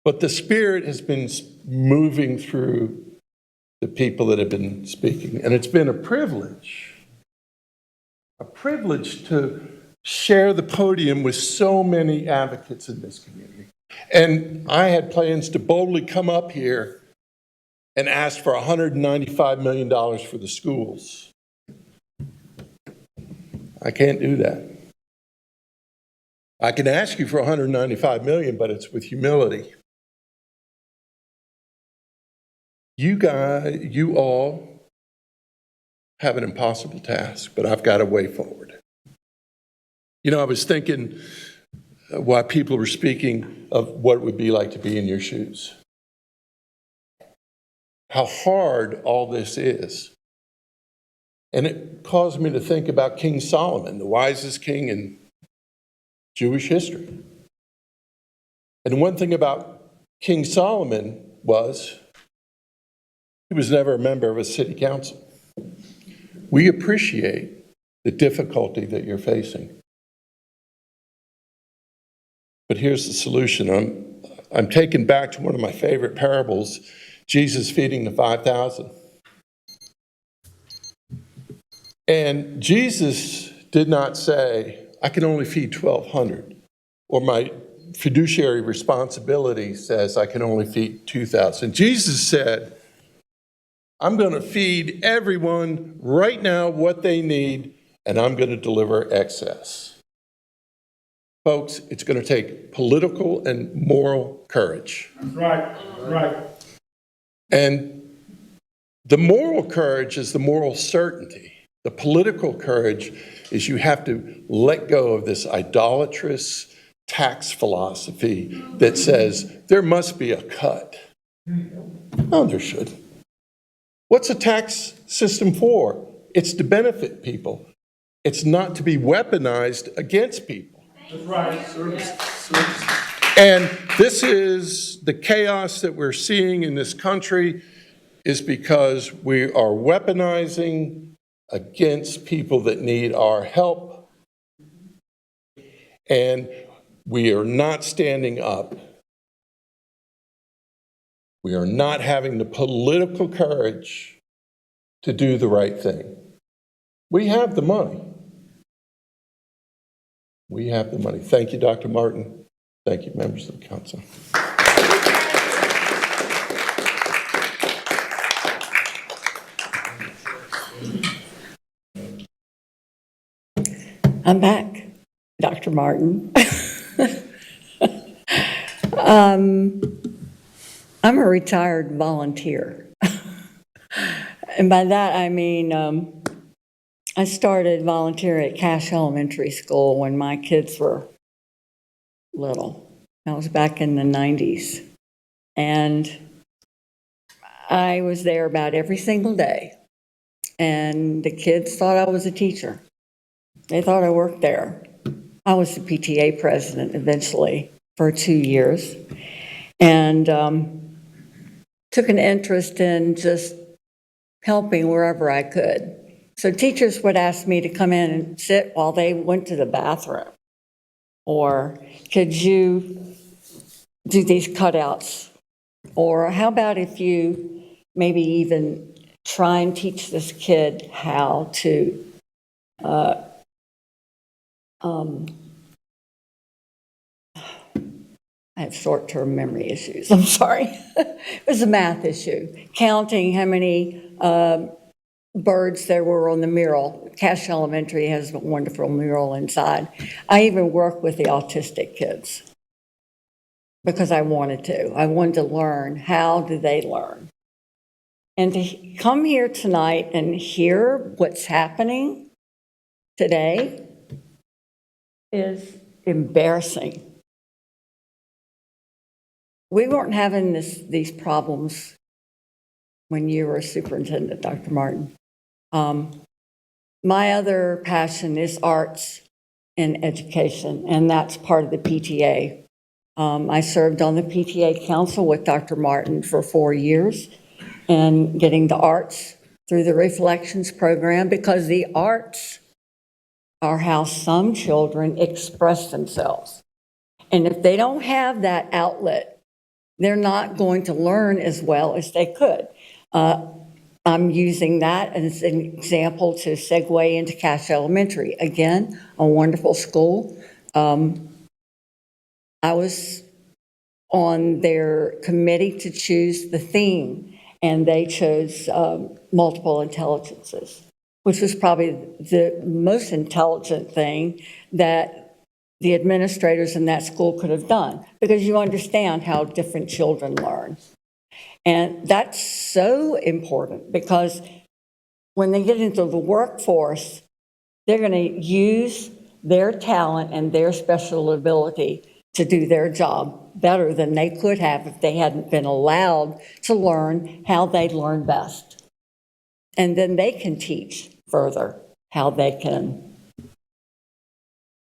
But the Spirit has been moving through the people that have been speaking. And it's been a privilege to share the podium with so many advocates in this community. And I had plans to boldly come up here and ask for $195 million for the schools. I can't do that. I can ask you for $195 million, but it's with humility. You all have an impossible task, but I've got a way forward. You know, I was thinking while people were speaking of what it would be like to be in your shoes. How hard all this is. And it caused me to think about King Solomon, the wisest king in Jewish history. And one thing about King Solomon was he was never a member of a city council. We appreciate the difficulty that you're facing. But here's the solution. I'm taken back to one of my favorite parables, Jesus feeding the 5,000. And Jesus did not say, I can only feed 1,200, or my fiduciary responsibility says I can only feed 2,000. Jesus said, I'm going to feed everyone right now what they need, and I'm going to deliver excess. Folks, it's going to take political and moral courage. That's right. That's right. And the moral courage is the moral certainty. The political courage is you have to let go of this idolatrous tax philosophy that says there must be a cut. No, there shouldn't. What's a tax system for? It's to benefit people. It's not to be weaponized against people. That's right. Service. And this is the chaos that we're seeing in this country is because we are weaponizing against people that need our help. And we are not standing up. We are not having the political courage to do the right thing. We have the money. We have the money. Thank you, Dr. Martin. Thank you, members of the council. I'm back, Dr. Martin. I'm a retired volunteer. And by that, I mean, I started volunteering at Cash Elementary School when my kids were little. That was back in the 90s. And I was there about every single day. And the kids thought I was a teacher. They thought I worked there. I was the PTA president eventually for 2 years. And took an interest in just helping wherever I could. So teachers would ask me to come in and sit while they went to the bathroom. Or could you do these cutouts? Or how about if you maybe even try and teach this kid how to I have short-term memory issues, I'm sorry. It was a math issue, counting how many birds there were on the mural. Cash Elementary has a wonderful mural inside. I even work with the autistic kids because I wanted to. I wanted to learn, how do they learn? And to come here tonight and hear what's happening today is embarrassing. We weren't having these problems when you were superintendent, Dr. Martin. My other passion is arts and education, and that's part of the PTA. I served on the PTA council with Dr. Martin for 4 years and getting the arts through the Reflections program, because the arts are how some children express themselves. And if they don't have that outlet, they're not going to learn as well as they could. I'm using that as an example to segue into Cash Elementary. Again, a wonderful school. I was on their committee to choose the theme, and they chose multiple intelligences, which was probably the most intelligent thing that the administrators in that school could have done, because you understand how different children learn. And that's so important, because when they get into the workforce, they're going to use their talent and their special ability to do their job better than they could have if they hadn't been allowed to learn how they learn best. And then they can teach further how they can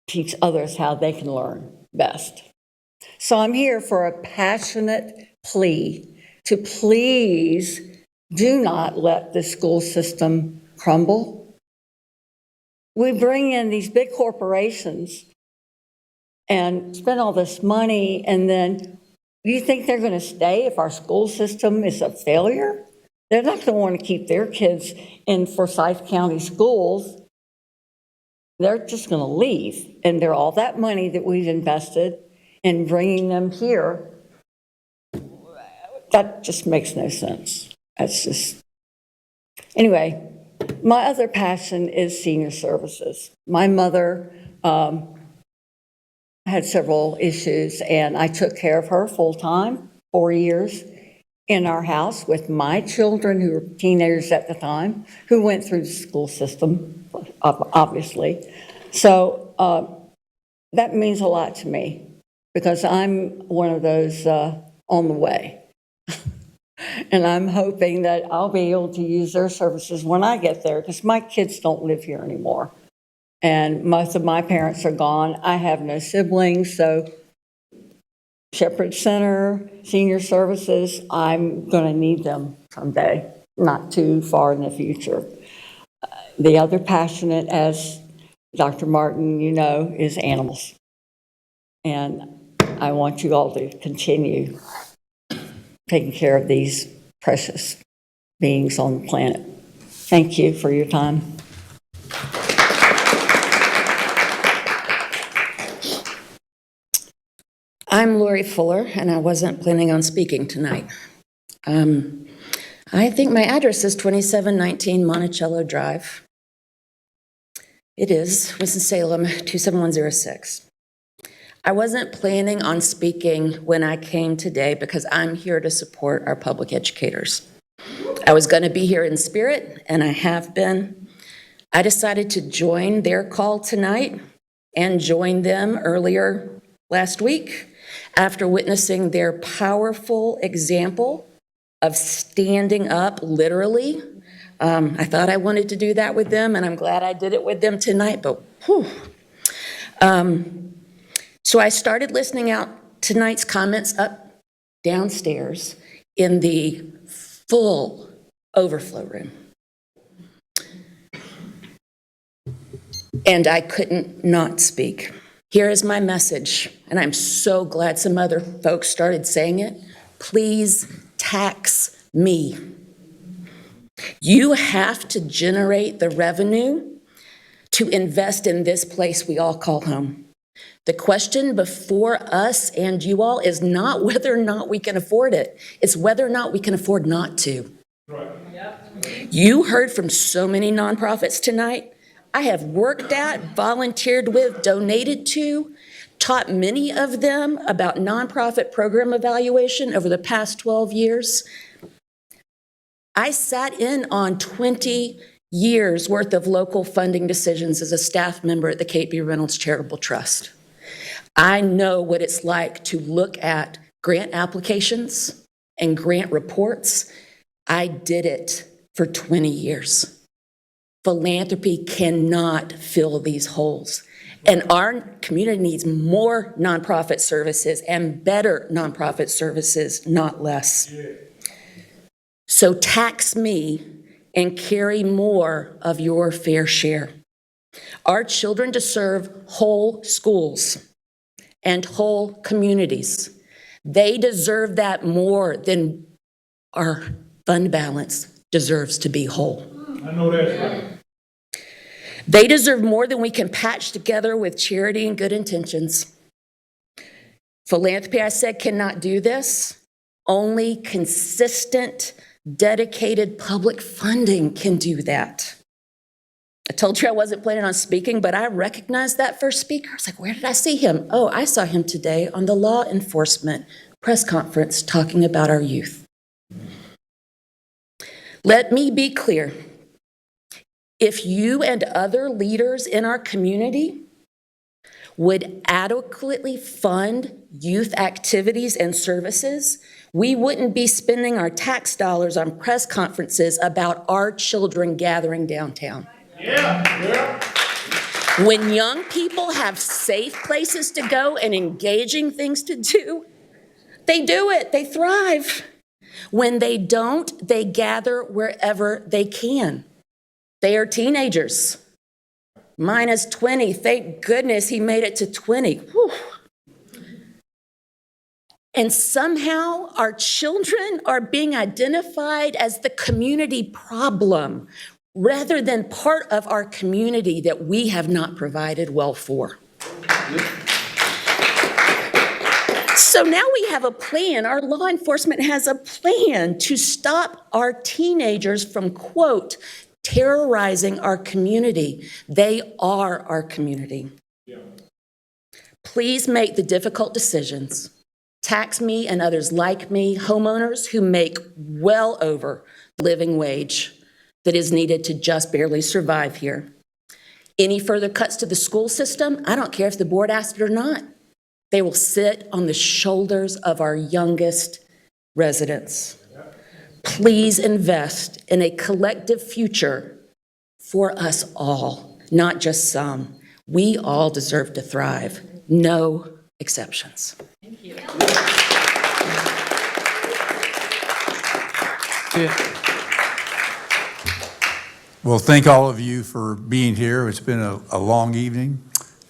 teach others how they can learn best. So I'm here for a passionate plea to please do not let the school system crumble. We bring in these big corporations and spend all this money, and then you think they're going to stay if our school system is a failure? They're not going to want to keep their kids in Forsyth County schools. They're just going to leave. And they're all that money that we've invested in bringing them here, that just makes no sense. That's just, anyway, my other passion is senior services. My mother had several issues, and I took care of her full-time, 4 years, in our house with my children, who were teenagers at the time, who went through the school system, obviously. So that means a lot to me, because I'm one of those on the way. And I'm hoping that I'll be able to use their services when I get there, because my kids don't live here anymore. And most of my parents are gone. I have no siblings, so Shepherd Center, senior services, I'm going to need them someday, not too far in the future. The other passionate, as Dr. Martin, you know, is animals. And I want you all to continue taking care of these precious beings on the planet. Thank you for your time. I'm Lori Fuller, and I wasn't planning on speaking tonight. I think my address is 2719 Monticello Drive. It is, Winston-Salem, 27106. I wasn't planning on speaking when I came today because I'm here to support our public educators. I was going to be here in spirit, and I have been. I decided to join their call tonight and join them earlier last week after witnessing their powerful example of standing up, literally. I thought I wanted to do that with them, and I'm glad I did it with them tonight, but whew. So I started listening out tonight's comments up downstairs in the full overflow room. And I couldn't not speak. Here is my message, and I'm so glad some other folks started saying it. Please tax me. You have to generate the revenue to invest in this place we all call home. The question before us and you all is not whether or not we can afford it. It's whether or not we can afford not to. Right. You heard from so many nonprofits tonight. I have worked at, volunteered with, donated to, taught many of them about nonprofit program evaluation over the past 12 years. I sat in on 20 years worth of local funding decisions as a staff member at the Kate B. Reynolds Charitable Trust. I know what it's like to look at grant applications and grant reports. I did it for 20 years. Philanthropy cannot fill these holes. And our community needs more nonprofit services and better nonprofit services, not less. So tax me and carry more of your fair share. Our children deserve whole schools and whole communities. They deserve that more than our fund balance deserves to be whole. I know that's right. They deserve more than we can patch together with charity and good intentions. Philanthropy, I said, cannot do this. Only consistent, dedicated public funding can do that. I told you I wasn't planning on speaking, but I recognized that first speaker. I was like, where did I see him? Oh, I saw him today on the law enforcement press conference talking about our youth. Let me be clear. If you and other leaders in our community would adequately fund youth activities and services, we wouldn't be spending our tax dollars on press conferences about our children gathering downtown. Yeah. When young people have safe places to go and engaging things to do, they do it, they thrive. When they don't, they gather wherever they can. They are teenagers. Mine is 20. Thank goodness he made it to 20. Whew. And somehow our children are being identified as the community problem rather than part of our community that we have not provided well for. So now we have a plan. Our law enforcement has a plan to stop our teenagers from, quote, terrorizing our community. They are our community. Yeah. Please make the difficult decisions. Tax me and others like me, homeowners who make well over the living wage that is needed to just barely survive here. Any further cuts to the school system, I don't care if the board asked it or not. They will sit on the shoulders of our youngest residents. Please invest in a collective future for us all, not just some. We all deserve to thrive, no exceptions. Thank you. Well, thank all of you for being here. It's been a long evening,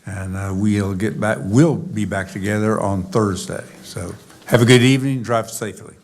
and we'll be back together on Thursday. So have a good evening, drive safely.